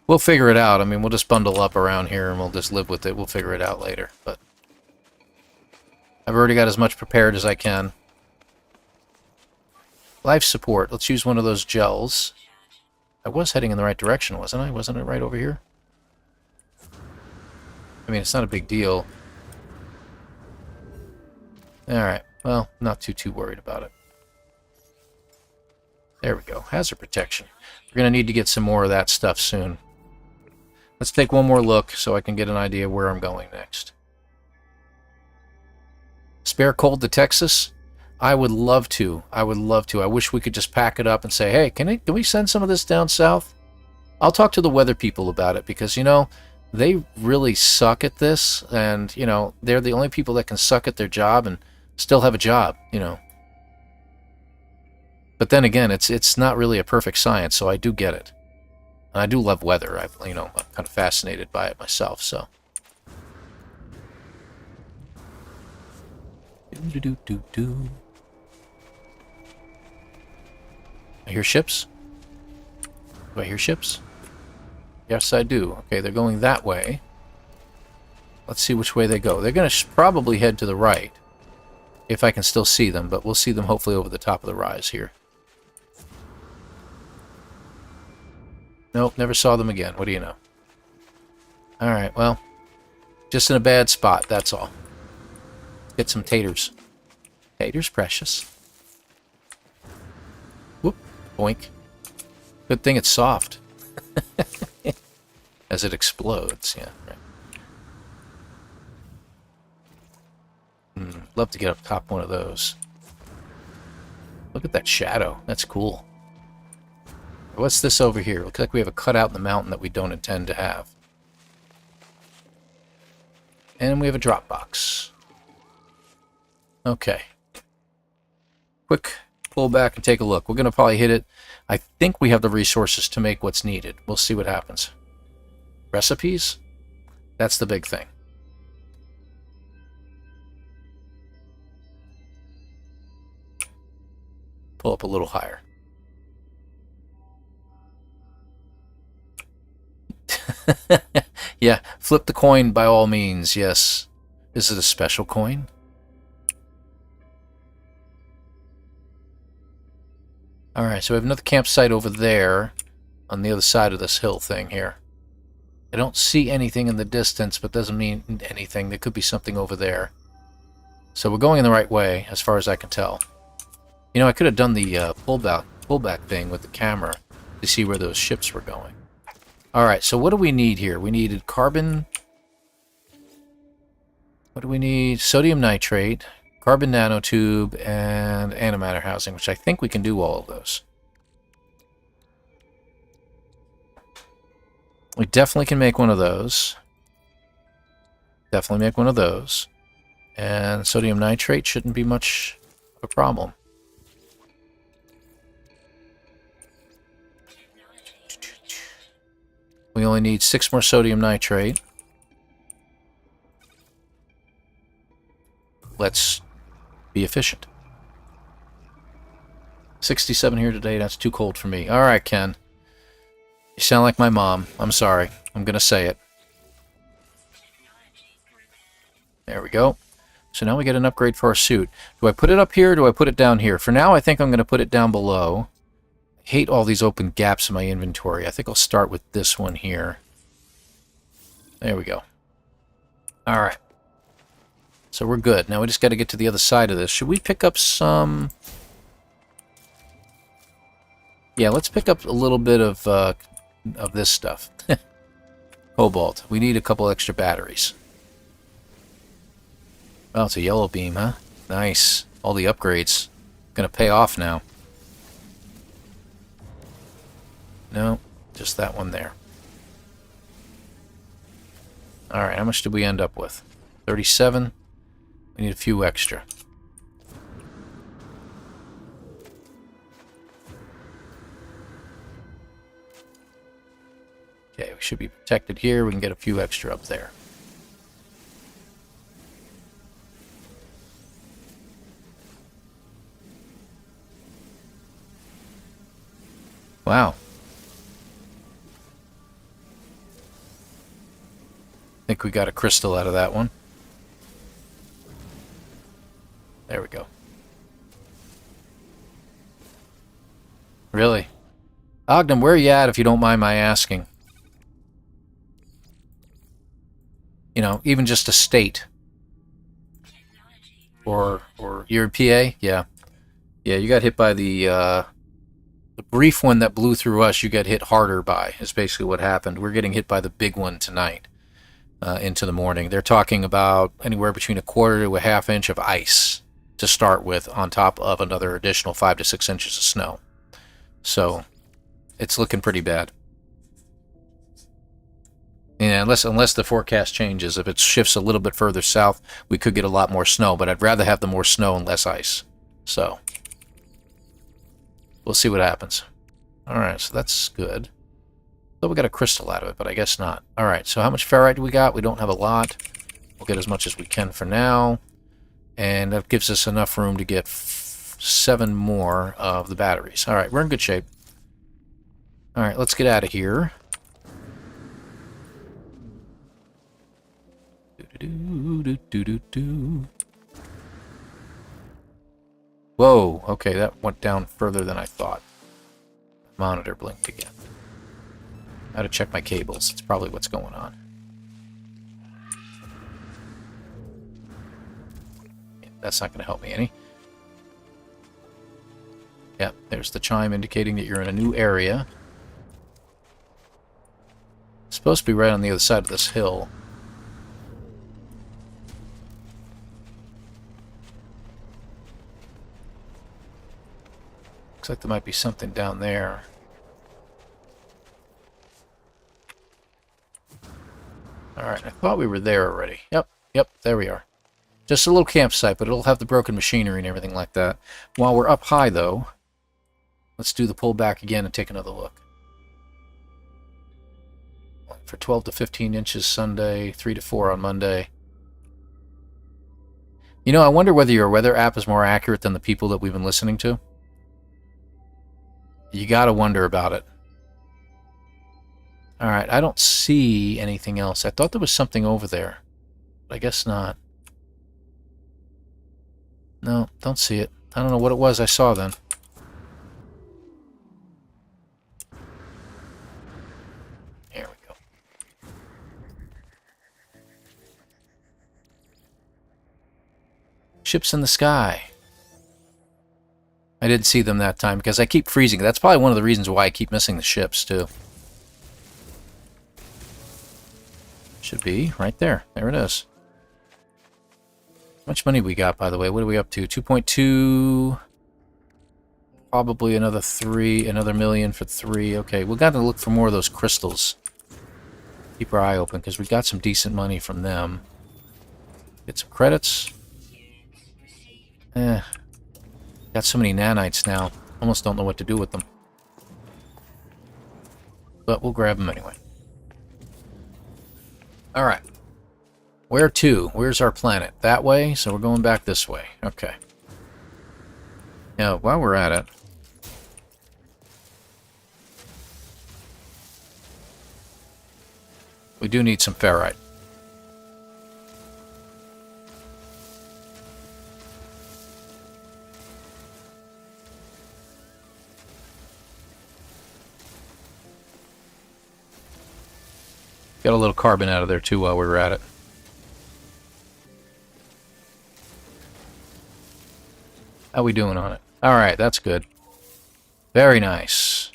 We'll figure it out. I mean, we'll just bundle up around here and we'll just live with it. We'll figure it out later. But I've already got as much prepared as I can. Life support. Let's use one of those gels. I was heading in the right direction, wasn't I? Wasn't it right over here? I mean, it's not a big deal. Alright, well, not too worried about it. There we go. Hazard protection. We're going to need to get some more of that stuff soon. Let's take one more look so I can get an idea where I'm going next. Spare coal to Texas? I would love to. I would love to. I wish we could just pack it up and say, hey, can we send some of this down south? I'll talk to the weather people about it because, you know, they really suck at this. And, you know, they're the only people that can suck at their job and still have a job, you know. But then again, it's not really a perfect science, so I do get it. And I do love weather. I'm kind of fascinated by it myself, so. I hear ships? Do I hear ships? Yes, I do. Okay, they're going that way. Let's see which way they go. They're going to probably head to the right, if I can still see them, but we'll see them hopefully over the top of the rise here. Nope, never saw them again. What do you know? Alright, well, just in a bad spot, that's all. Get some taters. Taters precious. Whoop, boink. Good thing it's soft. As it explodes, yeah, right. Love to get up top one of those. Look at that shadow. That's cool. What's this over here? Looks like we have a cutout in the mountain that we don't intend to have. And we have a drop box. Okay. Quick pull back and take a look. We're going to probably hit it. I think we have the resources to make what's needed. We'll see what happens. Recipes? That's the big thing. Pull up a little higher. Yeah, flip the coin by all means, yes. Is it a special coin? Alright, so we have another campsite over there on the other side of this hill thing here. I don't see anything in the distance, but doesn't mean anything. There could be something over there. So we're going in the right way, as far as I can tell. You know, I could have done the pullback thing with the camera to see where those ships were going. Alright, so what do we need here? We needed carbon... What do we need? Sodium nitrate, carbon nanotube, and antimatter housing, which I think we can do all of those. We definitely can make one of those. Definitely make one of those. And sodium nitrate shouldn't be much of a problem. We only need 6 more sodium nitrate. Let's be efficient. 67 here today, that's too cold for me. Alright, Ken. You sound like my mom. I'm sorry. I'm gonna say it. There we go. So now we get an upgrade for our suit. Do I put it up here or do I put it down here? For now, I think I'm going to put it down below. I hate all these open gaps in my inventory. I think I'll start with this one here. There we go. Alright. So we're good. Now we just got to get to the other side of this. Should we pick up some... Yeah, let's pick up a little bit of this stuff. Cobalt. We need a couple extra batteries. Oh, it's a yellow beam, huh? Nice. All the upgrades. Gonna pay off now. No, just that one there. Alright, how much did we end up with? 37. We need a few extra. Okay, we should be protected here. We can get a few extra up there. Wow. I think we got a crystal out of that one. There we go. Really? Ogden, where are you at if you don't mind my asking? You know, even just a state. Or you're in PA? Yeah. Yeah, you got hit by the brief one that blew through us, you got hit harder by, is basically what happened. We're getting hit by the big one tonight into the morning. They're talking about anywhere between a quarter to a half inch of ice to start with, on top of another additional 5 to 6 inches of snow. So it's looking pretty bad. Yeah, unless the forecast changes. If it shifts a little bit further south, we could get a lot more snow, but I'd rather have the more snow and less ice. So we'll see what happens. Alright, so that's good. So we got a crystal out of it, but I guess not. Alright, so how much ferrite do we got? We don't have a lot. We'll get as much as we can for now. And that gives us enough room to get 7 more of the batteries. Alright, we're in good shape. Alright, let's get out of here. Whoa, okay, that went down further than I thought. Monitor blinked again. I gotta check my cables. It's probably what's going on. Yeah, that's not gonna help me any. Yep, there's the chime indicating that you're in a new area. It's supposed to be right on the other side of this hill. Looks like there might be something down there. Alright, I thought we were there already. Yep, there we are. Just a little campsite, but it'll have the broken machinery and everything like that. While we're up high, though, let's do the pullback again and take another look. For 12 to 15 inches Sunday, 3 to 4 on Monday. You know, I wonder whether your weather app is more accurate than the people that we've been listening to. You gotta wonder about it. Alright, I don't see anything else. I thought there was something over there, but I guess not. No, don't see it. I don't know what it was I saw then. There we go. Ships in the sky. I didn't see them that time because I keep freezing. That's probably one of the reasons why I keep missing the ships, too. Should be right there. There it is. How much money we got, by the way? What are we up to? 2.2. Probably another 3. Another million for 3. Okay, we've got to look for more of those crystals. Keep our eye open because we got some decent money from them. Get some credits. Got so many nanites now. Almost don't know what to do with them. But we'll grab them anyway. Alright. Where to? Where's our planet? That way? So we're going back this way. Okay. Now, while we're at it... we do need some ferrite. Got a little carbon out of there too while we were at it. How we doing on it? Alright, that's good. Very nice.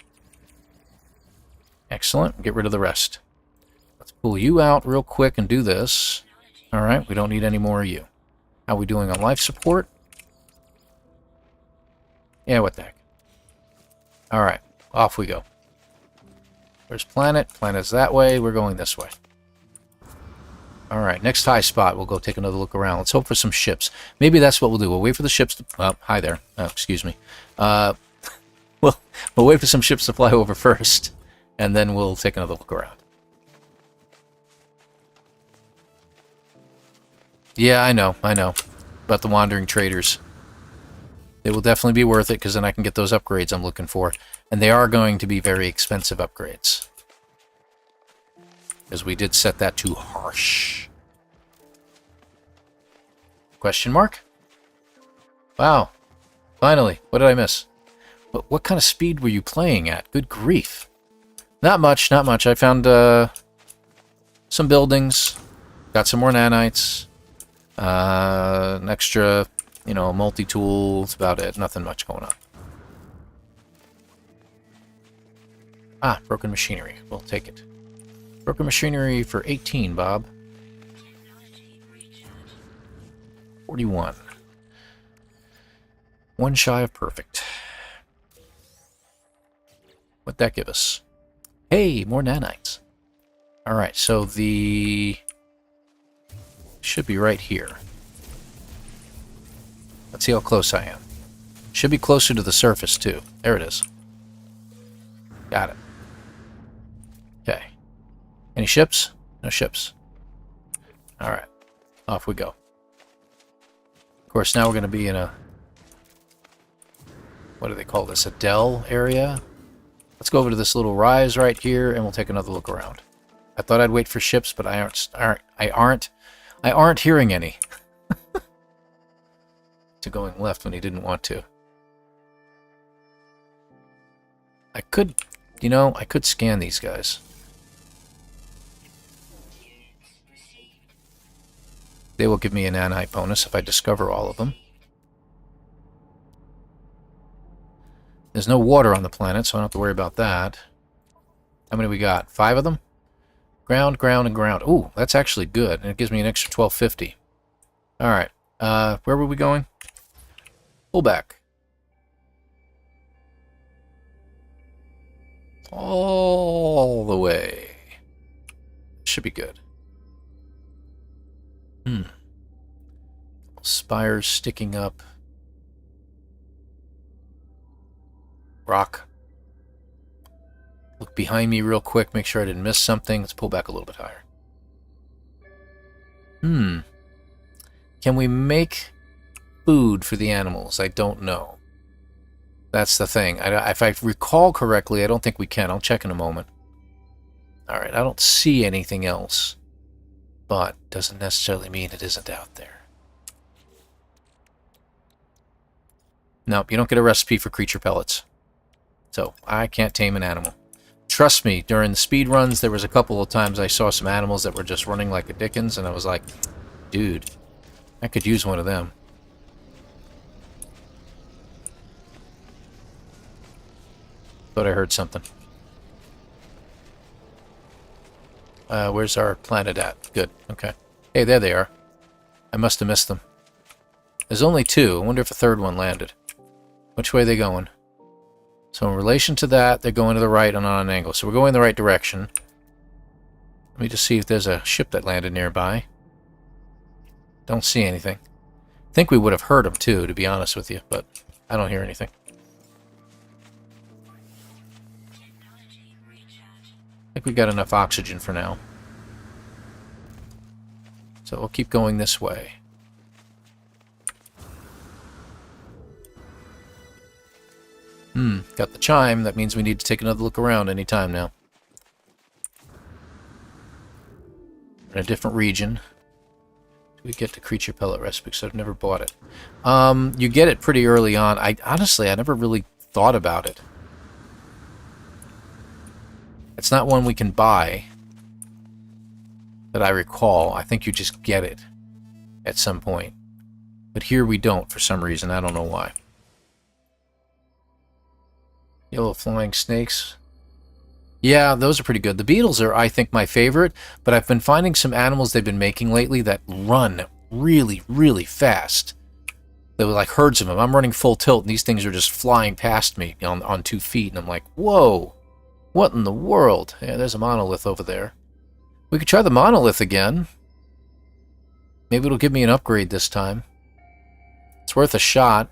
Excellent. Get rid of the rest. Let's pull you out real quick and do this. Alright, we don't need any more of you. How we doing on life support? Yeah, what the heck. Alright, off we go. There's planet. Planet's that way. We're going this way. Alright, next high spot. We'll go take another look around. Let's hope for some ships. Maybe that's what we'll do. We'll wait for the ships to... oh, hi there. Oh, excuse me. We'll wait for some ships to fly over first, and then we'll take another look around. Yeah, I know. About the wandering traders. They will definitely be worth it, because then I can get those upgrades I'm looking for. And they are going to be very expensive upgrades. Because we did set that to harsh. Question mark? Wow. Finally. What did I miss? What kind of speed were you playing at? Good grief. Not much, not much. I found some buildings. Got some more nanites. An extra, you know, multi-tool. That's about it. Nothing much going on. Ah, broken machinery. We'll take it. Broken machinery for 18, Bob. 41. One shy of perfect. What'd that give us? Hey, more nanites. Alright, so the... should be right here. Let's see how close I am. Should be closer to the surface, too. There it is. Got it. Okay. Any ships? No ships. Alright. Off we go. Of course, now we're going to be in a... what do they call this? A dell area? Let's go over to this little rise right here, and we'll take another look around. I thought I'd wait for ships, but I aren't hearing any. To going left when he didn't want to. I could, you know, I could scan these guys. They will give me an nanite bonus if I discover all of them. There's no water on the planet, so I don't have to worry about that. How many we got? 5 of them? Ground, ground, and ground. Ooh, that's actually good. And it gives me an extra 1250. Alright. Where were we going? Pull back. All the way. Should be good. Spires sticking up. Rock. Look behind me real quick, make sure I didn't miss something. Let's pull back a little bit higher. Can we make food for the animals? I don't know. That's the thing. If I recall correctly, I don't think we can. I'll check in a moment. Alright, I don't see anything else. But doesn't necessarily mean it isn't out there. Nope, you don't get a recipe for creature pellets. So, I can't tame an animal. Trust me, during the speed runs, there was a couple of times I saw some animals that were just running like a Dickens, and I was like, dude, I could use one of them. Thought I heard something. Where's our planet at? Good, okay. Hey, there they are. I must have missed them. There's only 2. I wonder if a third one landed. Which way are they going? So in relation to that, they're going to the right and on an angle. So we're going the right direction. Let me just see if there's a ship that landed nearby. Don't see anything. I think we would have heard them too, to be honest with you, but I don't hear anything. I think we got enough oxygen for now. So we'll keep going this way. Got the chime. That means we need to take another look around any time now. In a different region. Do we get the creature pellet recipe? Because I've never bought it. You get it pretty early on. Honestly, I never really thought about it. It's not one we can buy that I recall. I think you just get it at some point. But here we don't for some reason. I don't know why. Yellow flying snakes. Yeah, those are pretty good. The beetles are, I think, my favorite, but I've been finding some animals they've been making lately that run really, really fast. There were like herds of them. I'm running full tilt, and these things are just flying past me on 2 feet, and I'm like, whoa, what in the world? Yeah, there's a monolith over there. We could try the monolith again. Maybe it'll give me an upgrade this time. It's worth a shot.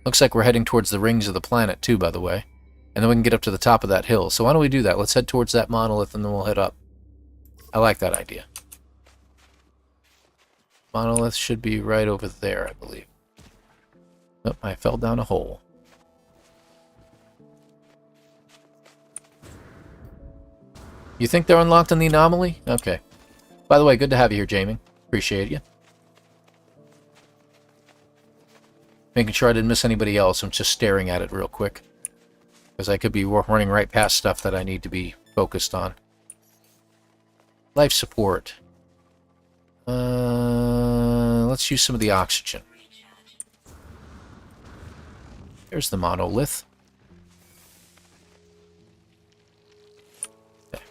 Looks like we're heading towards the rings of the planet, too, by the way. And then we can get up to the top of that hill. So why don't we do that? Let's head towards that monolith, and then we'll head up. I like that idea. Monolith should be right over there, I believe. Oh, I fell down a hole. You think they're unlocked in the anomaly? Okay. By the way, good to have you here, Jamie. Appreciate you. Making sure I didn't miss anybody else. I'm just staring at it real quick. Because I could be running right past stuff that I need to be focused on. Life support. Let's use some of the oxygen. There's the monolith. Okay.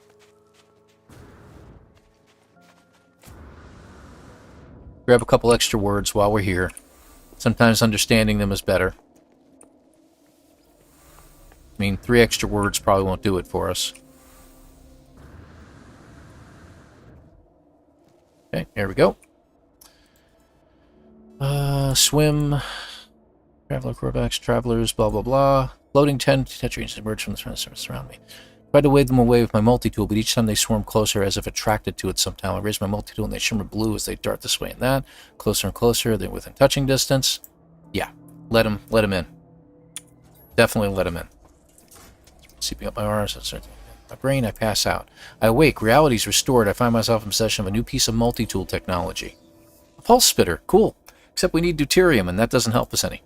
Grab a couple extra words while we're here. Sometimes understanding them is better. I mean, 3 extra words probably won't do it for us. Okay, here we go. Swim. Traveler, Corvax, travelers, blah, blah, blah. Floating 10 tetragens emerge from the surface around me. Tried to wave them away with my multi-tool, but each time they swarm closer as if attracted to it somehow. I raise my multi-tool and they shimmer blue as they dart this way and that. Closer and closer, they're within touching distance. Yeah, let him in. Definitely let him in. Seeping up my arms, my brain, I pass out. I awake, reality's restored. I find myself in possession of a new piece of multi-tool technology. A pulse spitter, cool. Except we need deuterium, and that doesn't help us any.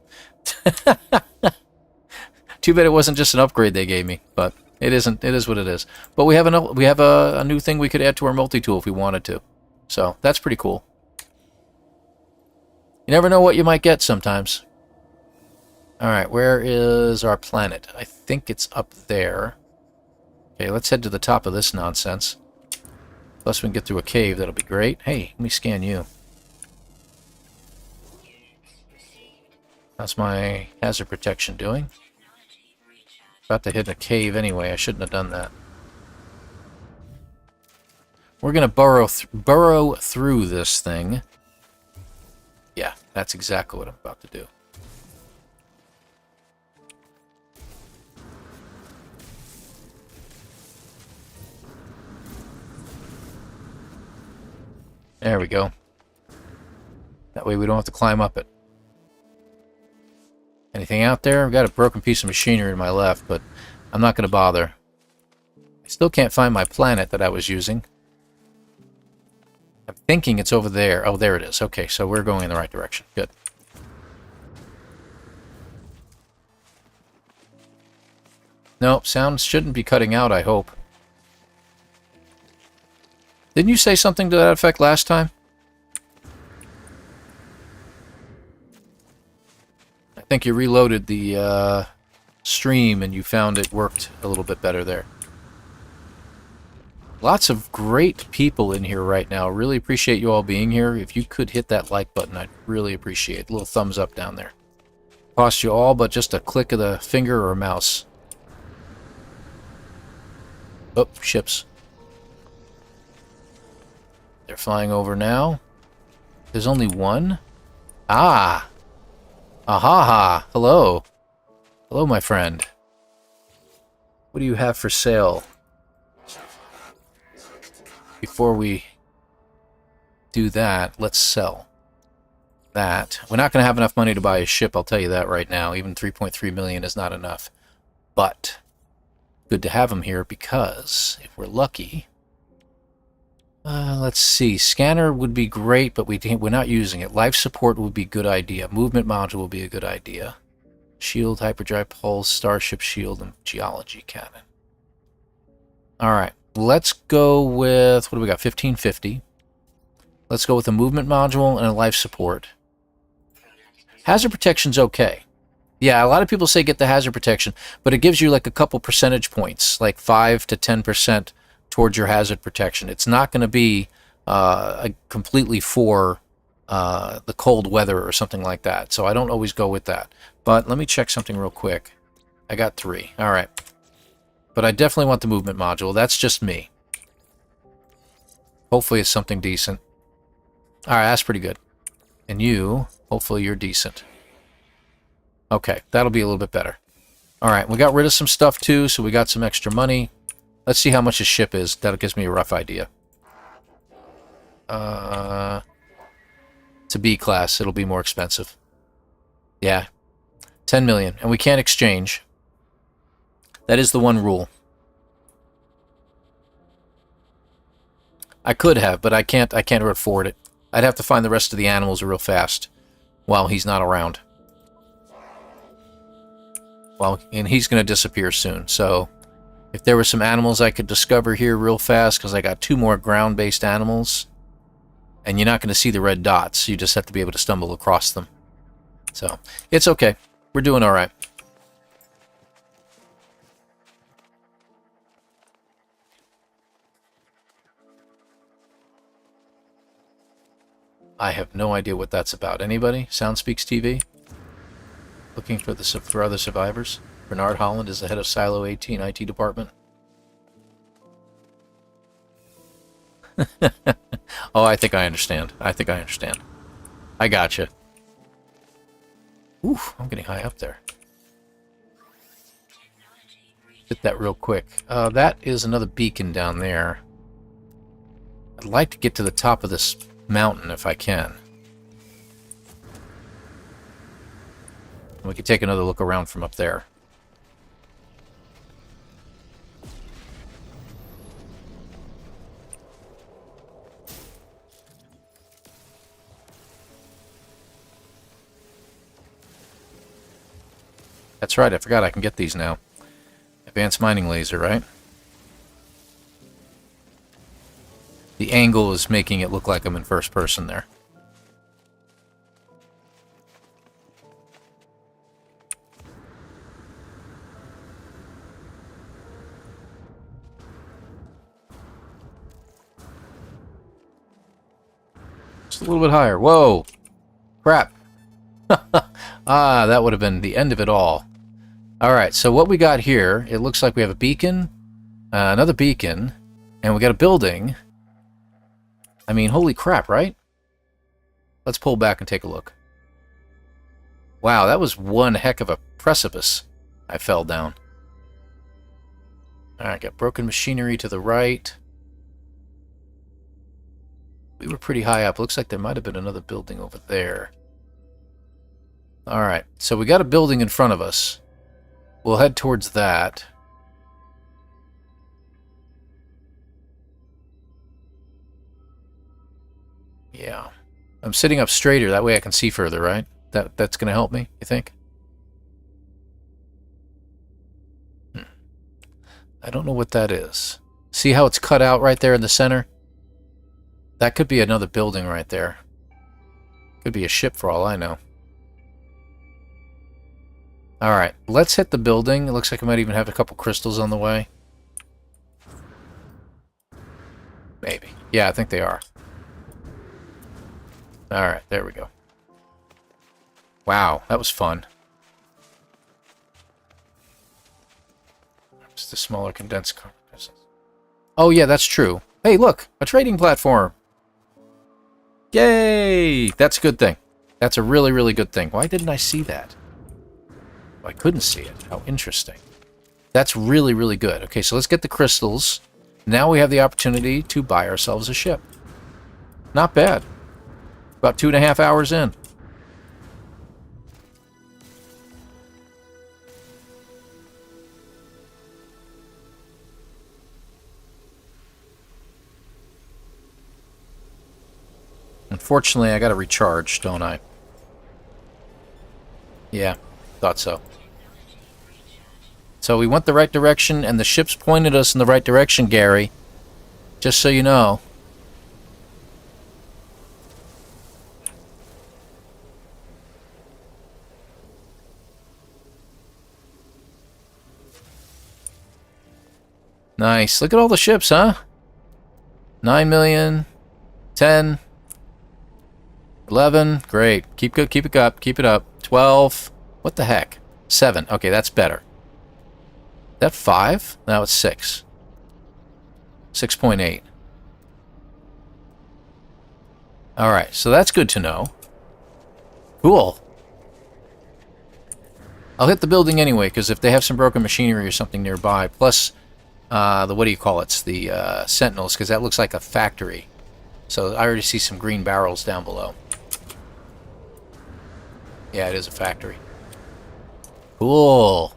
Too bad it wasn't just an upgrade they gave me, but it isn't. It is what it is. But we have a new thing we could add to our multi-tool if we wanted to. So that's pretty cool. You never know what you might get sometimes. All right, where is our planet? I think it's up there. Okay, let's head to the top of this nonsense. Plus we can get through a cave, that'll be great. Hey, let me scan you. How's my hazard protection doing? About to hit a cave anyway, I shouldn't have done that. We're going to burrow through this thing. Yeah, that's exactly what I'm about to do. There we go. That way we don't have to climb up it. Anything out there? I've got a broken piece of machinery to my left, but I'm not going to bother. I still can't find my planet that I was using. I'm thinking it's over there. Oh, there it is. Okay, so we're going in the right direction. Good. Nope, sound shouldn't be cutting out, I hope. Didn't you say something to that effect last time? I think you reloaded the stream and you found it worked a little bit better there. Lots of great people in here right now. Really appreciate you all being here. If you could hit that like button, I'd really appreciate it. A little thumbs up down there. Cost you all but just a click of the finger or a mouse. Oh, ships. They're flying over now. There's only one? Ah! Ahaha! Hello. Hello, my friend. What do you have for sale? Before we do that, let's sell that. We're not going to have enough money to buy a ship, I'll tell you that right now. Even 3.3 million is not enough. But good to have them here because, if we're lucky... let's see. Scanner would be great, but we're not using it. Life support would be a good idea. Movement module would be a good idea. Shield, hyperdrive pulse, starship shield, and geology cannon. Alright. Let's go with... what do we got? 1550. Let's go with a movement module and a life support. Hazard protection's okay. Yeah, a lot of people say get the hazard protection, but it gives you like a couple percentage points, like 5 to 10% towards your hazard protection. It's not going to be completely for the cold weather or something like that, so I don't always go with that. But let me check something real quick. I got 3. All right. But I definitely want the movement module. That's just me. Hopefully it's something decent. All right, that's pretty good. And you, hopefully you're decent. Okay, that'll be a little bit better. All right, we got rid of some stuff too, so we got some extra money. Let's see how much a ship is. That gives me a rough idea. It's a B class. It'll be more expensive. Yeah. 10 million. And we can't exchange. That is the one rule. I could have, but I can't afford it. I'd have to find the rest of the animals real fast while he's not around. Well, and he's going to disappear soon, so if there were some animals I could discover here real fast, because I got 2 more ground-based animals, and you're not going to see the red dots. You just have to be able to stumble across them. So, it's okay. We're doing all right. I have no idea what that's about. Anybody? SoundSpeaks TV? Looking for other survivors? Bernard Holland is the head of Silo 18 IT department. Oh, I think I understand. I think I understand. I gotcha. Oof, I'm getting high up there. Hit that real quick. That is another beacon down there. I'd like to get to the top of this mountain if I can. We could take another look around from up there. That's right, I forgot I can get these now. Advanced mining laser, right? The angle is making it look like I'm in first person there. Just a little bit higher. Whoa! Crap. Ah, that would have been the end of it all. Alright, so what we got here, it looks like we have a beacon, another beacon, and we got a building. I mean, holy crap, right? Let's pull back and take a look. Wow, that was one heck of a precipice I fell down. Alright, got broken machinery to the right. We were pretty high up. Looks like there might have been another building over there. Alright, so we got a building in front of us. We'll head towards that. Yeah. I'm sitting up straighter, that way I can see further, right? That's going to help me, you think? I don't know what that is. See how it's cut out right there in the center? That could be another building right there. Could be a ship for all I know. Alright, let's hit the building. It looks like I might even have a couple crystals on the way. Maybe. Yeah, I think they are. Alright, there we go. Wow, that was fun. Just a smaller condensed car. Oh yeah, that's true. Hey, look! A trading platform! Yay! That's a good thing. That's a really, really good thing. Why didn't I see that? I couldn't see it. How interesting. That's really, really good. Okay, so let's get the crystals. Now we have the opportunity to buy ourselves a ship. Not bad. About 2.5 hours in. Unfortunately, I gotta recharge, don't I? Yeah, thought so. So we went the right direction, and the ships pointed us in the right direction, Gary. Just so you know. Nice. Look at all the ships, huh? 9 million. 10. 11. Great. Keep it up. Keep it up. 12. What the heck? 7. Okay, that's better. That 5? Now it's 6. 6.8. Alright, so that's good to know. Cool. I'll hit the building anyway, because if they have some broken machinery or something nearby, plus the, what do you call it? It's the sentinels, because that looks like a factory. So I already see some green barrels down below. Yeah, it is a factory. Cool.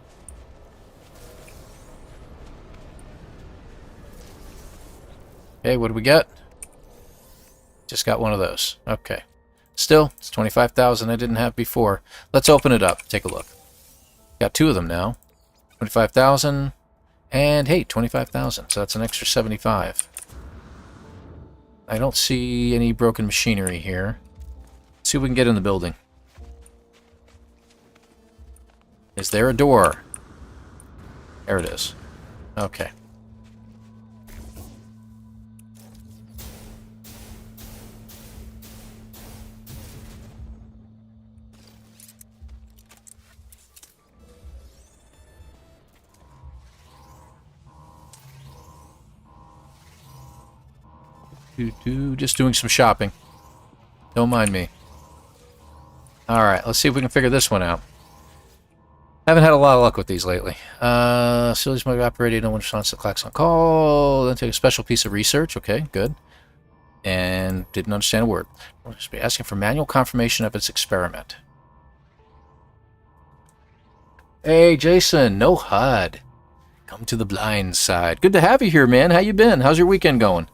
Okay, what do we get? Just got one of those. Okay. Still, it's 25,000 I didn't have before. Let's open it up. Take a look. Got 2 of them now. 25,000. And, hey, 25,000. So that's an extra 75. I don't see any broken machinery here. Let's see if we can get in the building. Is there a door? There it is. Okay. Just doing some shopping. Don't mind me. Alright, let's see if we can figure this one out. Haven't had a lot of luck with these lately. Facilities might be operating, no one responds to clocks on call. Then take a special piece of research. Okay, good. And didn't understand a word. We'll just be asking for manual confirmation of its experiment. Hey, Jason, no HUD. Come to the blind side. Good to have you here, man. How you been? How's your weekend going?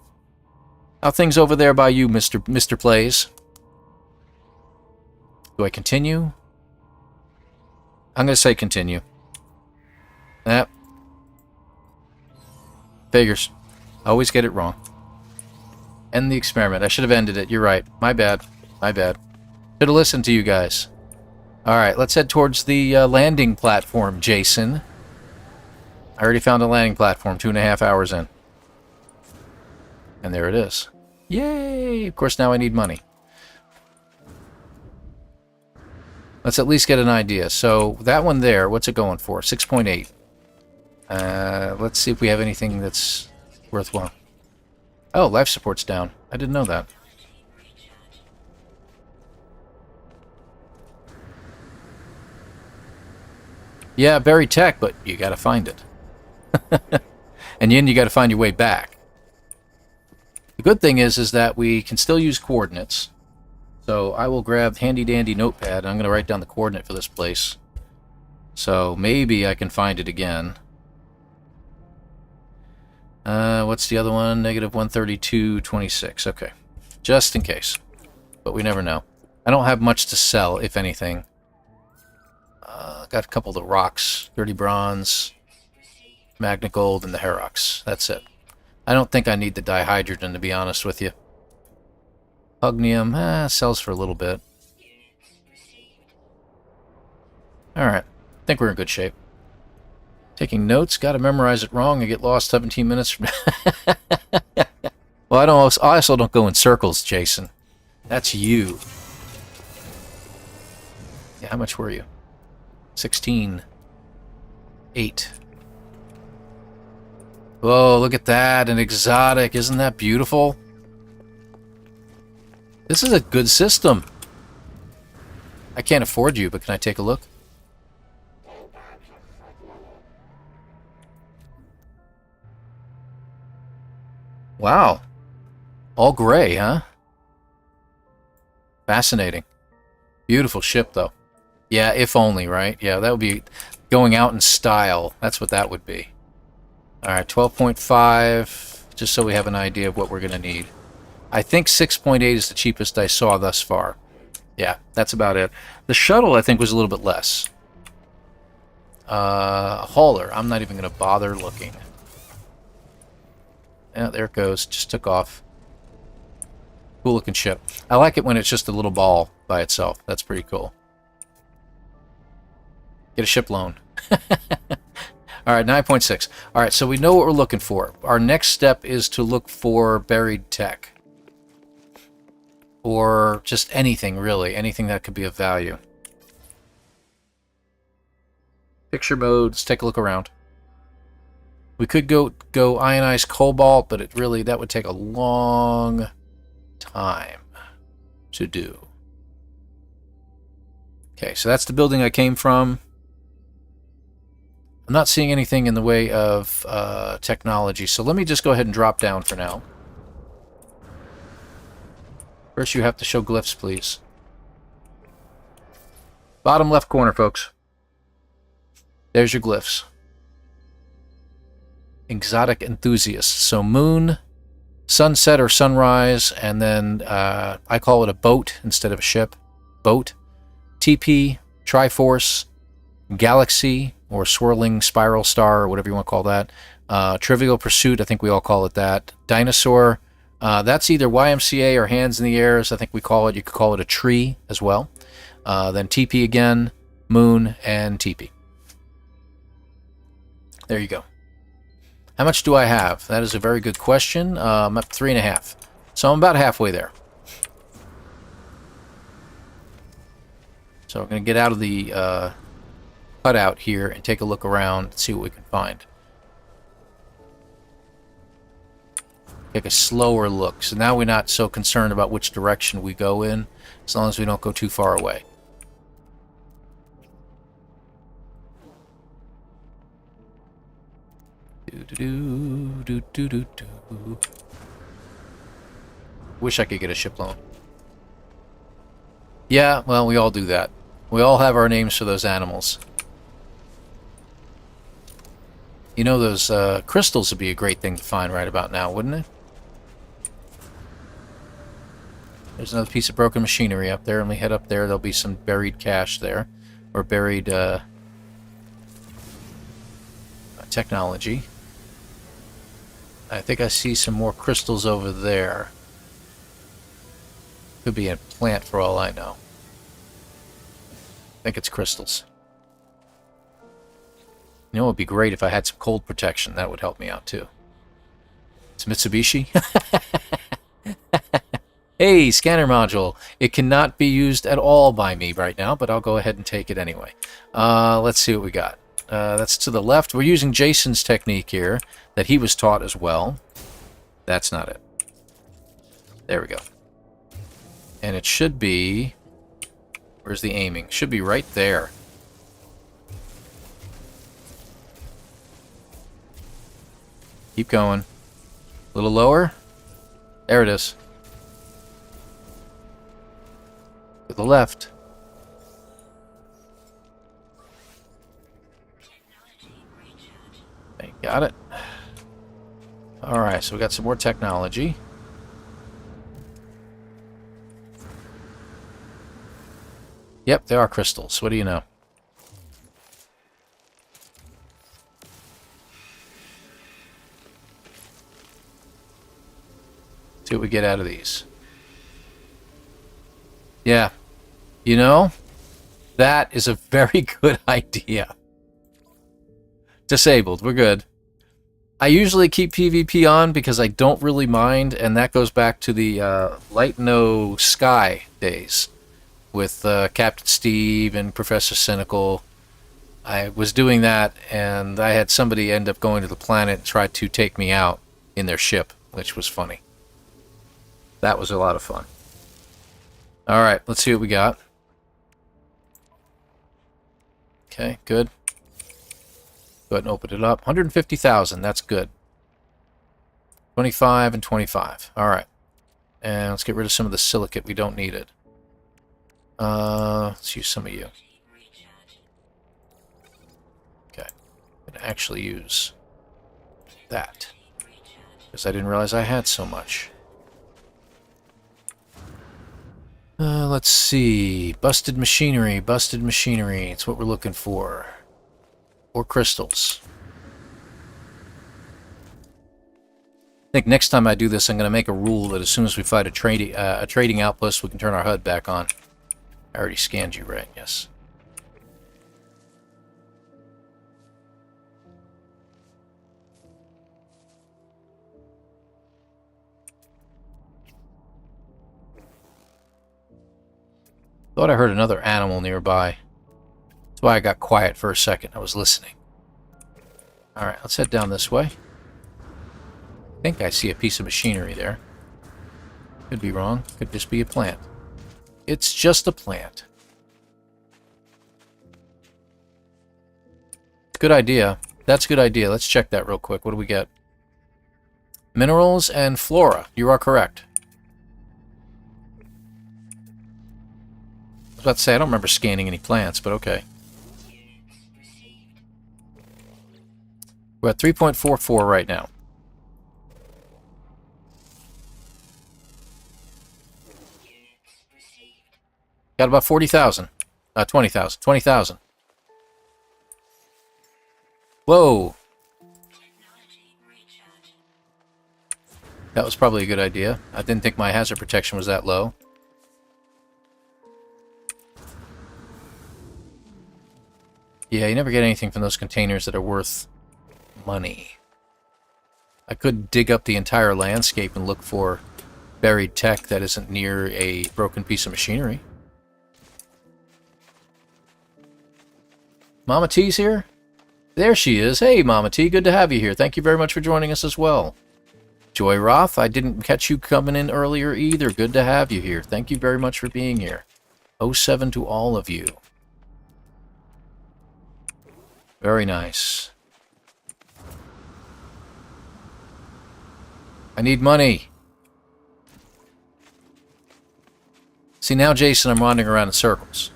How things over there by you, Mr. Plays? Do I continue? I'm going to say continue. Yep. Figures. Always get it wrong. End the experiment. I should have ended it. You're right. My bad. My bad. Should have listened to you guys. Alright, let's head towards the landing platform, Jason. I already found a landing platform 2.5 hours in. And there it is. Yay! Of course, now I need money. Let's at least get an idea. So, that one there, what's it going for? 6.8. Let's see if we have anything that's worthwhile. Oh, life support's down. I didn't know that. Yeah, buried tech, but you gotta find it. And then you gotta find your way back. The good thing is that we can still use coordinates. So I will grab handy-dandy notepad. I'm going to write down the coordinate for this place. So maybe I can find it again. What's the other one? Negative 132.26. Okay. Just in case. But we never know. I don't have much to sell, if anything. Got a couple of the rocks. Dirty bronze, magna gold, and the Herox. That's it. I don't think I need the dihydrogen, to be honest with you. Hugnium, sells for a little bit. Alright, I think we're in good shape. Taking notes, gotta memorize it wrong and get lost 17 minutes from Well, I also don't go in circles, Jason. That's you. Yeah, how much were you? 16. 8. Whoa, look at that, an exotic. Isn't that beautiful? This is a good system. I can't afford you, but can I take a look? Wow. All gray, huh? Fascinating. Beautiful ship, though. Yeah, if only, right? Yeah, that would be going out in style. That's what that would be. Alright, 12.5, just so we have an idea of what we're going to need. I think 6.8 is the cheapest I saw thus far. Yeah, that's about it. The shuttle, I think, was a little bit less. Hauler, I'm not even going to bother looking. Yeah, there it goes. Just took off. Cool looking ship. I like it when it's just a little ball by itself. That's pretty cool. Get a ship loan. Alright, 9.6. Alright, so we know what we're looking for. Our next step is to look for buried tech. Or just anything, really. Anything that could be of value. Picture mode. Let's take a look around. We could go ionized cobalt, but that would take a long time to do. Okay, so that's the building I came from. I'm not seeing anything in the way of technology, so let me just go ahead and drop down for now. First, you have to show glyphs, please. Bottom left corner, folks. There's your glyphs. Exotic enthusiasts. So moon, sunset or sunrise, and then I call it a boat instead of a ship. Boat. TP, Triforce, Galaxy, or swirling spiral star, or whatever you want to call that. Trivial Pursuit, I think we all call it that. Dinosaur, That's either YMCA or Hands in the Air, as I think we call it. You could call it a tree as well. Then TP again, Moon, and TP. There you go. How much do I have? That is a very good question. I'm up 3.5. So I'm about halfway there. So we're going to get out of the cutout here and take a look around and see what we can find. Take a slower look. So now we're not so concerned about which direction we go in, as long as we don't go too far away. Wish I could get a ship loan. Yeah, well, we all do that. We all have our names for those animals. You know, those crystals would be a great thing to find right about now, wouldn't it? There's another piece of broken machinery up there, and we head up there. There'll be some buried cash there, or buried technology. I think I see some more crystals over there. Could be a plant for all I know. I think it's crystals. You know, it would be great if I had some cold protection. That would help me out, too. It's Mitsubishi. Hey, scanner module. It cannot be used at all by me right now, but I'll go ahead and take it anyway. Let's see what we got. That's to the left. We're using Jason's technique here that he was taught as well. That's not it. There we go. And it should be... Where's the aiming? Should be right there. Keep going. A little lower. There it is. To the left. Okay, got it. Alright, so we got some more technology. Yep, they are crystals. What do you know? See what we get out of these. Yeah. You know, that is a very good idea. Disabled. We're good. I usually keep PvP on because I don't really mind, and that goes back to the Light No Sky days with Captain Steve and Professor Cynical. I was doing that, and I had somebody end up going to the planet and try to take me out in their ship, which was funny. That was a lot of fun. Alright, let's see what we got. Okay, good. Go ahead and open it up. 150,000, that's good. 25 and 25. Alright. And let's get rid of some of the silicate. We don't need it. Let's use some of you. Okay. I'm going to actually use that. Because I didn't realize I had so much. Let's see. Busted machinery. Busted machinery. It's what we're looking for. Or crystals. I think next time I do this, I'm going to make a rule that as soon as we find a trading outpost, we can turn our HUD back on. I already scanned you, right? Yes. Thought I heard another animal nearby. That's why I got quiet for a second. I was listening. Alright, let's head down this way. I think I see a piece of machinery there. Could be wrong. Could just be a plant. It's just a plant. Good idea. That's a good idea. Let's check that real quick. What do we get? Minerals and flora. You are correct. I was about to say, I don't remember scanning any plants, but okay. We're at 3.44 right now. Got about 40,000. 20,000. 20,000. Whoa. That was probably a good idea. I didn't think my hazard protection was that low. Yeah, you never get anything from those containers that are worth money. I could dig up the entire landscape and look for buried tech that isn't near a broken piece of machinery. Mama T's here? There she is. Hey, Mama T, good to have you here. Thank you very much for joining us as well. Joy Roth, I didn't catch you coming in earlier either. Good to have you here. Thank you very much for being here. 07 to all of you. Very nice. I need money. See, now, Jason, I'm running around in circles.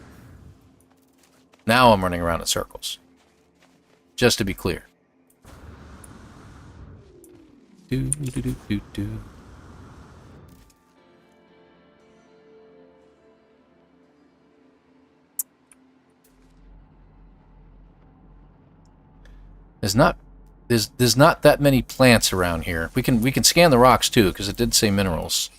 Now I'm running around in circles. Just to be clear. Do, do, do, do, do. There's not that many plants around here. We can scan the rocks too, because it did say minerals.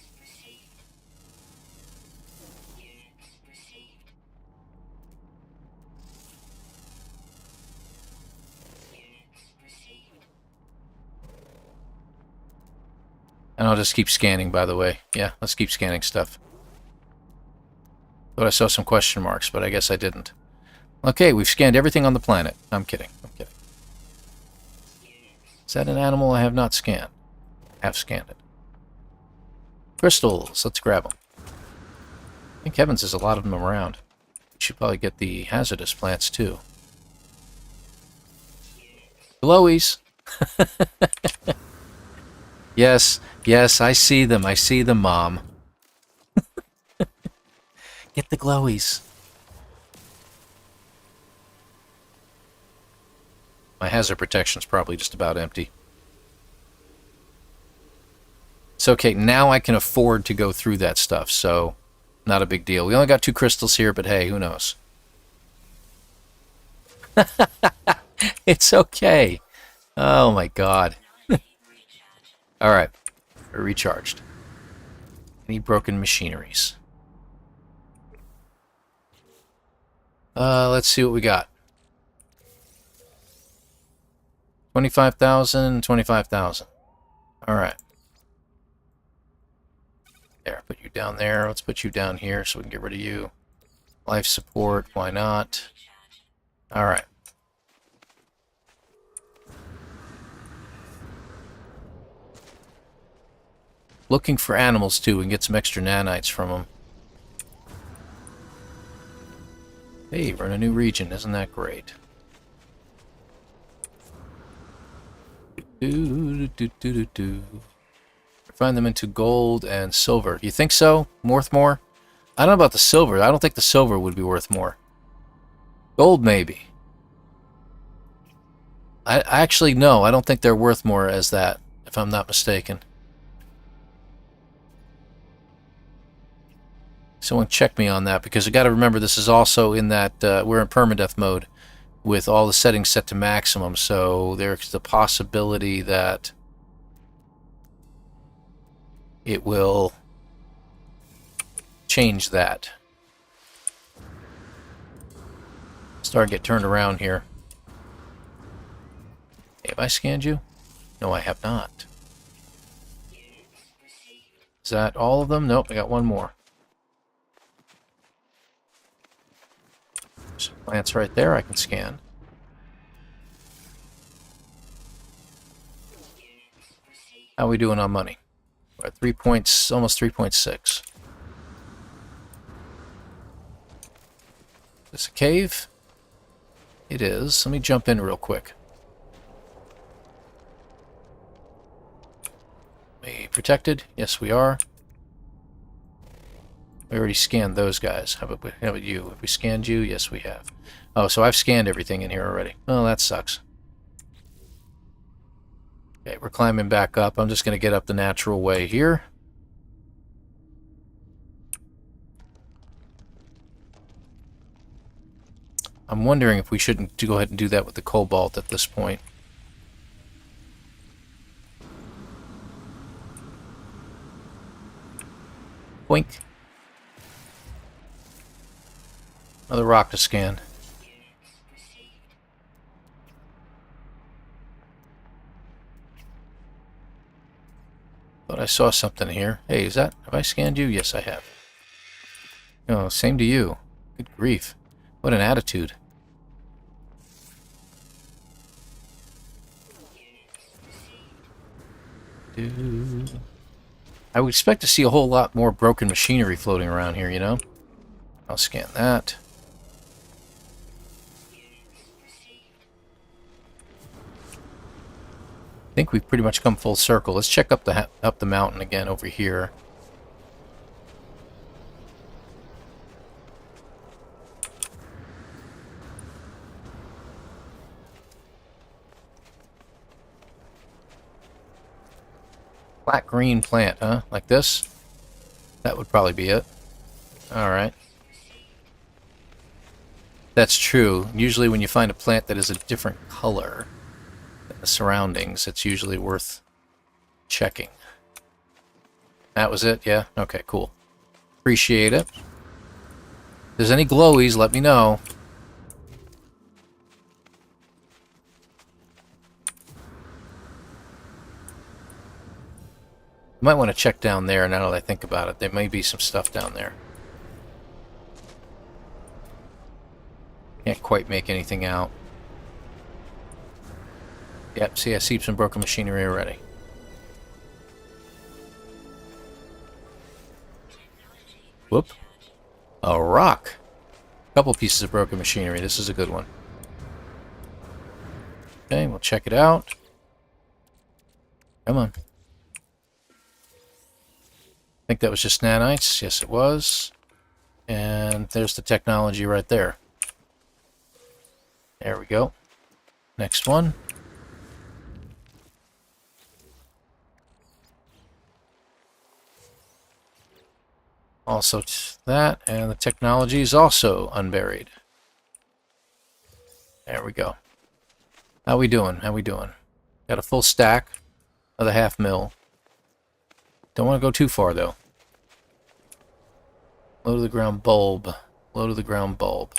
And I'll just keep scanning, by the way. Yeah, let's keep scanning stuff. Thought I saw some question marks, but I guess I didn't. Okay, we've scanned everything on the planet. I'm kidding. I'm kidding. Is that an animal I have not scanned? I have scanned it. Crystals. Let's grab them. Thank heavens there's a lot of them around. We should probably get the hazardous plants, too. Glowies. Yes, yes, I see them. I see them, Mom. Get the glowies. My hazard protection's probably just about empty. It's okay, now I can afford to go through that stuff, so not a big deal. We only got 2 crystals here, but hey, who knows? It's okay. Oh my god. Alright, we're recharged. Any broken machineries? Let's see what we got. 25,000, 25,000. Alright. There, put you down there. Let's put you down here so we can get rid of you. Life support, why not? Alright. Looking for animals, too, and get some extra nanites from them. Hey, we're in a new region. Isn't that great? Find them into gold and silver. You think so? Worth more? I don't know about the silver. I don't think the silver would be worth more. Gold, maybe. I actually, no. I don't think they're worth more as that, if I'm not mistaken. Someone check me on that, because I got to remember this is also in that we're in permadeath mode with all the settings set to maximum, so there's the possibility that it will change that. Start to get turned around here. Hey, have I scanned you? No, I have not. Is that all of them? Nope, I got one more. Some plants right there I can scan. How are we doing on money? We're at 3 points, almost 3.6. Is this a cave? It is. Let me jump in real quick. Are we protected? Yes, we are. We already scanned those guys. How about you? Have we scanned you? Yes, we have. Oh, so I've scanned everything in here already. Oh, that sucks. Okay, we're climbing back up. I'm just going to get up the natural way here. I'm wondering if we shouldn't go ahead and do that with the cobalt at this point. Boink. Another rock to scan. Thought I saw something here. Hey, have I scanned you? Yes, I have. Oh, same to you. Good grief. What an attitude. I would expect to see a whole lot more broken machinery floating around here, you know? I'll scan that. I think we've pretty much come full circle. Let's check up the mountain again over here. Black green plant, huh? Like this? That would probably be it. Alright. That's true. Usually when you find a plant that is a different color than the surroundings, it's usually worth checking. That was it? Yeah? Okay, cool. Appreciate it. If there's any glowies, let me know. Might want to check down there now that I think about it. There may be some stuff down there. Can't quite make anything out. Yep, see, I see some broken machinery already. Whoop. A rock. A couple pieces of broken machinery. This is a good one. Okay, we'll check it out. Come on. I think that was just nanites. Yes, it was. And there's the technology right there. There we go. Next one. Also that, and the technology is also unburied. There we go. How we doing? How we doing? Got a full stack of the half mil. Don't want to go too far, though. Low to the ground bulb. Low to the ground bulb.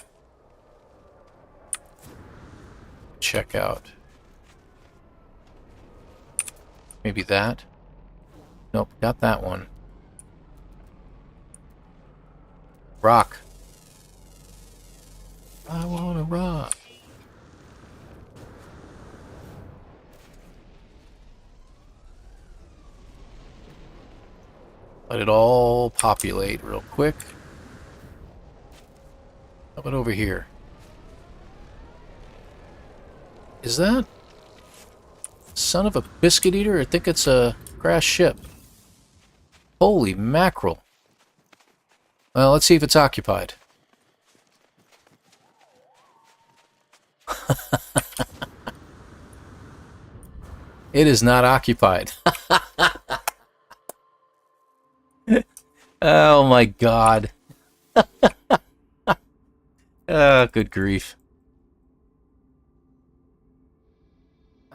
Check out. Maybe that. Nope, got that one. Rock. I want a rock. Let it all populate real quick. How about over here? Is that son of a biscuit eater? I think it's a crash ship. Holy mackerel. Well, let's see if it's occupied. It is not occupied. Oh my god. Oh, good grief.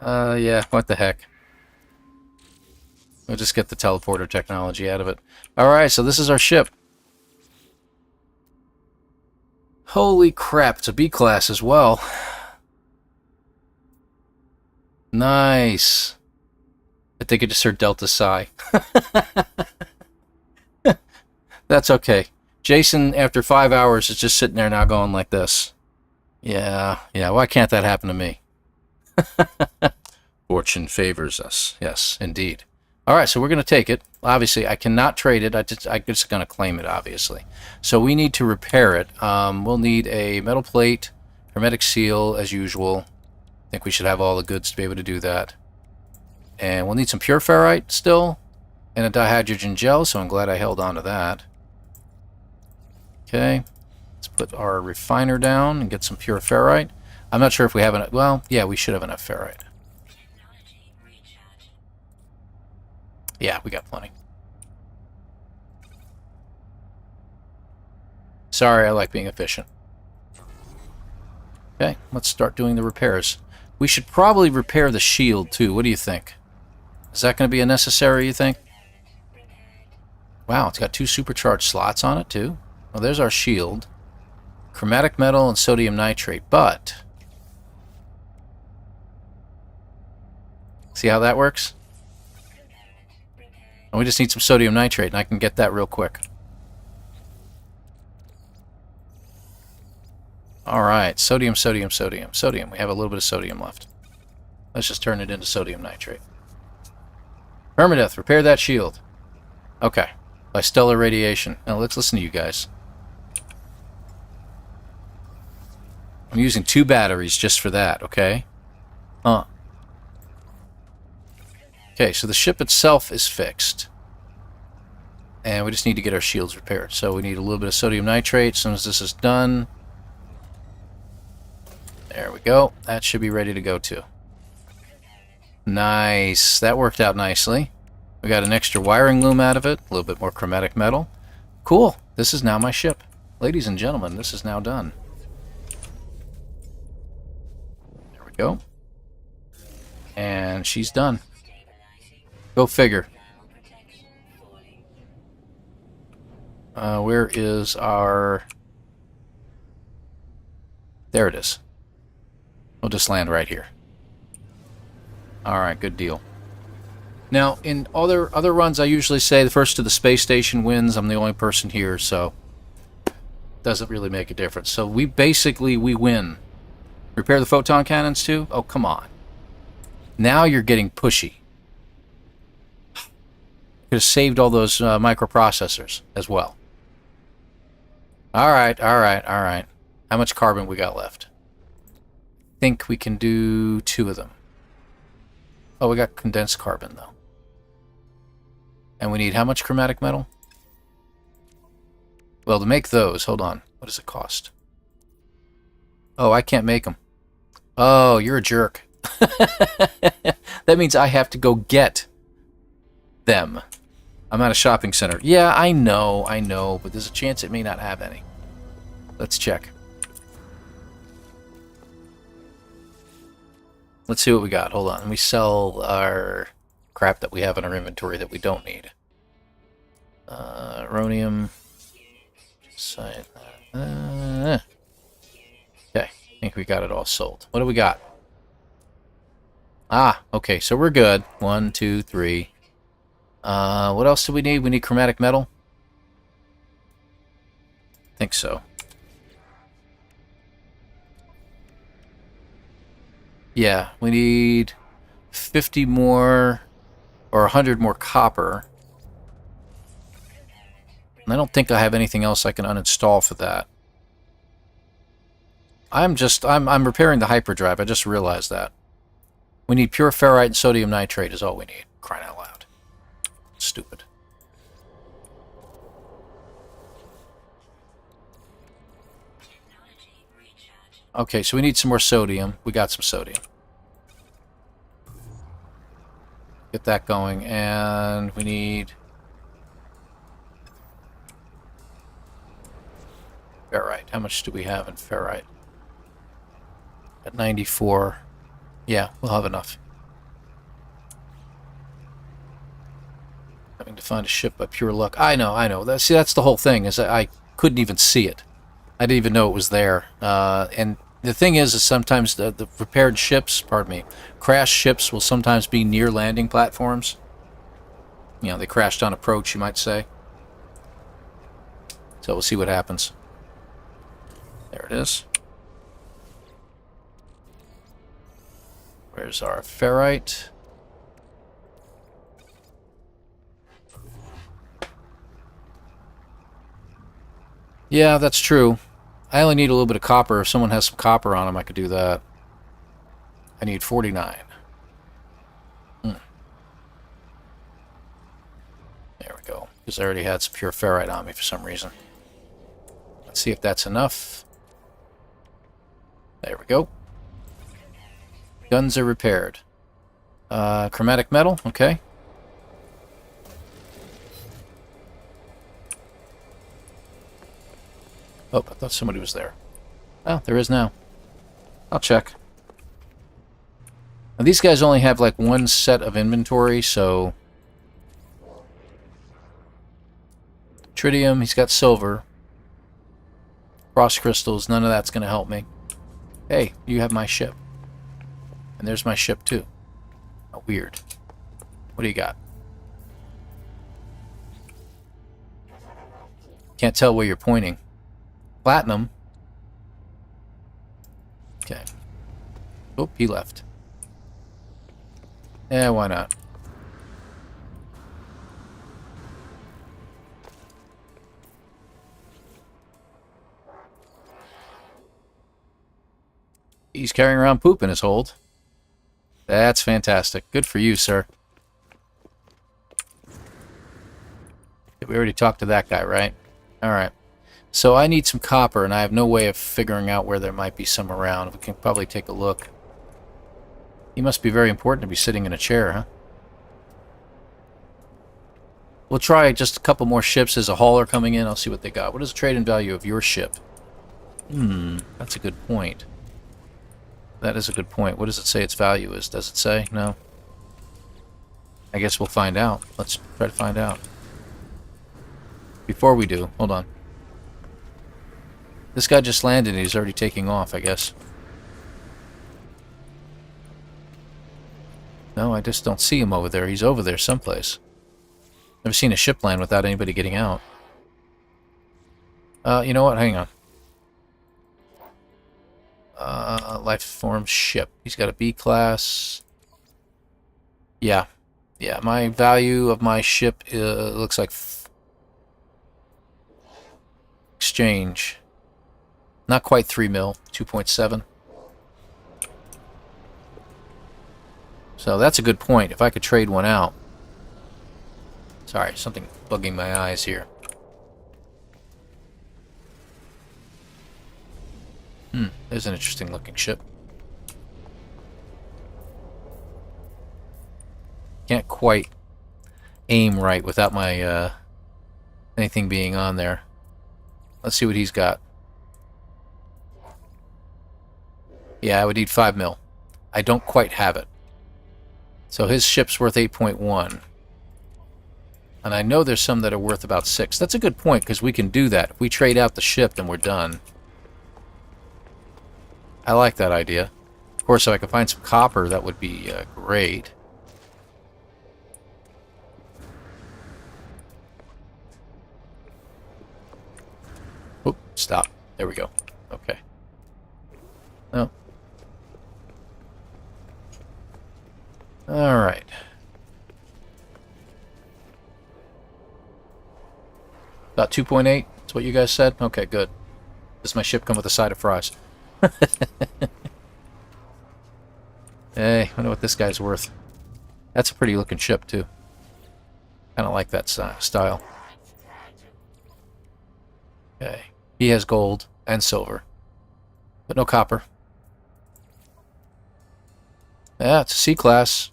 Yeah, what the heck. We'll just get the teleporter technology out of it. Alright, so this is our ship. Holy crap, it's a B-class as well. Nice. I think I just heard Delta Psi. That's okay. Jason, after 5 hours, is just sitting there now going like this. Yeah, why can't that happen to me? Fortune favors us. Yes, indeed. Alright, so we're going to take it. Obviously, I cannot trade it. I'm just going to claim it, obviously. So we need to repair it. We'll need a metal plate, hermetic seal, as usual. I think we should have all the goods to be able to do that. And we'll need some pure ferrite still, and a dihydrogen gel, so I'm glad I held on to that. Okay, let's put our refiner down and get some pure ferrite. I'm not sure if we have enough. Well, yeah, we should have enough ferrite. Yeah, we got plenty. Sorry, I like being efficient. Okay, let's start doing the repairs. We should probably repair the shield, too. What do you think? Is that going to be a necessary, you think? Wow, it's got 2 supercharged slots on it, too. Well, there's our shield. Chromatic metal and sodium nitrate, but... See how that works? And we just need some sodium nitrate, and I can get that real quick. Alright, sodium, sodium, sodium. Sodium, we have a little bit of sodium left. Let's just turn it into sodium nitrate. Permadeath, repair that shield. Okay. By stellar radiation. Now let's listen to you guys. I'm using 2 batteries just for that, okay? Huh. Okay, so the ship itself is fixed. And we just need to get our shields repaired. So we need a little bit of sodium nitrate. As soon as this is done... There we go. That should be ready to go too. Nice. That worked out nicely. We got an extra wiring loom out of it. A little bit more chromatic metal. Cool. This is now my ship. Ladies and gentlemen, this is now done. There we go. And she's done. Go figure. Where is our... There it is. We'll just land right here. Alright, good deal. Now, in other runs, I usually say the first to the space station wins. I'm the only person here, so... Doesn't really make a difference. So we win. Repair the photon cannons too? Oh, come on. Now you're getting pushy. Could have saved all those microprocessors as well. Alright, alright, alright. How much carbon we got left? Think we can do 2 of them. Oh, we got condensed carbon, though. And we need how much chromatic metal? Well, to make those, hold on. What does it cost? Oh, I can't make them. Oh, you're a jerk. That means I have to go get them. I'm at a shopping center. Yeah, I know, but there's a chance it may not have any. Let's check. Let's see what we got. Hold on. We sell our crap that we have in our inventory that we don't need. Rhonium. Okay, I think we got it all sold. What do we got? Ah, okay, so we're good. 1, 2, 3. What else do we need? We need chromatic metal? I think so. Yeah, we need 50 more, or 100 more copper. And I don't think I have anything else I can uninstall for that. I'm repairing the hyperdrive. I just realized that. We need pure ferrite and sodium nitrate is all we need. Crying out loud. Stupid. Okay, so we need some more sodium. We got some sodium. Get that going, and we need ferrite. How much do we have in ferrite? At 94. Yeah, we'll have enough. Having to find a ship by pure luck. I know. See, that's the whole thing, is I couldn't even see it. I didn't even know it was there. And the thing is sometimes the repaired ships, pardon me, crashed ships will sometimes be near landing platforms. You know, they crashed on approach, you might say. So we'll see what happens. There it is. Where's our ferrite? Yeah, that's true. I only need a little bit of copper. If someone has some copper on them, I could do that. I need 49. There we go. Because I already had some pure ferrite on me for some reason. Let's see if that's enough. There we go. Guns are repaired. Chromatic metal, okay. Oh, I thought somebody was there. Oh, there is now. I'll check. Now, these guys only have like one set of inventory, so... Tritium, he's got silver. Frost crystals, none of that's going to help me. Hey, you have my ship. And there's my ship too. Oh, weird. What do you got? Can't tell where you're pointing. Platinum. Okay. Oh, he left. Yeah, why not? He's carrying around poop in his hold. That's fantastic. Good for you, sir. We already talked to that guy, right? Alright. So I need some copper, and I have no way of figuring out where there might be some around. We can probably take a look. He must be very important to be sitting in a chair, huh? We'll try just a couple more ships as a hauler coming in. I'll see what they got. What is the trade-in value of your ship? That's a good point. That is a good point. What does it say its value is? Does it say? No. I guess we'll find out. Let's try to find out. Before we do, hold on. This guy just landed and he's already taking off, I guess. No, I just don't see him over there. He's over there someplace. Never seen a ship land without anybody getting out. You know what? Hang on. Life form ship. He's got a B class. Yeah. Yeah, my value of my ship looks like exchange. Not quite 3 mil, 2.7. So that's a good point. If I could trade one out. Sorry, something bugging my eyes here. There's an interesting looking ship. Can't quite aim right without my anything being on there. Let's see what he's got. Yeah, I would need 5 mil. I don't quite have it. So his ship's worth 8.1. And I know there's some that are worth about 6. That's a good point, because we can do that. If we trade out the ship, then we're done. I like that idea. Of course, if I could find some copper, that would be great. Oop, stop. There we go. Okay. No. All right. About 2.8? That's what you guys said? Okay, good. Does my ship come with a side of fries? Hey, I wonder what this guy's worth. That's a pretty looking ship, too. Kind of like that style. Okay. He has gold and silver. But no copper. Yeah, it's a C-class.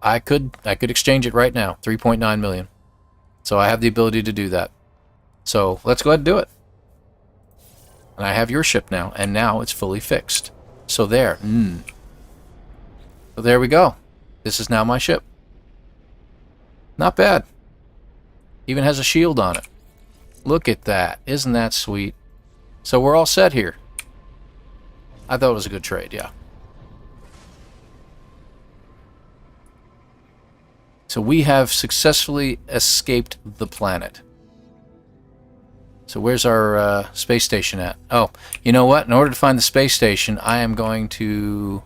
I could exchange it right now. 3.9 million. So I have the ability to do that. So let's go ahead and do it. And I have your ship now, and now it's fully fixed. So there. So there we go. This is now my ship. Not bad. Even has a shield on it. Look at that. Isn't that sweet? So we're all set here. I thought it was a good trade, yeah. So we have successfully escaped the planet. So where's our space station at? Oh, you know what? In order to find the space station, I am going to...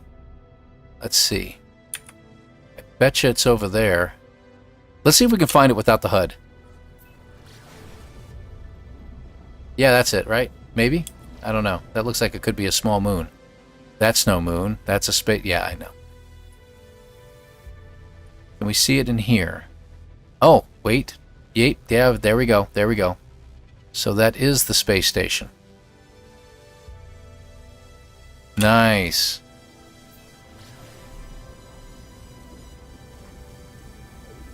Let's see. I betcha it's over there. Let's see if we can find it without the HUD. Yeah, that's it, right? Maybe? I don't know. That looks like it could be a small moon. That's no moon. That's a space... Yeah, I know. Can we see it in here? Oh, wait. Yeah, there we go. There we go. So that is the space station. Nice.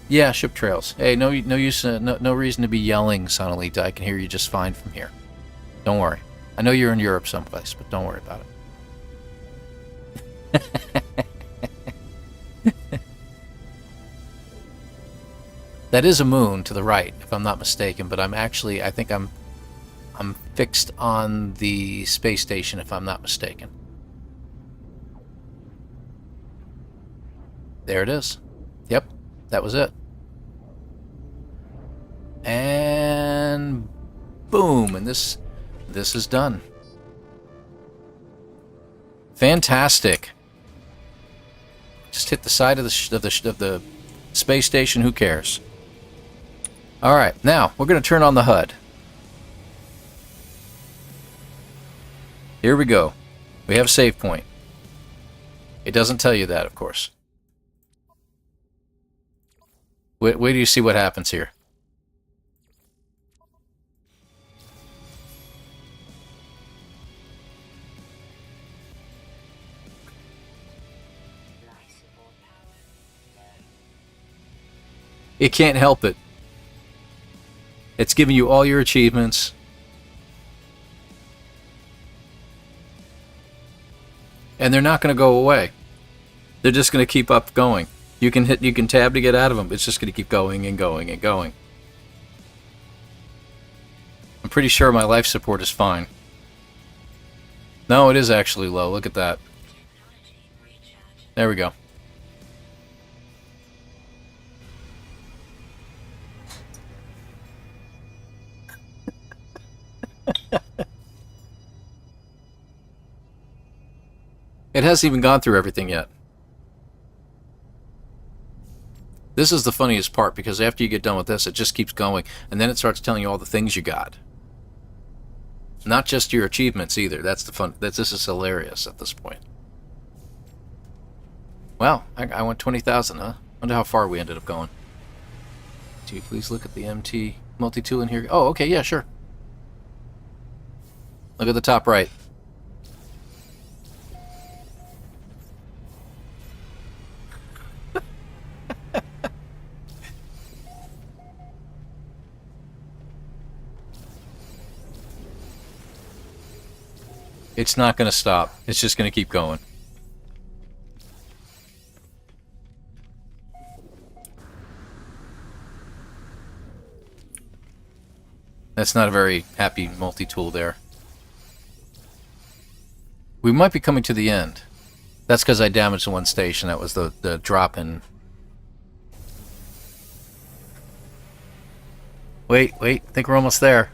Yeah, ship trails. Hey, no use, no reason to be yelling, Sonalita. I can hear you just fine from here. Don't worry. I know you're in Europe someplace, but don't worry about it. That is a moon to the right, if I'm not mistaken, but I think I'm fixed on the space station, if I'm not mistaken. There it is. Yep, that was it. And boom, and this is done. Fantastic. Just hit the side of the space station. Who cares? All right, now we're going to turn on the HUD. Here we go. We have a save point. It doesn't tell you that, of course. Wait do you see what happens here. It can't help it. It's giving you all your achievements. And they're not going to go away. They're just going to keep up going. You can tab to get out of them. It's just going to keep going and going and going. I'm pretty sure my life support is fine. No, it is actually low. Look at that. There we go. It hasn't even gone through everything yet. This is the funniest part, because after you get done with this, it just keeps going, and then it starts telling you all the things you got. Not just your achievements either. That's the fun. This is hilarious at this point. Wow, I went 20,000, huh? Wonder how far we ended up going. Do you please look at the MT multi-tool in here? Oh, okay, yeah, sure. Look at the top right. It's not going to stop. It's just going to keep going. That's not a very happy multi-tool there. We might be coming to the end. That's because I damaged one station. That was the drop in. Wait. I think we're almost there.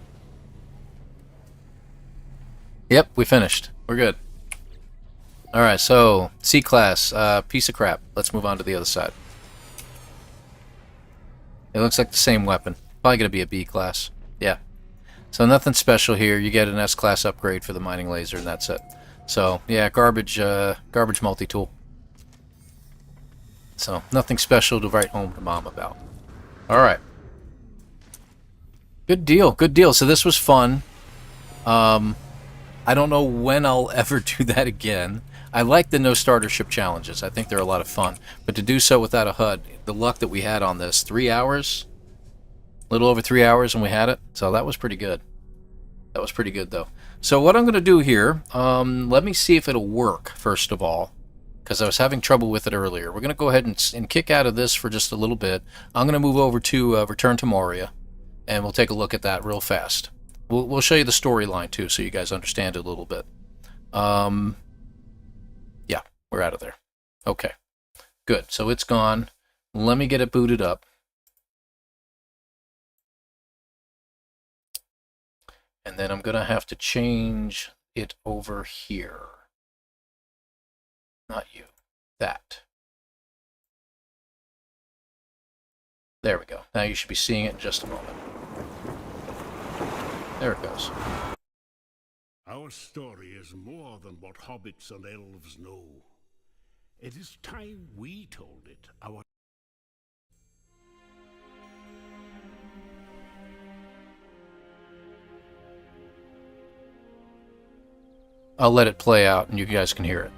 Yep, we finished. We're good. Alright, so C-class, piece of crap. Let's move on to the other side. It looks like the same weapon. Probably going to be a B-class. Yeah. So nothing special here. You get an S-class upgrade for the mining laser, and that's it. So, yeah, garbage multi-tool. So, nothing special to write home to Mom about. Alright. Good deal. So this was fun. I don't know when I'll ever do that again. I like the no starter ship challenges. I think they're a lot of fun. But to do so without a HUD, the luck that we had on this, 3 hours? A little over 3 hours and we had it. So that was pretty good. That was pretty good, though. So what I'm going to do here, let me see if it'll work, first of all. Because I was having trouble with it earlier. We're going to go ahead and kick out of this for just a little bit. I'm going to move over to Return to Moria. And we'll take a look at that real fast. We'll show you the storyline, too, so you guys understand it a little bit. Yeah, we're out of there. Okay, good. So it's gone. Let me get it booted up. And then I'm going to have to change it over here. Not you. That. There we go. Now you should be seeing it in just a moment. There it goes. Our story is more than what hobbits and elves know. It is time we told it. I'll let it play out and you guys can hear it.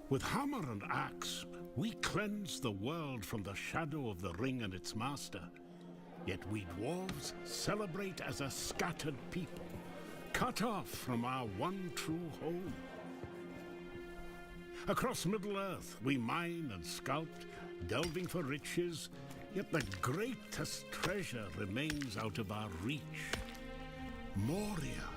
With hammer and axe, we cleanse the world from the shadow of the ring and its master. Yet we dwarves celebrate as a scattered people, cut off from our one true home. Across Middle-earth, we mine and sculpt, delving for riches, yet the greatest treasure remains out of our reach. Moria.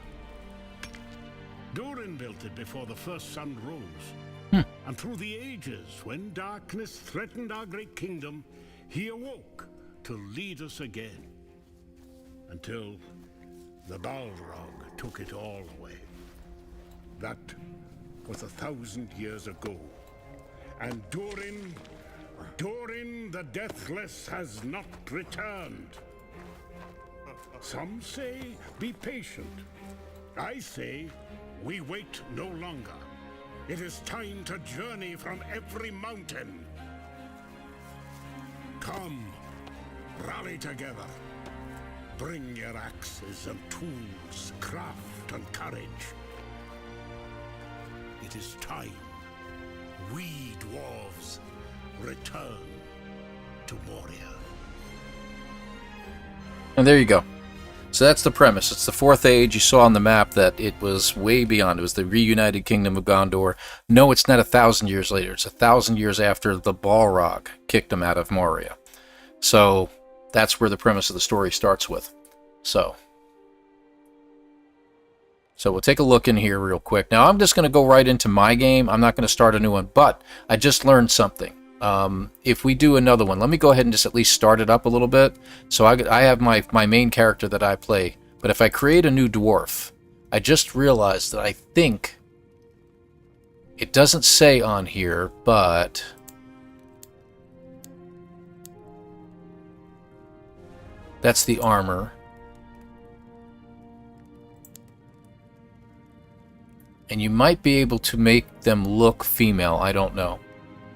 Durin built it before the first sun rose. And through the ages, when darkness threatened our great kingdom, he awoke to lead us again. Until the Balrog took it all away. That was 1,000 years ago. And Durin the Deathless has not returned. Some say, be patient. I say, we wait no longer. It is time to journey from every mountain. Come, rally together. Bring your axes and tools, craft and courage. It is time. We dwarves return to Moria. And there you go. So that's the premise. It's the Fourth Age. You saw on the map that it was way beyond. It was the reunited kingdom of Gondor. No, it's not 1,000 years later. It's 1,000 years after the Balrog kicked them out of Moria. So that's where the premise of the story starts with. So we'll take a look in here real quick. Now, I'm just going to go right into my game. I'm not going to start a new one, but I just learned something. If we do another one, let me go ahead and just at least start it up a little bit. So I have my main character that I play, but if I create a new dwarf, I just realized that I think it doesn't say on here, but that's the armor. And you might be able to make them look female. I don't know.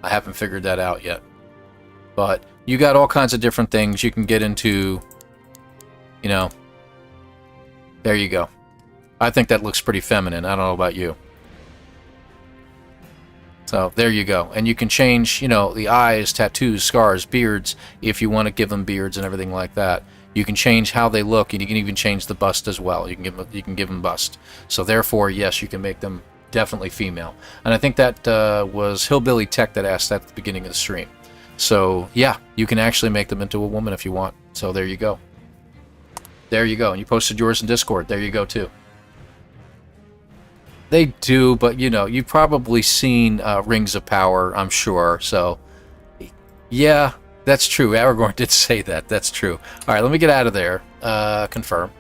I haven't figured that out yet. But you got all kinds of different things you can get into, you know. There you go. I think that looks pretty feminine. I don't know about you. So there you go. And you can change, you know, the eyes, tattoos, scars, beards, if you want to give them beards and everything like that. You can change how they look, and you can even change the bust as well. You can give them bust. So therefore, yes, you can make them definitely female. And I think that was Hillbilly Tech that asked that at the beginning of the stream. So yeah, you can actually make them into a woman if you want. So there you go. There you go. And you posted yours in Discord. There you go too. They do, but you know, you've probably seen Rings of Power, I'm sure. So yeah. That's true. Aragorn did say that. That's true. All right, let me get out of there. Confirm.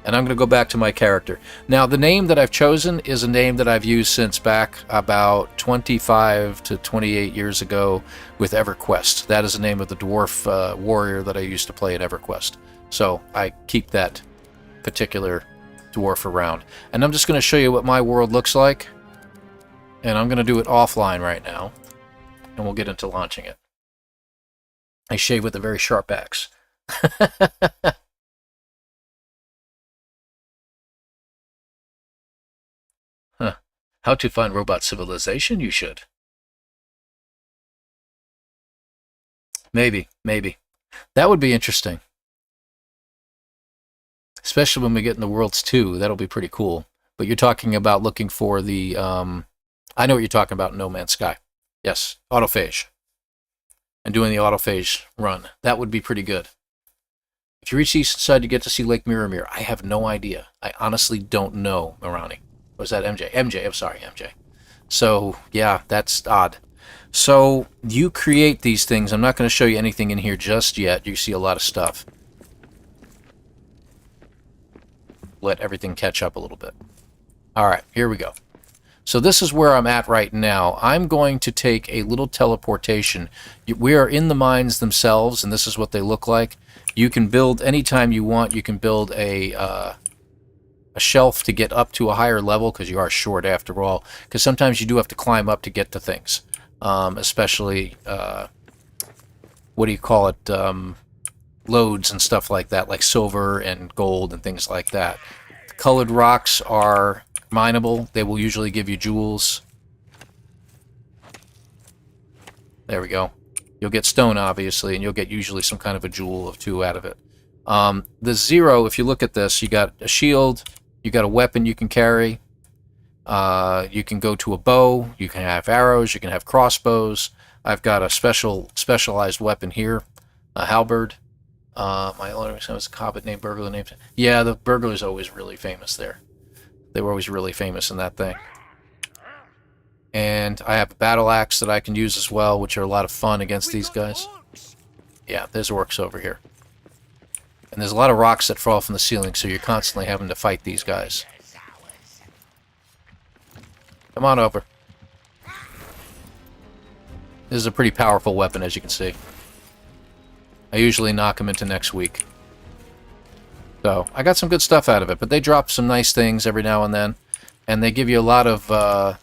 And I'm going to go back to my character. Now, the name that I've chosen is a name that I've used since back about 25 to 28 years ago with EverQuest. That is the name of the dwarf warrior that I used to play at EverQuest. So I keep that particular dwarf around. And I'm just going to show you what my world looks like. And I'm going to do it offline right now. And we'll get into launching it. I shave with a very sharp axe. Huh. How to find robot civilization? You should. Maybe. That would be interesting. Especially when we get in the Worlds 2. That'll be pretty cool. But you're talking about looking for the... I know what you're talking about, No Man's Sky. Yes, autophage. And doing the autophage run. That would be pretty good. If you reach the eastern side, you get to see Lake Mirror. I have no idea. I honestly don't know, Marani. Was that MJ? MJ, I'm sorry, MJ. So, yeah, that's odd. So, you create these things. I'm not going to show you anything in here just yet. You see a lot of stuff. Let everything catch up a little bit. Alright, here we go. So this is where I'm at right now. I'm going to take a little teleportation. We are in the mines themselves, and this is what they look like. You can build anytime you want. You can build a shelf to get up to a higher level, because you are short after all. Because sometimes you do have to climb up to get to things. Especially, what do you call it, loads and stuff like that, like silver and gold and things like that. The colored rocks are mineable. They will usually give you jewels. There we go. You'll get stone, obviously, and you'll get usually some kind of a jewel or two out of it. The zero, if you look at this, you got a shield, You got a weapon you can carry. You can go to a bow. You can have arrows. You can have crossbows. I've got a specialized weapon here, a halberd. My owner was a Cobbit named Burglar named. Yeah, the Burglar's always really famous there. They were always really famous in that thing. And I have a battle axe that I can use as well, which are a lot of fun against these guys. Yeah, there's orcs over here. And there's a lot of rocks that fall from the ceiling, so you're constantly having to fight these guys. Come on over. This is a pretty powerful weapon, as you can see. I usually knock them into next week. So, I got some good stuff out of it, but they drop some nice things every now and then, and they give you a lot of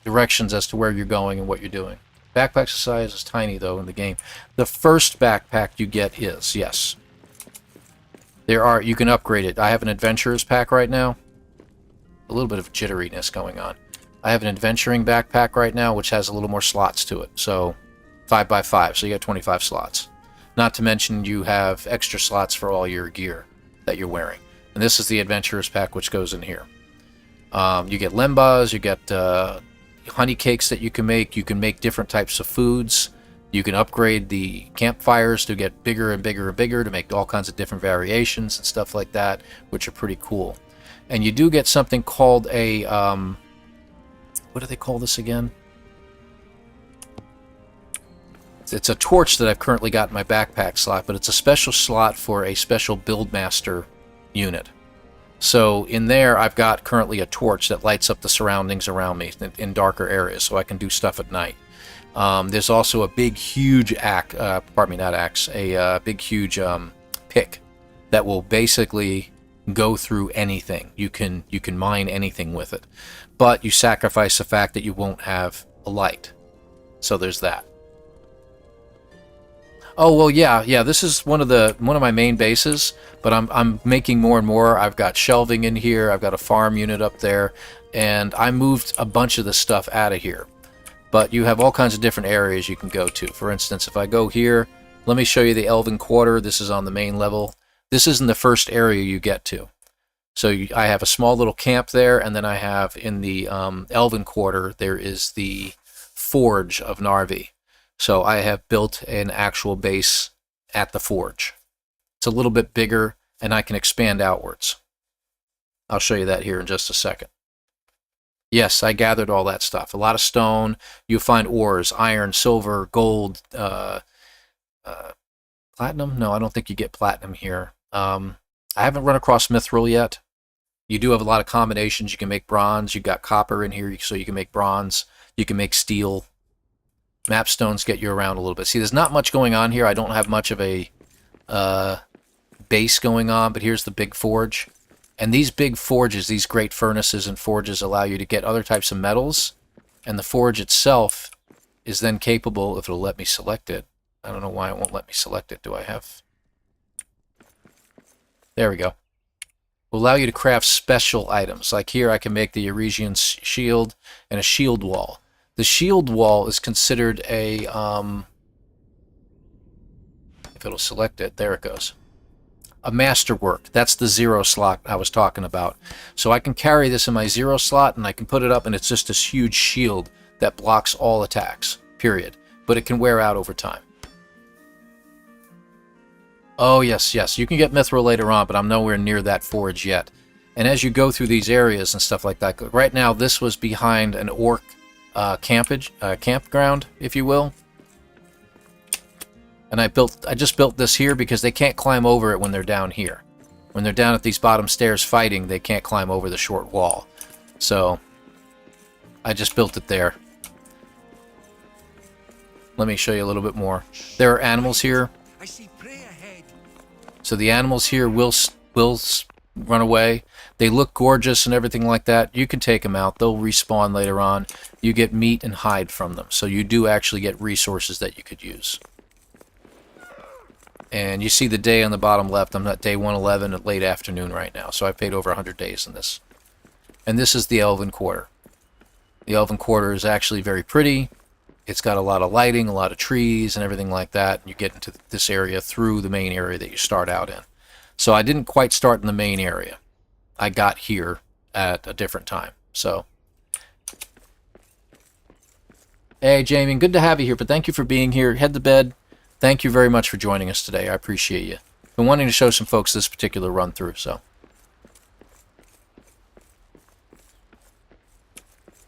directions as to where you're going and what you're doing. Backpack size is tiny, though, in the game. The first backpack you get is, yes. You can upgrade it. I have an adventurer's pack right now. A little bit of jitteriness going on. I have an adventuring backpack right now, which has a little more slots to it. So, 5x5, so you got 25 slots. Not to mention you have extra slots for all your gear that you're wearing. And this is the adventurer's pack, which goes in here. You get lembas, you get honey cakes that you can make. You can make different types of foods. You can upgrade the campfires to get bigger and bigger and bigger to make all kinds of different variations and stuff like that, which are pretty cool. And you do get something called a, what do they call this again? It's a torch that I've currently got in my backpack slot, but it's a special slot for a special Buildmaster unit. So in there, I've got currently a torch that lights up the surroundings around me in darker areas, so I can do stuff at night. There's also a big, huge big, huge pick that will basically go through anything. You can mine anything with it, but you sacrifice the fact that you won't have a light. So there's that. Oh well, yeah. This is one of my main bases, but I'm making more and more. I've got shelving in here. I've got a farm unit up there, and I moved a bunch of the stuff out of here. But you have all kinds of different areas you can go to. For instance, if I go here, let me show you the Elven Quarter. This is on the main level. This isn't the first area you get to. So I have a small little camp there, and then I have in the Elven Quarter, there is the Forge of Narvi. So I have built an actual base at the forge. It's a little bit bigger, and I can expand outwards. I'll show you that here in just a second. Yes, I gathered all that stuff. A lot of stone. You'll find ores, iron, silver, gold, platinum? No, I don't think you get platinum here. I haven't run across mithril yet. You do have a lot of combinations. You can make bronze. You've got copper in here, so you can make bronze. You can make steel. Map stones get you around a little bit. See, there's not much going on here. I don't have much of a base going on, but here's the big forge. And these big forges, these great furnaces and forges, allow you to get other types of metals. And the forge itself is then capable, if it'll let me select it. I don't know why it won't let me select it. Do I have... There we go. Will allow you to craft special items. Like here, I can make the Eurasian shield and a shield wall. The shield wall is considered a, if it'll select it, there it goes. A masterwork. That's the 0 slot I was talking about. So I can carry this in my 0 slot, and I can put it up, and it's just this huge shield that blocks all attacks, period. But it can wear out over time. Oh, yes. You can get mithril later on, but I'm nowhere near that forge yet. And as you go through these areas and stuff like that, right now this was behind an orc campground, if you will. And I just built this here because they can't climb over it when they're down here. When they're down at these bottom stairs fighting, they can't climb over the short wall. So I just built it there. Let me show you a little bit more. There are animals here. I see prey ahead. So the animals here will run away. They look gorgeous and everything like that. You can take them out. They'll respawn later on. You get meat and hide from them. So you do actually get resources that you could use. And you see the day on the bottom left. I'm at day 111 at late afternoon right now. So I've paid over 100 days in this. And this is the Elven Quarter. The Elven Quarter is actually very pretty. It's got a lot of lighting, a lot of trees and everything like that. You get into this area through the main area that you start out in. So I didn't quite start in the main area. I got here at a different time. So, hey, Jamie, good to have you here, but thank you for being here. Head to bed. Thank you very much for joining us today. I appreciate you. Been wanting to show some folks this particular run through, so.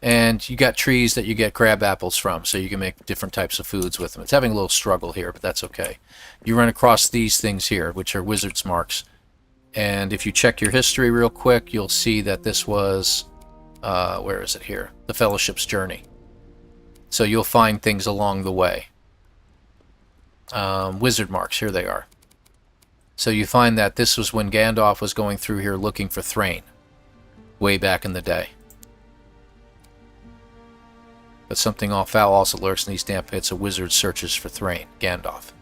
And you got trees that you get crab apples from, so you can make different types of foods with them. It's having a little struggle here, but that's okay. You run across these things here, which are wizard's marks. And if you check your history real quick, you'll see that this was, where is it here? The Fellowship's Journey. So you'll find things along the way. Wizard marks, here they are. So you find that this was when Gandalf was going through here looking for Thrain, way back in the day. But something all foul also lurks in these damp pits. A wizard searches for Thrain, Gandalf.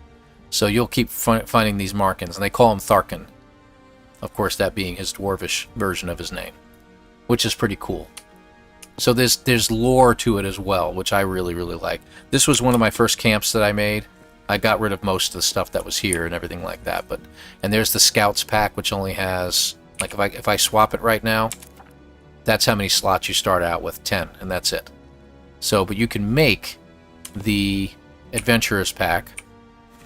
So you'll keep finding these markings, and they call him Tharkin. Of course, that being his dwarvish version of his name, which is pretty cool. So there's lore to it as well, which I really, really like. This was one of my first camps that I made. I got rid of most of the stuff that was here and everything like that. And there's the Scouts pack, which only has, like, if I swap it right now, that's how many slots you start out with, 10, and that's it. So, but you can make the Adventurers pack,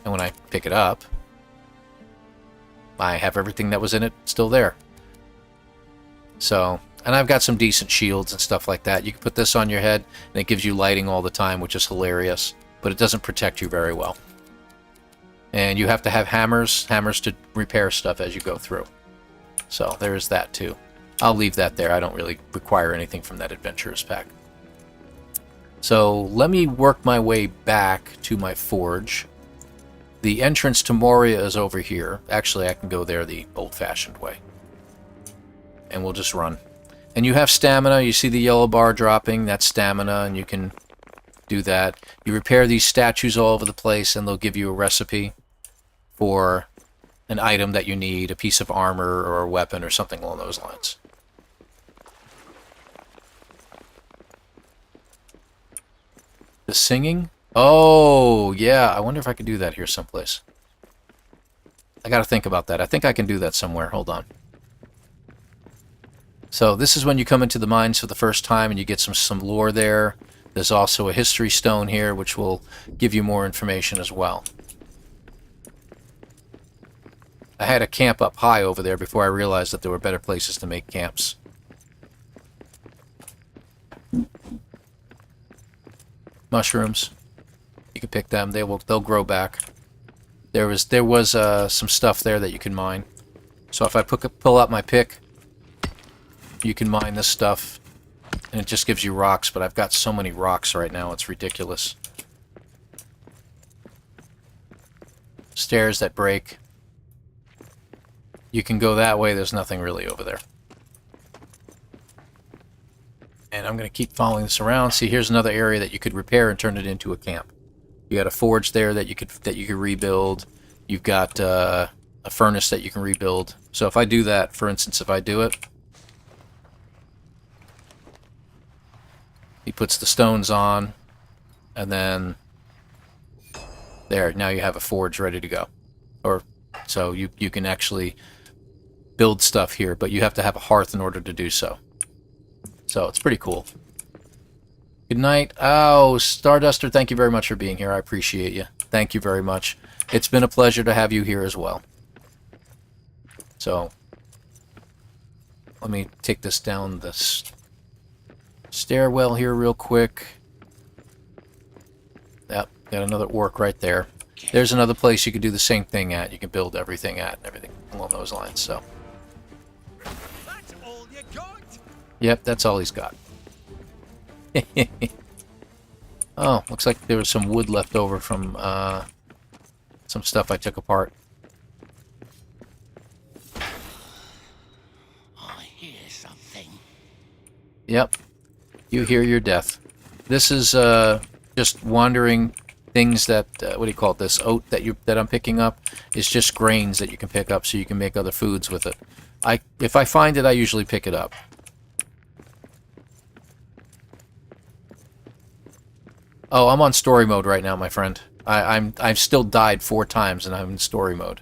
and when I pick it up, I have everything that was in it still there. So, and I've got some decent shields and stuff like that. You can put this on your head, and it gives you lighting all the time, which is hilarious, but it doesn't protect you very well. And you have to have hammers to repair stuff as you go through. So, there's that too. I'll leave that there. I don't really require anything from that Adventurers pack. So let me work my way back to my forge. The entrance to Moria is over here. Actually, I can go there the old-fashioned way. And we'll just run. And you have stamina. You see the yellow bar dropping. That's stamina, and you can do that. You repair these statues all over the place, and they'll give you a recipe for an item that you need, a piece of armor or a weapon or something along those lines. The singing? Oh, yeah. I wonder if I could do that here someplace. I gotta think about that. I think I can do that somewhere. Hold on. So this is when you come into the mines for the first time and you get some lore there. There's also a history stone here, which will give you more information as well. I had a camp up high over there before I realized that there were better places to make camps. Mushrooms, you can pick them. They'll grow back. There was some stuff there that you can mine. So if I pull out my pick, you can mine this stuff, and it just gives you rocks. But I've got so many rocks right now, it's ridiculous. Stairs that break. You can go that way. There's nothing really over there. And I'm going to keep following this around. See, here's another area that you could repair and turn it into a camp. You got a forge there that you could rebuild. You've got a furnace that you can rebuild. So if I do that, for instance, if I do it, he puts the stones on, and then there. Now you have a forge ready to go. Or so you can actually build stuff here, but you have to have a hearth in order to do so. So it's pretty cool. Good night. Oh, Starduster, thank you very much for being here. I appreciate you. Thank you very much. It's been a pleasure to have you here as well. So, let me take this down this stairwell here real quick. Yep, got another orc right there. There's another place you can do the same thing at. You can build everything at and everything along those lines, so. Yep, that's all he's got. Oh, looks like there was some wood left over from some stuff I took apart. I hear something. Yep, you hear your death. This is just wandering things that what do you call it? This oat that I'm picking up is just grains that you can pick up so you can make other foods with it. If I find it, I usually pick it up. Oh, I'm on story mode right now, my friend. I've still died 4 times and I'm in story mode.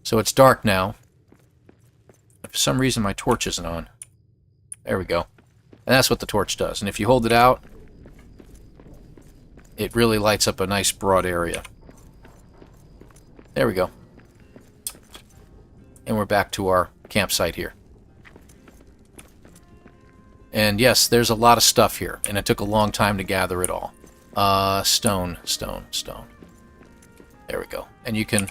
So it's dark now. For some reason my torch isn't on. There we go. And that's what the torch does. And if you hold it out, it really lights up a nice broad area. There we go. And we're back to our campsite here. And yes, there's a lot of stuff here, and it took a long time to gather it all. Stone. There we go. And you can...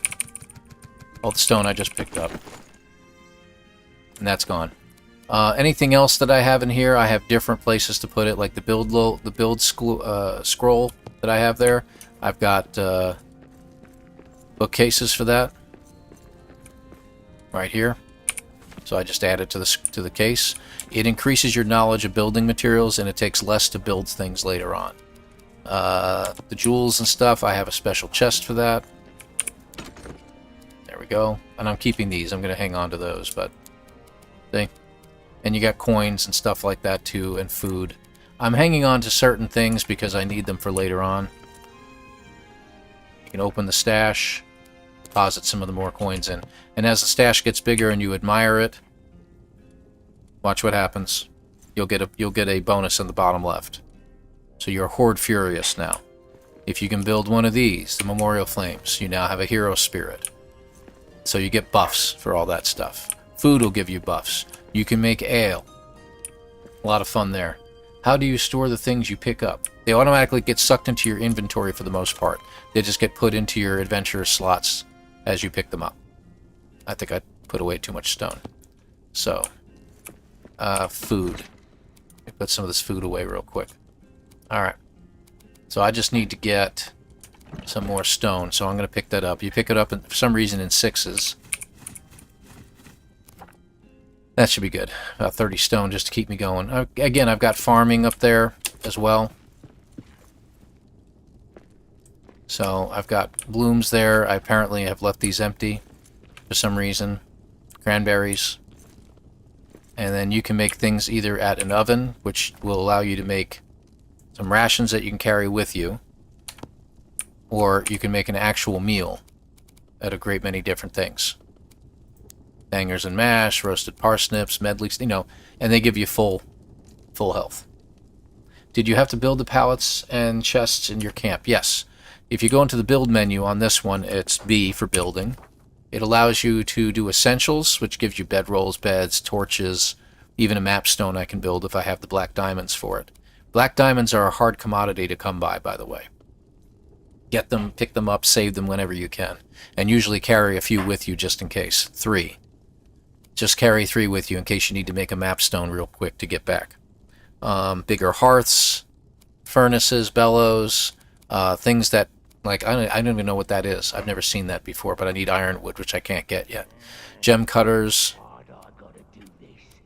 all the stone I just picked up. And that's gone. Anything else that I have in here, I have different places to put it, like the build scroll that I have there. I've got bookcases for that. Right here. So I just add it to the case. It increases your knowledge of building materials, and it takes less to build things later on. The jewels and stuff, I have a special chest for that. There we go. And I'm keeping these. I'm going to hang on to those, but... see? And you got coins and stuff like that too, and food. I'm hanging on to certain things because I need them for later on. You can open the stash, deposit some of the more coins in. And as the stash gets bigger and you admire it, watch what happens. You'll get a bonus in the bottom left. So you're Horde Furious now. If you can build one of these, the Memorial Flames, you now have a hero spirit. So you get buffs for all that stuff. Food will give you buffs. You can make ale. A lot of fun there. How do you store the things you pick up? They automatically get sucked into your inventory for the most part. They just get put into your adventure slots as you pick them up. I think I put away too much stone. So, food. Let me put some of this food away real quick. Alright. So I just need to get some more stone, so I'm going to pick that up. You pick it up, for some reason, in 6s. That should be good. About 30 stone just to keep me going. Again, I've got farming up there as well. So I've got blooms there. I apparently have left these empty for some reason. Cranberries. And then you can make things either at an oven, which will allow you to make some rations that you can carry with you, or you can make an actual meal at a great many different things. Bangers and mash, roasted parsnips, medleys, you know, and they give you full health. Did you have to build the pallets and chests in your camp? Yes. If you go into the build menu on this one, it's B for building. It allows you to do essentials, which gives you bedrolls, beds, torches, even a map stone I can build if I have the black diamonds for it. Black diamonds are a hard commodity to come by the way. Get them, pick them up, save them whenever you can. And usually carry a few with you just in case. 3. Just carry 3 with you in case you need to make a map stone real quick to get back. Bigger hearths, furnaces, bellows, things that, like, I don't even know what that is. I've never seen that before, but I need ironwood, which I can't get yet. Gem cutters,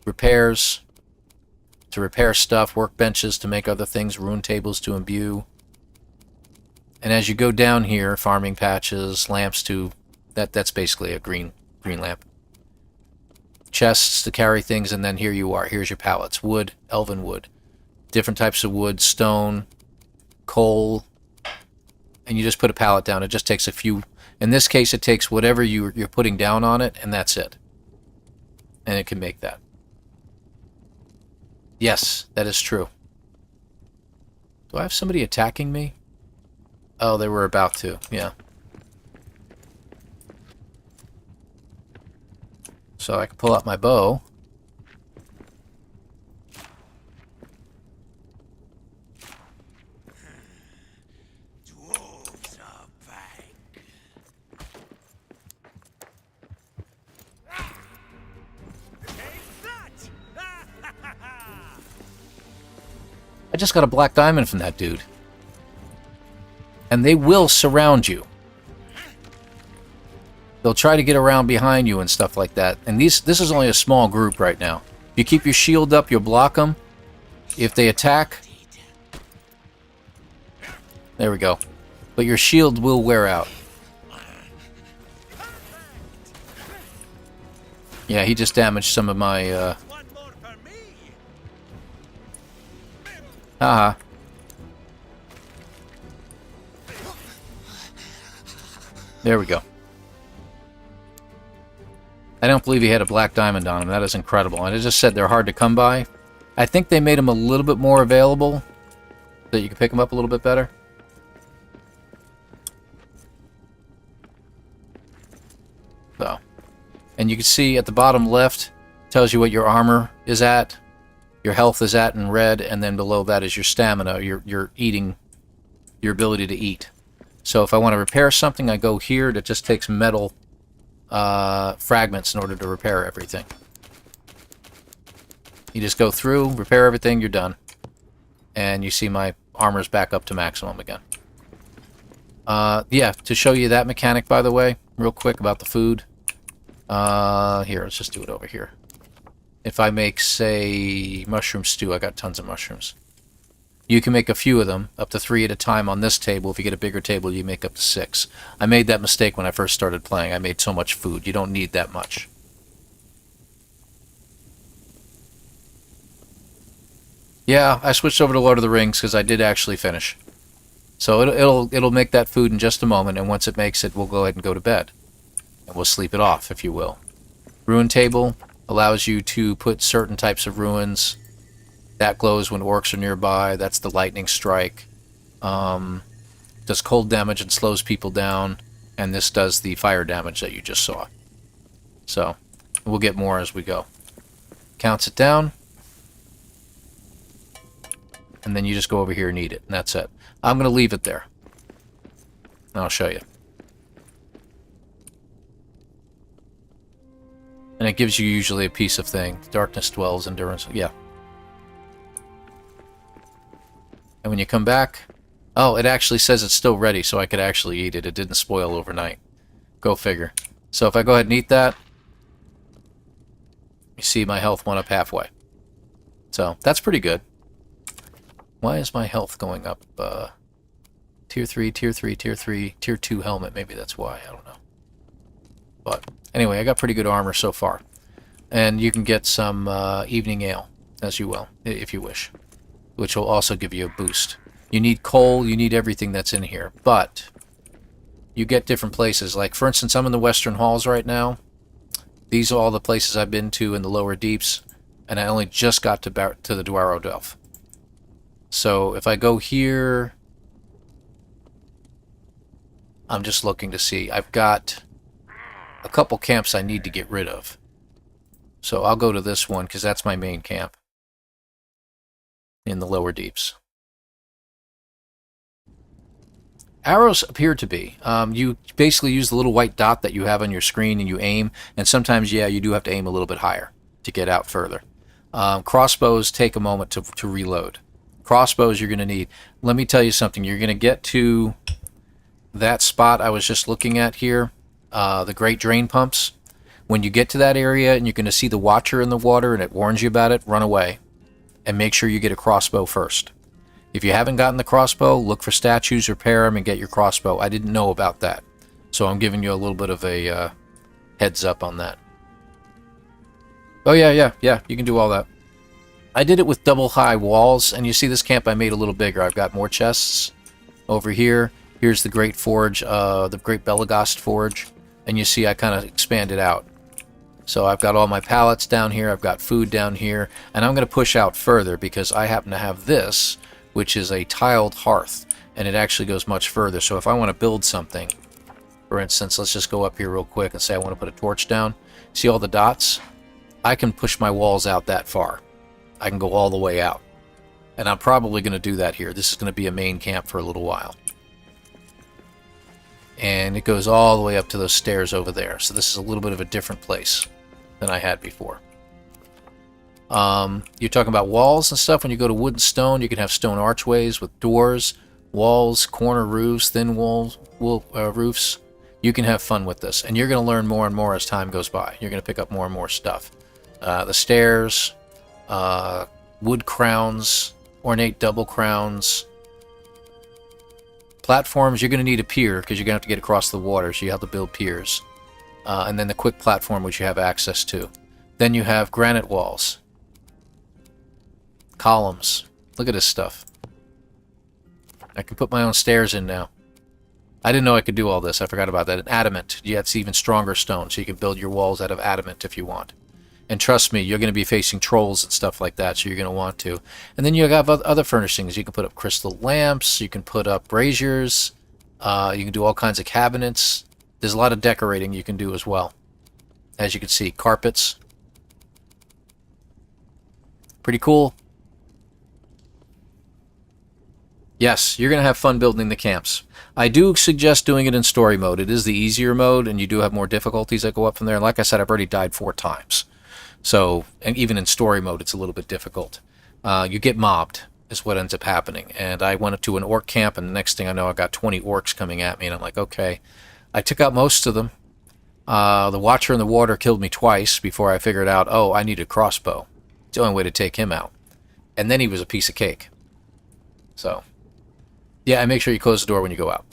repairs, to repair stuff, workbenches to make other things, rune tables to imbue. And as you go down here, farming patches, lamps to... that's basically a green lamp. Chests to carry things, and then here you are. Here's your pallets. Wood, elven wood. Different types of wood, stone, coal, and you just put a pallet down. It just takes a few... in this case, it takes whatever you're putting down on it, and that's it. And it can make that. Yes, that is true. Do I have somebody attacking me? Oh, they were about to, yeah. So I can pull out my bow. Dwarves are back. I just got a black diamond from that dude. And they will surround you. They'll try to get around behind you and stuff like that. And this is only a small group right now. If you keep your shield up, you'll block them. If they attack... there we go. But your shield will wear out. Yeah, he just damaged some of my... haha. There we go. I don't believe he had a black diamond on him. That is incredible. And it just said they're hard to come by. I think they made them a little bit more available, so that you can pick them up a little bit better. So, and you can see at the bottom left, tells you what your armor is at, your health is at in red, and then below that is your stamina, your eating, your ability to eat. So if I want to repair something, I go here. That just takes metal fragments in order to repair everything. You just go through, repair everything, you're done. And you see my armor's back up to maximum again. Yeah, to show you that mechanic, by the way, real quick about the food. Here, let's just do it over here. If I make, say, mushroom stew, I got tons of mushrooms. You can make a few of them, up to 3 at a time on this table. If you get a bigger table, you make up to 6. I made that mistake when I first started playing. I made so much food. You don't need that much. Yeah, I switched over to Lord of the Rings because I did actually finish. So it'll make that food in just a moment, and once it makes it, we'll go ahead and go to bed. And we'll sleep it off, if you will. Ruin table allows you to put certain types of ruins. That glows when orcs are nearby. That's the lightning strike. Does cold damage and slows people down. And this does the fire damage that you just saw. So, we'll get more as we go. Counts it down. And then you just go over here and eat it. And that's it. I'm going to leave it there. And I'll show you. And it gives you usually a piece of thing. Darkness dwells, endurance. Yeah. And when you come back... Oh, it actually says it's still ready, so I could actually eat it. It didn't spoil overnight. Go figure. So if I go ahead and eat that... You see my health went up halfway. So, that's pretty good. Why is my health going up? Tier 3, Tier 3, Tier 3, Tier 2 helmet. Maybe that's why. I don't know. But, anyway, I got pretty good armor so far. And you can get some evening ale, as you will, if you wish. Which will also give you a boost. You need coal, you need everything that's in here. But, you get different places. Like, for instance, I'm in the Western Halls right now. These are all the places I've been to in the lower deeps. And I only just got to the Dwaro Delph. So, if I go here... I'm just looking to see. I've got a couple camps I need to get rid of. So, I'll go to this one, because that's my main camp. In the lower deeps. Arrows appear to be. You basically use the little white dot that you have on your screen and you aim, and sometimes, yeah, you do have to aim a little bit higher to get out further. Crossbows take a moment to reload. Crossbows you're going to need. Let me tell you something. You're going to get to that spot I was just looking at here, the Great Drain Pumps. When you get to that area and you're going to see the Watcher in the water and it warns you about it, run away. And make sure you get a crossbow first. If you haven't gotten the crossbow, look for statues, repair them, and get your crossbow. I didn't know about that. So I'm giving you a little bit of a heads up on that. Oh yeah, you can do all that. I did it with double high walls, and you see this camp I made a little bigger. I've got more chests over here. Here's the Great Forge, the Great Belagast Forge, and you see I kind of expanded out. So I've got all my pallets down here, I've got food down here, and I'm going to push out further because I happen to have this, which is a tiled hearth, and it actually goes much further. So if I want to build something, for instance, let's just go up here real quick and say I want to put a torch down. See all the dots? I can push my walls out that far. I can go all the way out. And I'm probably going to do that here. This is going to be a main camp for a little while. And it goes all the way up to those stairs over there. So this is a little bit of a different place than I had before. You're talking about walls and stuff. When you go to wood and stone, you can have stone archways with doors, walls, corner roofs, thin walls, roofs. You can have fun with this. And you're going to learn more and more as time goes by. You're going to pick up more and more stuff. The stairs, wood crowns, ornate double crowns. Platforms, you're going to need a pier because you're going to have to get across the water, so you have to build piers. And then the quick platform, which you have access to. Then you have granite walls. Columns. Look at this stuff. I can put my own stairs in now. I didn't know I could do all this. I forgot about that. And adamant. Yeah, it's even stronger stone, so you can build your walls out of adamant if you want. And trust me, you're going to be facing trolls and stuff like that, so you're going to want to. And then you have other furnishings. You can put up crystal lamps. You can put up braziers. You can do all kinds of cabinets. There's a lot of decorating you can do as well. As you can see, carpets. Pretty cool. Yes, you're going to have fun building the camps. I do suggest doing it in story mode. It is the easier mode, and you do have more difficulties that go up from there. And like I said, I've already died 4 times. So, and even in story mode, it's a little bit difficult. You get mobbed, is what ends up happening. And I went to an orc camp, and the next thing I know, I got 20 orcs coming at me, and I'm like, okay. I took out most of them. The Watcher in the Water killed me twice before I figured out, oh, I need a crossbow. It's the only way to take him out. And then he was a piece of cake. So, yeah, and make sure you close the door when you go out.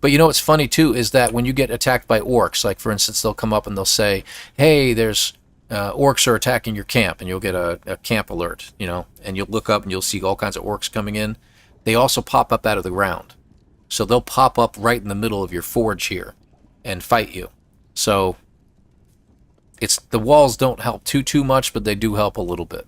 But you know what's funny, too, is that when you get attacked by orcs, like, for instance, they'll come up and they'll say, hey, there's orcs are attacking your camp, and you'll get a camp alert, you know, and you'll look up and you'll see all kinds of orcs coming in. They also pop up out of the ground. So they'll pop up right in the middle of your forge here and fight you. So it's the walls don't help too much, but they do help a little bit.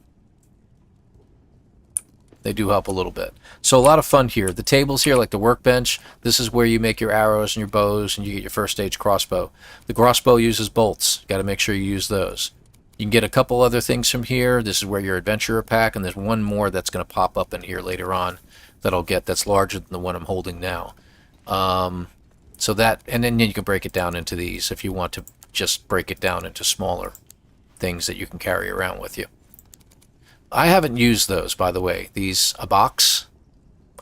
They do help a little bit. So a lot of fun here. The tables here, like the workbench, this is where you make your arrows and your bows and you get your first stage crossbow. The crossbow uses bolts. Got to make sure you use those. You can get a couple other things from here. This is where your adventurer pack, and there's one more that's going to pop up in here later on that I'll get that's larger than the one I'm holding now. So that, and then you can break it down into these if you want to just break it down into smaller things that you can carry around with you. I haven't used those, by the way. These, a box,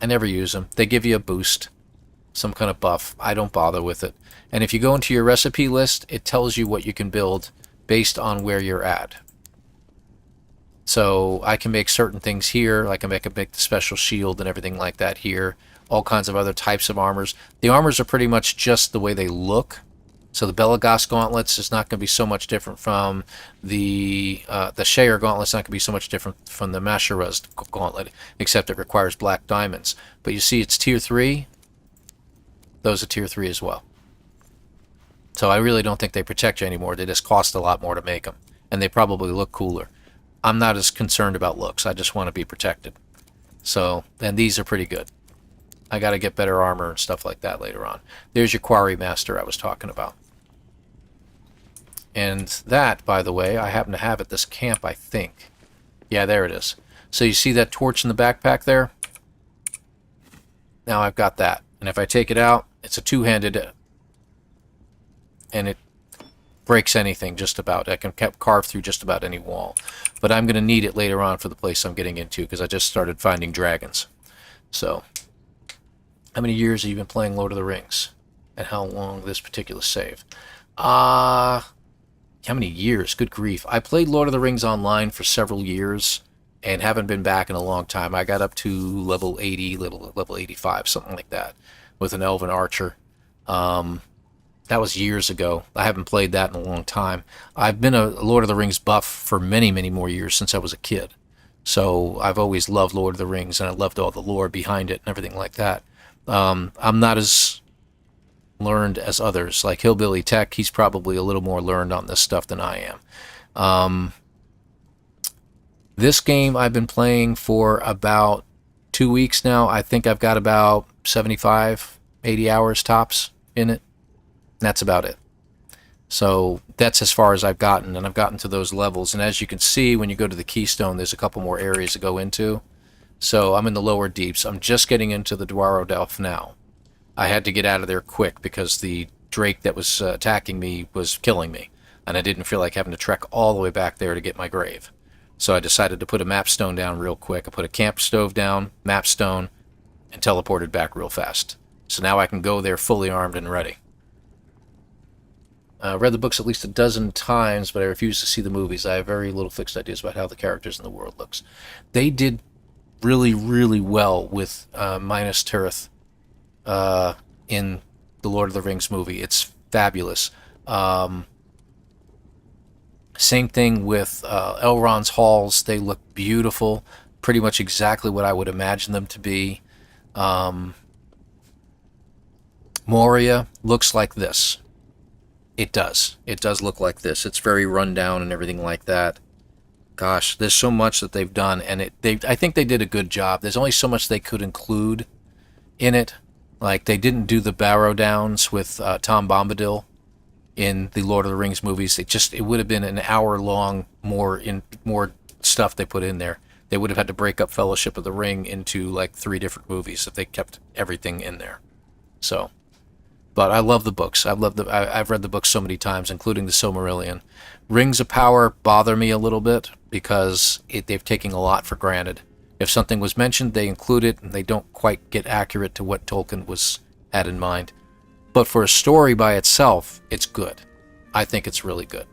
I never use them. They give you a boost, some kind of buff. I don't bother with it. And if you go into your recipe list, it tells you what you can build based on where you're at. So I can make certain things here. I can make the special shield and everything like that here. All kinds of other types of armors. The armors are pretty much just the way they look. So the Belagos gauntlets is not going to be so much different from the Shayer gauntlet's not going to be so much different from the Masharaz gauntlet, except it requires black diamonds. But you see it's tier 3. Those are tier 3 as well. So I really don't think they protect you anymore. They just cost a lot more to make them. And they probably look cooler. I'm not as concerned about looks. I just want to be protected. So, and these are pretty good. I got to get better armor and stuff like that later on. There's your Quarry Master I was talking about. And that, by the way, I happen to have at this camp, I think. Yeah, there it is. So you see that torch in the backpack there? Now I've got that. And if I take it out, it's a two-handed, and it breaks anything just about. I can carve through just about any wall. But I'm going to need it later on for the place I'm getting into, because I just started finding dragons. So, how many years have you been playing Lord of the Rings? And how long this particular save? How many years? Good grief. I played Lord of the Rings online for several years and haven't been back in a long time. I got up to level 80, level 85, something like that, with an elven archer. That was years ago. I haven't played that in a long time. I've been a Lord of the Rings buff for many, many more years since I was a kid. So I've always loved Lord of the Rings, and I loved all the lore behind it and everything like that. I'm not as learned as others. Like Hillbilly Tech, he's probably a little more learned on this stuff than I am. This game I've been playing for about 2 weeks now. I think I've got about 75, 80 hours tops in it. That's about it. So that's as far as I've gotten, and I've gotten to those levels. And as you can see, when you go to the Keystone, there's a couple more areas to go into. So I'm in the lower deeps. I'm just getting into the Dwaro Delph now. I had to get out of there quick because the drake that was attacking me was killing me, and I didn't feel like having to trek all the way back there to get my grave. So I decided to put a map stone down real quick. I put a camp stove down, map stone, and teleported back real fast. So now I can go there fully armed and ready. Read the books at least a dozen times, but I refuse to see the movies. I have very little fixed ideas about how the characters in the world looks. They did really, really well with Minas Tirith in the Lord of the Rings movie. It's fabulous. Same thing with Elrond's halls. They look beautiful. Pretty much exactly what I would imagine them to be. Moria looks like this. It does. It does look like this. It's very run down and everything like that. Gosh, there's so much that they've done, and I think they did a good job. There's only so much they could include in it. Like, they didn't do the Barrow Downs with Tom Bombadil in the Lord of the Rings movies. It would have been an hour long more stuff they put in there. They would have had to break up Fellowship of the Ring into like 3 different movies if they kept everything in there. So, but I love the books. I've read the books so many times, including the Silmarillion. Rings of Power bother me a little bit because they've taken a lot for granted. If something was mentioned, they include it, and they don't quite get accurate to what Tolkien had in mind. But for a story by itself, it's good. I think it's really good.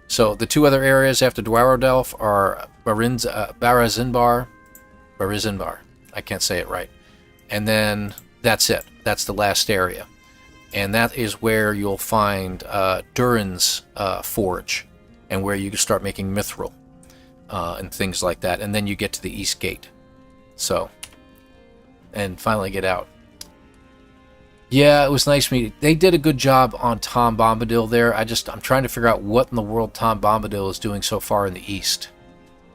So the 2 other areas after Dwarrowdelf are Barrazinbar. I can't say it right. And then that's it. That's the last area. And that is where you'll find Durin's forge, and where you can start making mithril and things like that. And then you get to the East Gate. So, and finally get out. Yeah, it was nice meeting. They did a good job on Tom Bombadil there. I'm trying to figure out what in the world Tom Bombadil is doing so far in the East.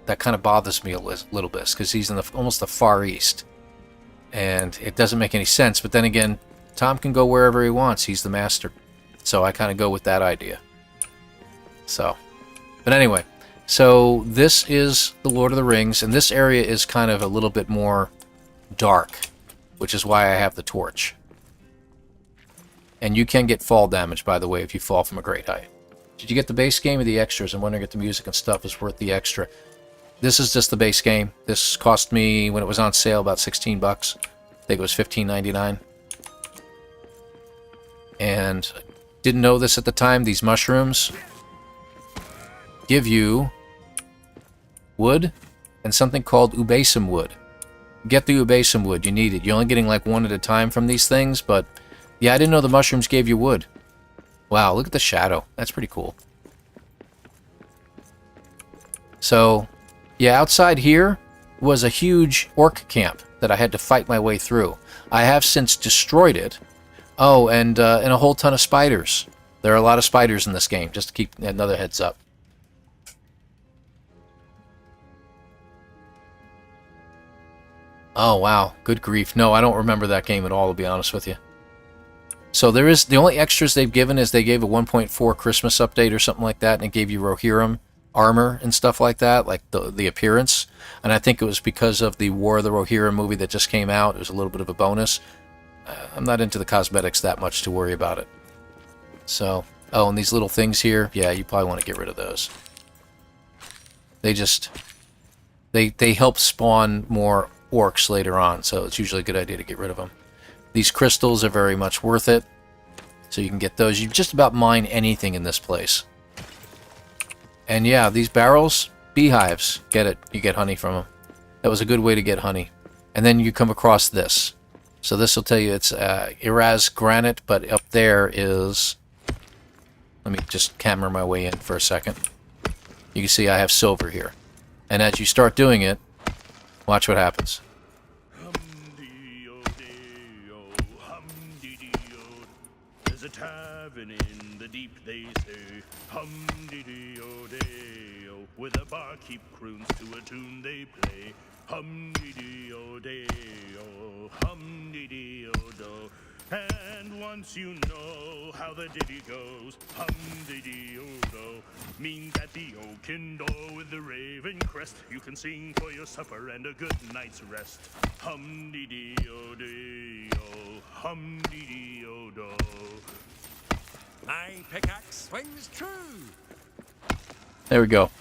That kind of bothers me a little bit, because he's in almost the Far East. And it doesn't make any sense. But then again, Tom can go wherever he wants. He's the master. So I kind of go with that idea. So, but anyway, so this is the Lord of the Rings, and this area is kind of a little bit more dark, which is why I have the torch. And you can get fall damage, by the way, if you fall from a great height. Did you get the base game or the extras? I'm wondering if the music and stuff is worth the extra. This is just the base game. This cost me, when it was on sale, about 16 bucks. I think it was $15.99. And didn't know this at the time. These mushrooms give you wood and something called ubasum wood. Get the ubasum wood. You need it. You're only getting like 1 at a time from these things, but yeah, I didn't know the mushrooms gave you wood. Wow, look at the shadow. That's pretty cool. So, yeah, outside here was a huge orc camp that I had to fight my way through. I have since destroyed it. Oh, and a whole ton of spiders. There are a lot of spiders in this game, just to keep another heads up. Oh, wow. Good grief. No, I don't remember that game at all, to be honest with you. So there is, the only extras they've given is they gave a 1.4 Christmas update or something like that, and it gave you Rohirrim armor and stuff like that, like the appearance. And I think it was because of the War of the Rohirrim movie that just came out. It was a little bit of a bonus. I'm not into the cosmetics that much to worry about it. So, oh, and these little things here, yeah, you probably want to get rid of those. They just, they help spawn more orcs later on, so it's usually a good idea to get rid of them. These crystals are very much worth it, so you can get those. You just about mine anything in this place. And yeah, these barrels, beehives, get it. You get honey from them. That was a good way to get honey. And then you come across this. So this will tell you it's Iraz granite, but up there is... Let me just camera my way in for a second. You can see I have silver here. And as you start doing it, watch what happens. There's a tavern in the deep, they say, hum-dee-dee-o-day-o, where the barkeep croons to a tune they play, hum-dee-dee-o-day-o, hum-dee-dee-o-do. And once you know how the ditty goes, hum-dee-dee-o-do, means at the oaken door with the raven crest, you can sing for your supper and a good night's rest. Hum-dee-dee-o-day-o, hum-dee-dee-o-do. My pickaxe swings true. There we go.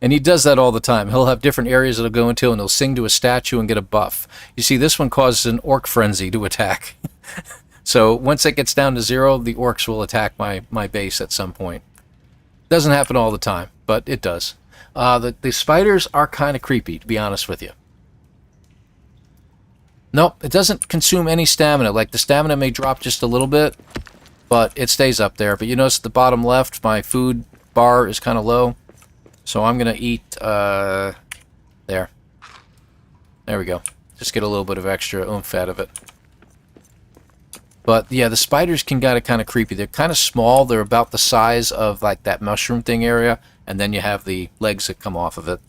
And he does that all the time. He'll have different areas that he'll go into, and he'll sing to a statue and get a buff. You see, this one causes an orc frenzy to attack. So once it gets down to 0, the orcs will attack my base at some point. Doesn't happen all the time, but it does. The spiders are kind of creepy, to be honest with you. Nope, it doesn't consume any stamina. Like, the stamina may drop just a little bit, but it stays up there. But you notice at the bottom left, my food bar is kind of low. So I'm going to eat, there. There we go. Just get a little bit of extra oomph out of it. But yeah, the spiders can get kind of creepy. They're kind of small. They're about the size of like that mushroom thing area, and then you have the legs that come off of it,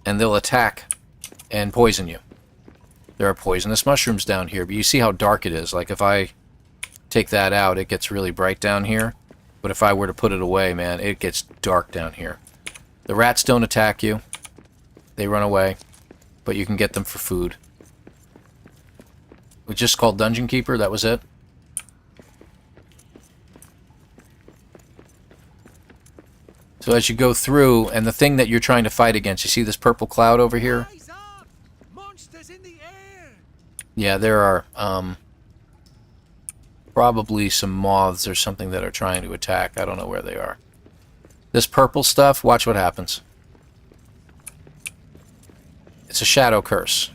and they'll attack and poison you. There are poisonous mushrooms down here, but you see how dark it is. Like if I take that out, it gets really bright down here. But if I were to put it away, man, it gets dark down here. The rats don't attack you. They run away, but you can get them for food. It was just called Dungeon Keeper, that was it. So as you go through, and the thing that you're trying to fight against, you see this purple cloud over here? Eyes up! Monsters in the air! Yeah, there are probably some moths or something that are trying to attack. I don't know where they are. This purple stuff, watch what happens. It's a shadow curse.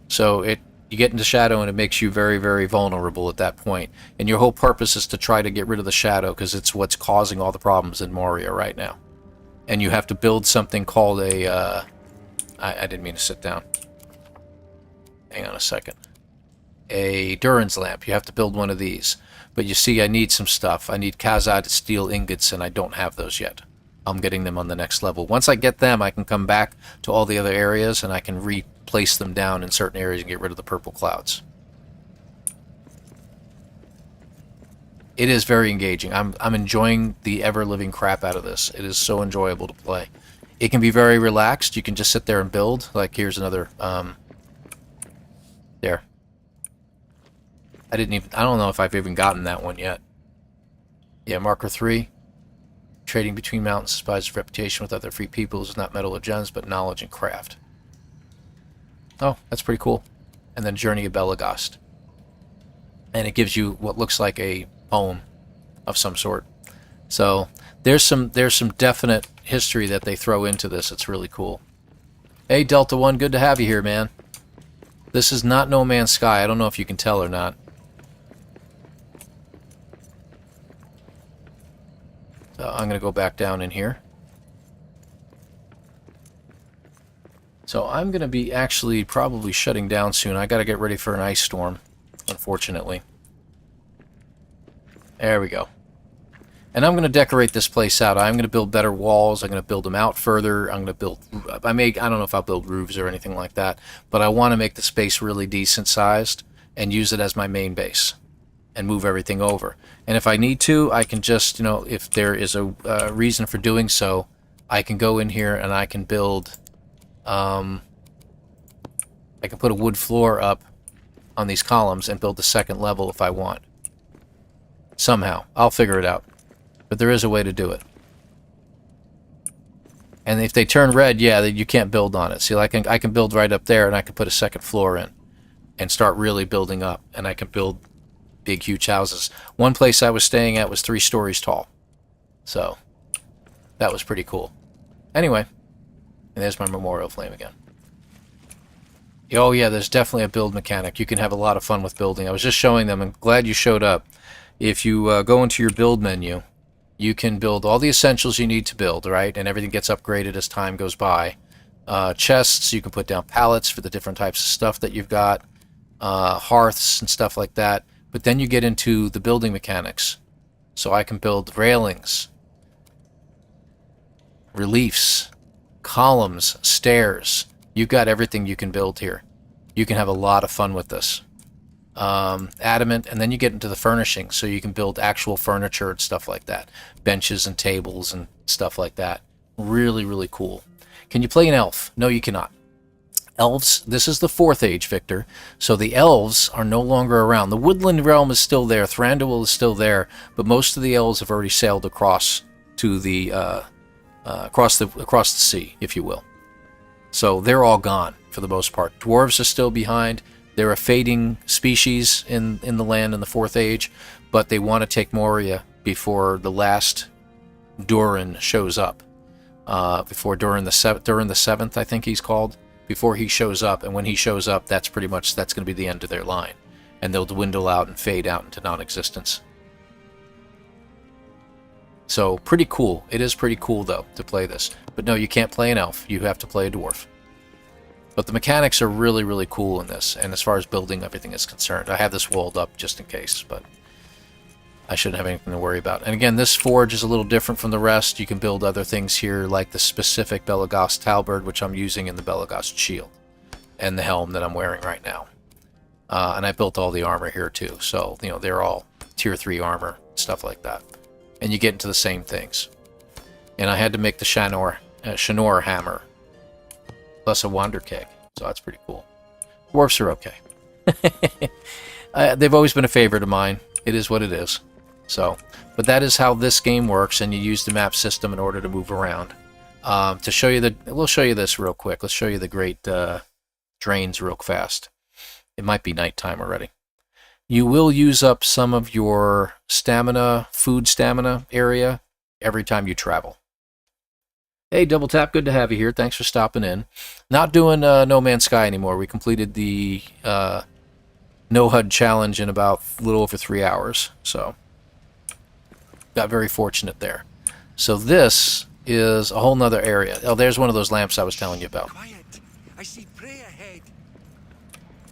So you get into shadow and it makes you very, very vulnerable at that point. And your whole purpose is to try to get rid of the shadow because it's what's causing all the problems in Moria right now. And you have to build something called a... I didn't mean to sit down. Hang on a second. A Duran's lamp. You have to build one of these. But you see, I need some stuff. I need Kazite steel ingots, and I don't have those yet. I'm getting them on the next level. Once I get them, I can come back to all the other areas, and I can replace them down in certain areas and get rid of the purple clouds. It is very engaging. I'm enjoying the ever-living crap out of this. It is so enjoyable to play. It can be very relaxed. You can just sit there and build. Like, here's another... there. I don't know if I've even gotten that one yet. Yeah, marker 3. Trading between mountains spies reputation with other free peoples is not metal or gems, but knowledge and craft. Oh, that's pretty cool. And then Journey of Belagost. And it gives you what looks like a poem of some sort. So there's some definite history that they throw into this. It's really cool. Hey, Delta One, good to have you here, man. This is not No Man's Sky. I don't know if you can tell or not. So I'm going to go back down in here. So I'm going to be actually probably shutting down soon. I got to get ready for an ice storm, unfortunately. There we go. And I'm going to decorate this place out. I'm going to build better walls. I'm going to build them out further. I'm going to build... I don't know if I'll build roofs or anything like that, but I want to make the space really decent sized and use it as my main base and move everything over. And if I need to, I can just, you know, if there is a reason for doing so, I can go in here and I can build... I can put a wood floor up on these columns and build the second level if I want. Somehow. I'll figure it out. But there is a way to do it. And if they turn red, yeah, you can't build on it. See, I can build right up there, and I can put a second floor in and start really building up. And I can build big, huge houses. One place I was staying at was 3 stories tall. So, that was pretty cool. Anyway, and there's my memorial flame again. Oh yeah, there's definitely a build mechanic. You can have a lot of fun with building. I was just showing them, and glad you showed up. If you go into your build menu, you can build all the essentials you need to build, right? And everything gets upgraded as time goes by. Chests, you can put down pallets for the different types of stuff that you've got. Hearths and stuff like that. But then you get into the building mechanics. So I can build railings, reliefs, columns, stairs. You've got everything you can build here. You can have a lot of fun with this. Adamant, and then you get into the furnishing, so you can build actual furniture and stuff like that. Benches and tables and stuff like that. Really, really cool. Can you play an elf? No, you cannot. Elves, this is the 4th age, Victor, so the elves are no longer around. The woodland realm is still there, Thranduil is still there, but most of the elves have already sailed across to the across the sea, if you will. So they're all gone for the most part. Dwarves are still behind. They're a fading species in the land in the 4th age, but they want to take Moria before the last Durin shows up. Before Durin the 7th, I think he's called. Before he shows up, and when he shows up, that's going to be the end of their line, and they'll dwindle out and fade out into non-existence. So pretty cool. It is pretty cool though to play this, but no, you can't play an elf. You have to play a dwarf. But the mechanics are really, really cool in this, and as far as building everything is concerned. I have this walled up just in case, but I shouldn't have anything to worry about. And again, this forge is a little different from the rest. You can build other things here, like the specific Belagost halberd, which I'm using in the Belagost shield, and the helm that I'm wearing right now. And I built all the armor here too, so you know they're all tier 3 armor, stuff like that. And you get into the same things. And I had to make the Shanor hammer, plus a Wander keg, so that's pretty cool. Dwarfs are okay. They've always been a favorite of mine. It is what it is. So, but that is how this game works, and you use the map system in order to move around. To show you we'll show you this real quick. Let's show you the great drains real fast. It might be nighttime already. You will use up some of your stamina, food stamina area every time you travel. Hey, Double Tap, good to have you here. Thanks for stopping in. Not doing No Man's Sky anymore. We completed the no-HUD challenge in about a little over 3 hours, so got very fortunate there. So this is a whole nother area. Oh, there's one of those lamps I was telling you about. Quiet. I see prey ahead.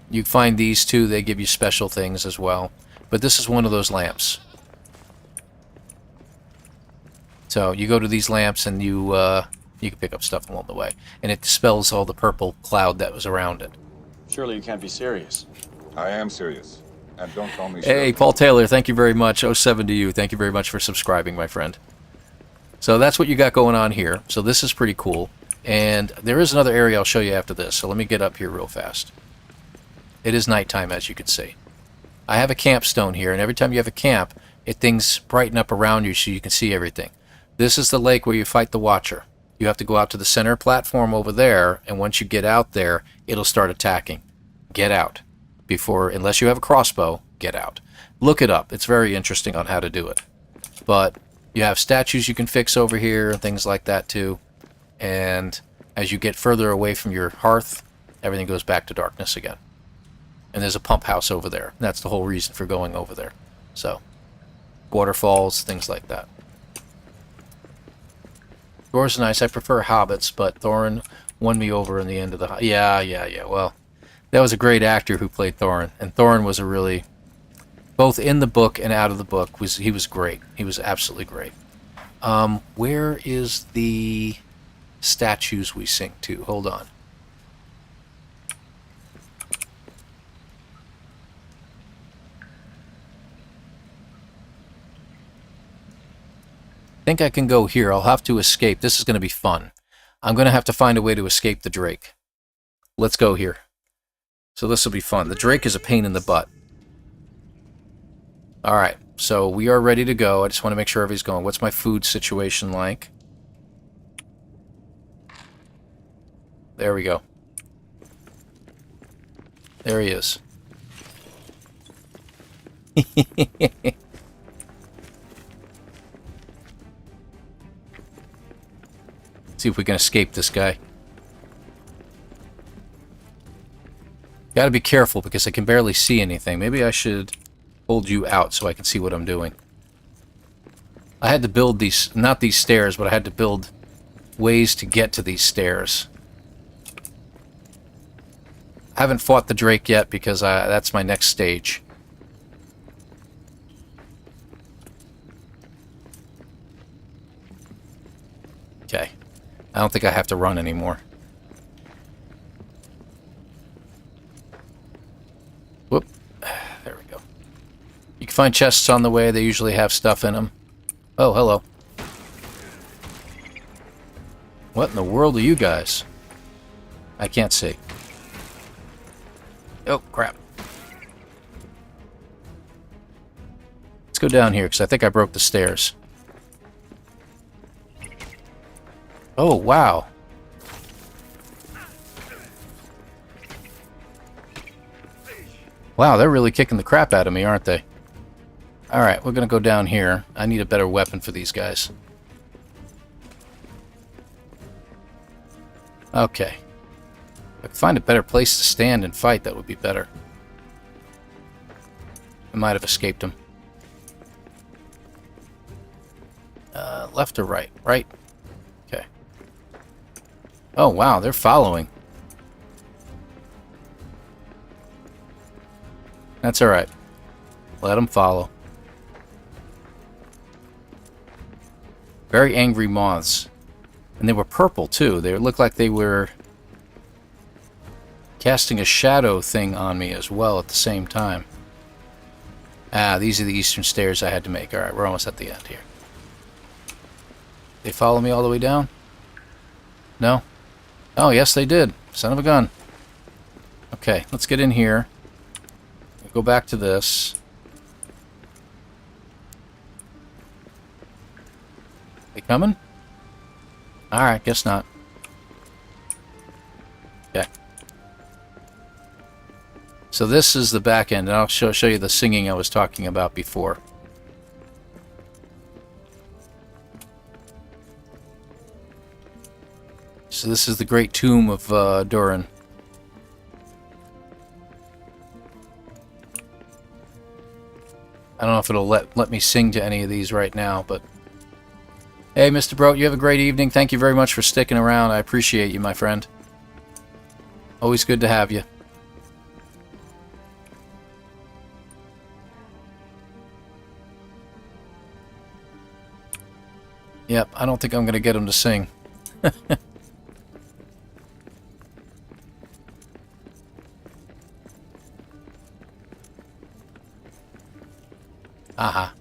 You find these too. They give you special things as well. But this is one of those lamps. So you go to these lamps and you can pick up stuff along the way. And it dispels all the purple cloud that was around it. Surely you can't be serious. I am serious. And don't call me Hey, Paul Taylor, thank you very much. 07 to you. Thank you very much for subscribing, my friend. So that's what you got going on here. So this is pretty cool. And there is another area I'll show you after this. So let me get up here real fast. It is nighttime, as you can see. I have a camp stone here, and every time you have a camp, things brighten up around you so you can see everything. This is the lake where you fight the Watcher. You have to go out to the center platform over there, and once you get out there, it'll start attacking. Get out. Unless you have a crossbow, get out. Look it up. It's very interesting on how to do it. But you have statues you can fix over here and things like that too. And as you get further away from your hearth, everything goes back to darkness again. And there's a pump house over there. That's the whole reason for going over there. So, waterfalls, things like that. Doors are nice. I prefer hobbits, but Thorin won me over in the end of the... Yeah. Well, that was a great actor who played Thorin. And Thorin was a really... Both in the book and out of the book, he was great. He was absolutely great. Where is the statues we sync to? Hold on. I think I can go here. I'll have to escape. This is going to be fun. I'm going to have to find a way to escape the Drake. Let's go here. So this will be fun. The Drake is a pain in the butt. Alright, so we are ready to go. I just want to make sure everybody's going. What's my food situation like? There we go. There he is. See if we can escape this guy. Gotta be careful because I can barely see anything. Maybe I should hold you out so I can see what I'm doing. I had to build these, not these stairs, but I had to build ways to get to these stairs. I haven't fought the Drake yet because that's my next stage. Okay. I don't think I have to run anymore. Whoop. There we go. You can find chests on the way. They usually have stuff in them. Oh, hello. What in the world are you guys? I can't see. Oh, crap. Let's go down here, because I think I broke the stairs. Oh, wow. Wow, they're really kicking the crap out of me, aren't they? Alright, we're going to go down here. I need a better weapon for these guys. Okay. If I could find a better place to stand and fight, that would be better. I might have escaped them. Left or right? Right. Okay. Oh, wow, they're following. That's alright. Let them follow. Very angry moths. And they were purple, too. They looked like they were casting a shadow thing on me as well at the same time. Ah, these are the eastern stairs I had to make. Alright, we're almost at the end here. They follow me all the way down? No? Oh, yes they did. Son of a gun. Okay, let's get in here. Go back to this. They coming? Alright, guess not. Okay. So this is the back end, and I'll show you the singing I was talking about before. So this is the Great Tomb of Durin. I don't know if it'll let me sing to any of these right now, but... Hey, Mr. Broat, you have a great evening. Thank you very much for sticking around. I appreciate you, my friend. Always good to have you. Yep, I don't think I'm going to get him to sing. Aha.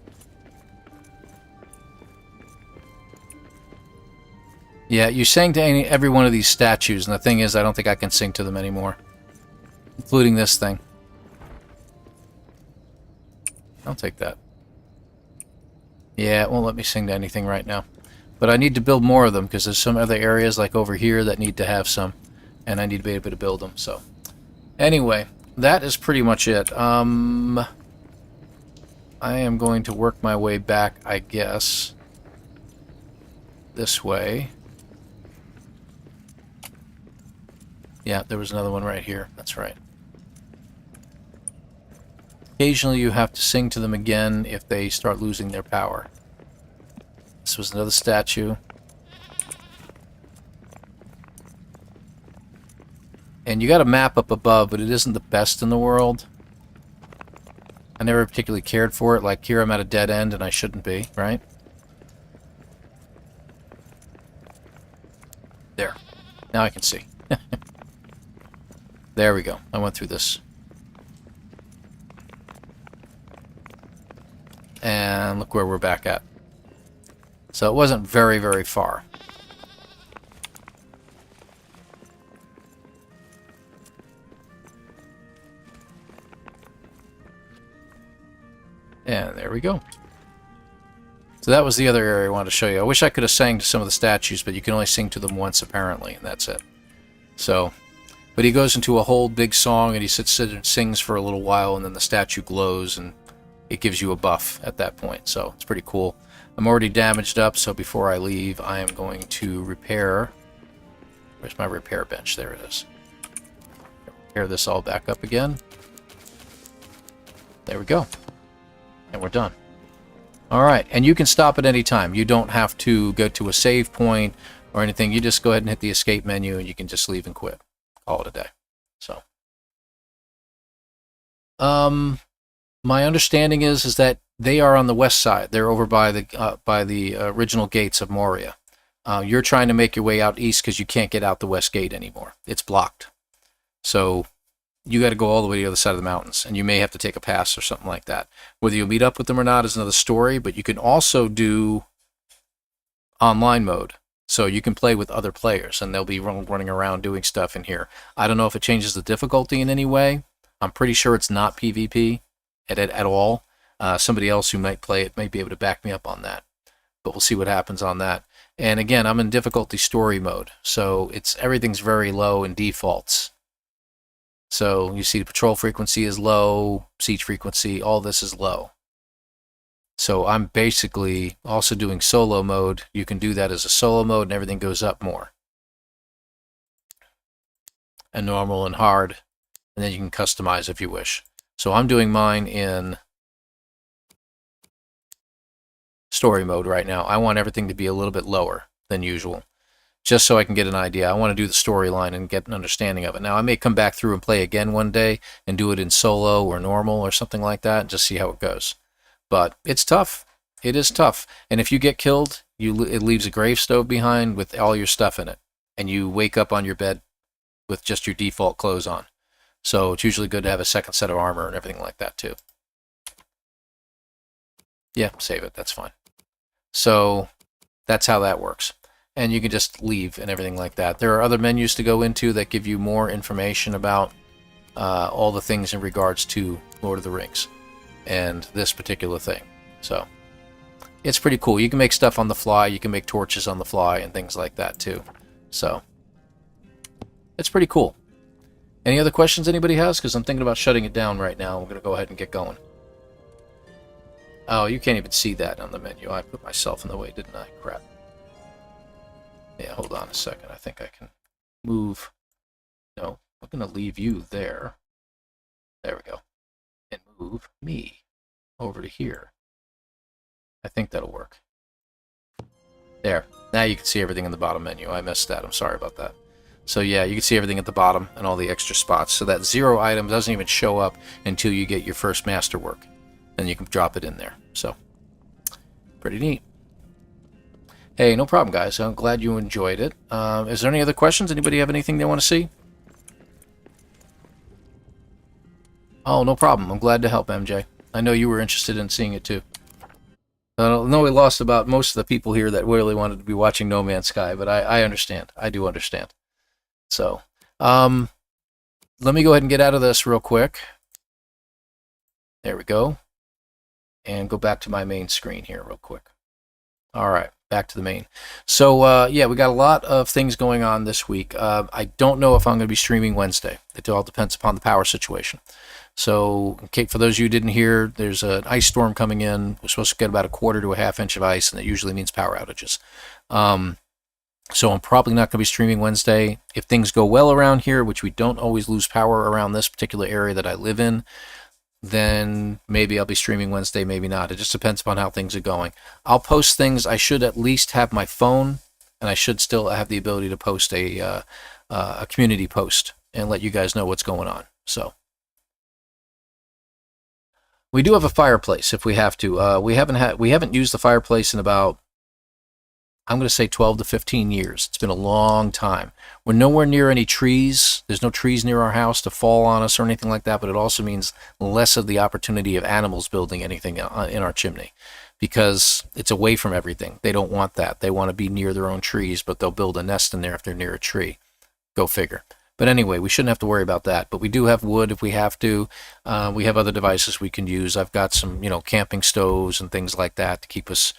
Yeah, you sang to every one of these statues, and the thing is, I don't think I can sing to them anymore. Including this thing. I'll take that. Yeah, it won't let me sing to anything right now. But I need to build more of them, because there's some other areas, like over here, that need to have some. And I need to be able to build them, so... Anyway, that is pretty much it. I am going to work my way back, I guess, this way. Yeah, there was another one right here. That's right. Occasionally you have to sing to them again if they start losing their power. This was another statue. And you got a map up above, but it isn't the best in the world. I never particularly cared for it. Like here I'm at a dead end and I shouldn't be, right? There. Now I can see. There we go. I went through this. And look where we're back at. So it wasn't very, very far. And there we go. So that was the other area I wanted to show you. I wish I could have sang to some of the statues, but you can only sing to them once apparently, and that's it. So, but he goes into a whole big song, and he sits and sings for a little while, and then the statue glows, and it gives you a buff at that point. So it's pretty cool. I'm already damaged up, so before I leave, I am going to repair. Where's my repair bench? There it is. Repair this all back up again. There we go. And we're done. Alright, and you can stop at any time. You don't have to go to a save point or anything. You just go ahead and hit the escape menu and you can just leave and quit. Call it a day. So, my understanding is that they are on the west side. They're over by the original gates of Moria. You're trying to make your way out east because you can't get out the west gate anymore. It's blocked. So you got to go all the way to the other side of the mountains, and you may have to take a pass or something like that. Whether you'll meet up with them or not is another story, but you can also do online mode. So you can play with other players, and they'll be running around doing stuff in here. I don't know if it changes the difficulty in any way. I'm pretty sure it's not PvP at all. Somebody else who might play it may be able to back me up on that. But we'll see what happens on that. And again, I'm in difficulty story mode, so everything's very low in defaults. So you see the patrol frequency is low, siege frequency, all this is low. So I'm basically also doing solo mode. You can do that as a solo mode and everything goes up more. And normal and hard. And then you can customize if you wish. So I'm doing mine in story mode right now. I want everything to be a little bit lower than usual, just so I can get an idea. I want to do the storyline and get an understanding of it. Now, I may come back through and play again one day and do it in solo or normal or something like that and just see how it goes. But it's tough. It is tough. And if you get killed, it leaves a gravestone behind with all your stuff in it. And you wake up on your bed with just your default clothes on. So it's usually good to have a second set of armor and everything like that too. Yeah, save it. That's fine. So that's how that works. And you can just leave and everything like that. There are other menus to go into that give you more information about all the things in regards to Lord of the Rings and this particular thing. So it's pretty cool. You can make stuff on the fly. You can make torches on the fly and things like that too. So it's pretty cool. Any other questions anybody has? Because I'm thinking about shutting it down right now. I'm going to go ahead and get going. Oh, you can't even see that on the menu. I put myself in the way, didn't I? Crap. Yeah, hold on a second. I think I can move. No, I'm going to leave you there. There we go. And move me over to here. I think that'll work. There. Now you can see everything in the bottom menu. I missed that. I'm sorry about that. So yeah, you can see everything at the bottom and all the extra spots. So that 0 item doesn't even show up until you get your first masterwork. Then you can drop it in there. So, pretty neat. Hey, no problem, guys. I'm glad you enjoyed it. Is there any other questions? Anybody have anything they want to see? Oh, no problem. I'm glad to help, MJ. I know you were interested in seeing it too. I know we lost about most of the people here that really wanted to be watching No Man's Sky, but I understand. I do understand. So, let me go ahead and get out of this real quick. There we go. And go back to my main screen here real quick. All right, back to the main. So, yeah, we got a lot of things going on this week. I don't know if I'm going to be streaming Wednesday. It all depends upon the power situation. So, for those of you who didn't hear, there's an ice storm coming in. We're supposed to get about a quarter to a half inch of ice, and that usually means power outages. So I'm probably not going to be streaming Wednesday. If things go well around here, which we don't always lose power around this particular area that I live in, then maybe I'll be streaming Wednesday, maybe not. It just depends upon how things are going. I'll post things. I should at least have my phone, and I should still have the ability to post a community post and let you guys know what's going on. So we do have a fireplace if we have to. We haven't used the fireplace in about, I'm going to say 12 to 15 years. It's been a long time. We're nowhere near any trees. There's no trees near our house to fall on us or anything like that, but it also means less of the opportunity of animals building anything in our chimney because it's away from everything. They don't want that. They want to be near their own trees, but they'll build a nest in there if they're near a tree. Go figure. But anyway, we shouldn't have to worry about that. But we do have wood if we have to. We have other devices we can use. I've got some, camping stoves and things like that to keep us,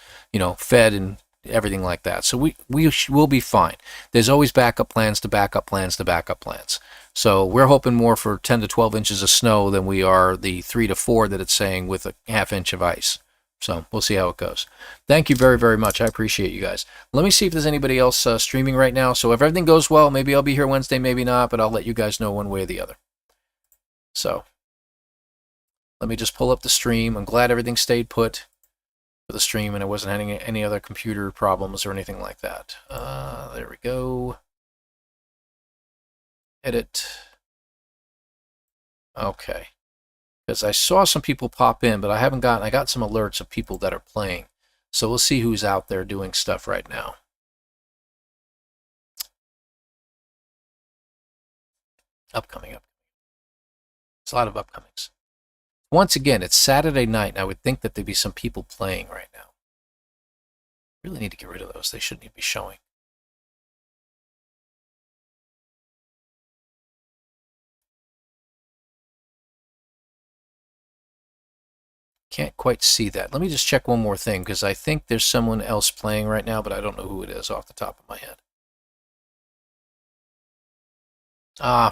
fed and everything like that. So we will be fine. There's always backup plans to backup plans to backup plans. So we're hoping more for 10 to 12 inches of snow than we are the 3 to 4 that it's saying with a half inch of ice. So we'll see how it goes. Thank you very, very much. I appreciate you guys. Let me see if there's anybody else streaming right now. So if everything goes well, maybe I'll be here Wednesday, maybe not, but I'll let you guys know one way or the other. So let me just pull up the stream. I'm glad everything stayed put for the stream and it wasn't having any other computer problems or anything like that. There we go. Edit. Okay. Because I saw some people pop in, but I got some alerts of people that are playing. So we'll see who's out there doing stuff right now. Upcoming. There's a lot of upcomings. Once again, it's Saturday night, and I would think that there'd be some people playing right now. Really need to get rid of those. They shouldn't even be showing. Can't quite see that. Let me just check one more thing, because I think there's someone else playing right now, but I don't know who it is off the top of my head.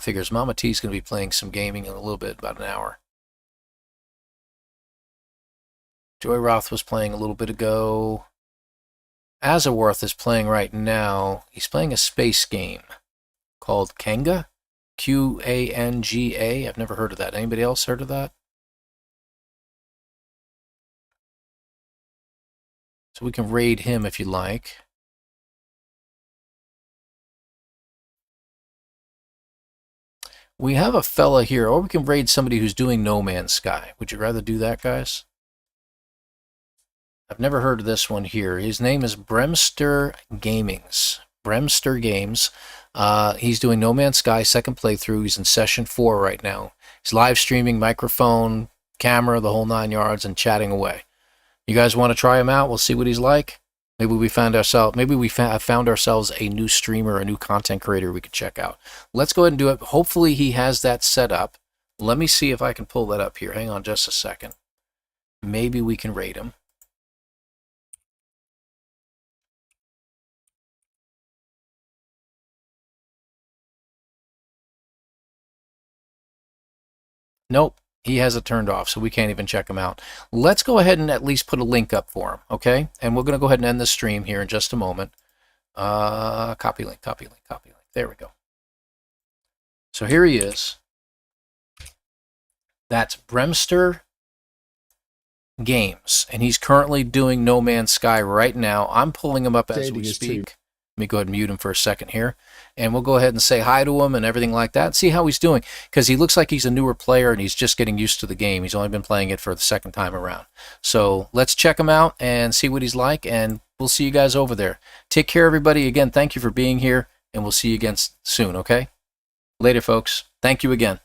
Figures Mama T's going to be playing some gaming in a little bit, about an hour. Joy Roth was playing a little bit ago. Azarworth is playing right now. He's playing a space game called Kanga. Qanga. I've never heard of that. Anybody else heard of that? So we can raid him if you like. We have a fella here, or we can raid somebody who's doing No Man's Sky. Would you rather do that, guys? I've never heard of this one here. His name is Bremster Gamings. Bremster Games. He's doing No Man's Sky second playthrough. He's in session 4 right now. He's live streaming, microphone, camera, the whole 9 yards, and chatting away. You guys want to try him out? We'll see what he's like. Maybe we found ourselves a new streamer, a new content creator we could check out. Let's go ahead and do it. Hopefully he has that set up. Let me see if I can pull that up here. Hang on just a second. Maybe we can raid him. Nope, he has it turned off, so we can't even check him out. Let's go ahead and at least put a link up for him, okay? And we're going to go ahead and end the stream here in just a moment. Copy link, copy link, copy link. There we go. So here he is. That's Bremster Games, and he's currently doing No Man's Sky right now. I'm pulling him up as we speak. Let me go ahead and mute him for a second here. And we'll go ahead and say hi to him and everything like that. See how he's doing. Because he looks like he's a newer player and he's just getting used to the game. He's only been playing it for the second time around. So let's check him out and see what he's like. And we'll see you guys over there. Take care, everybody. Again, thank you for being here. And we'll see you again soon, okay? Later, folks. Thank you again.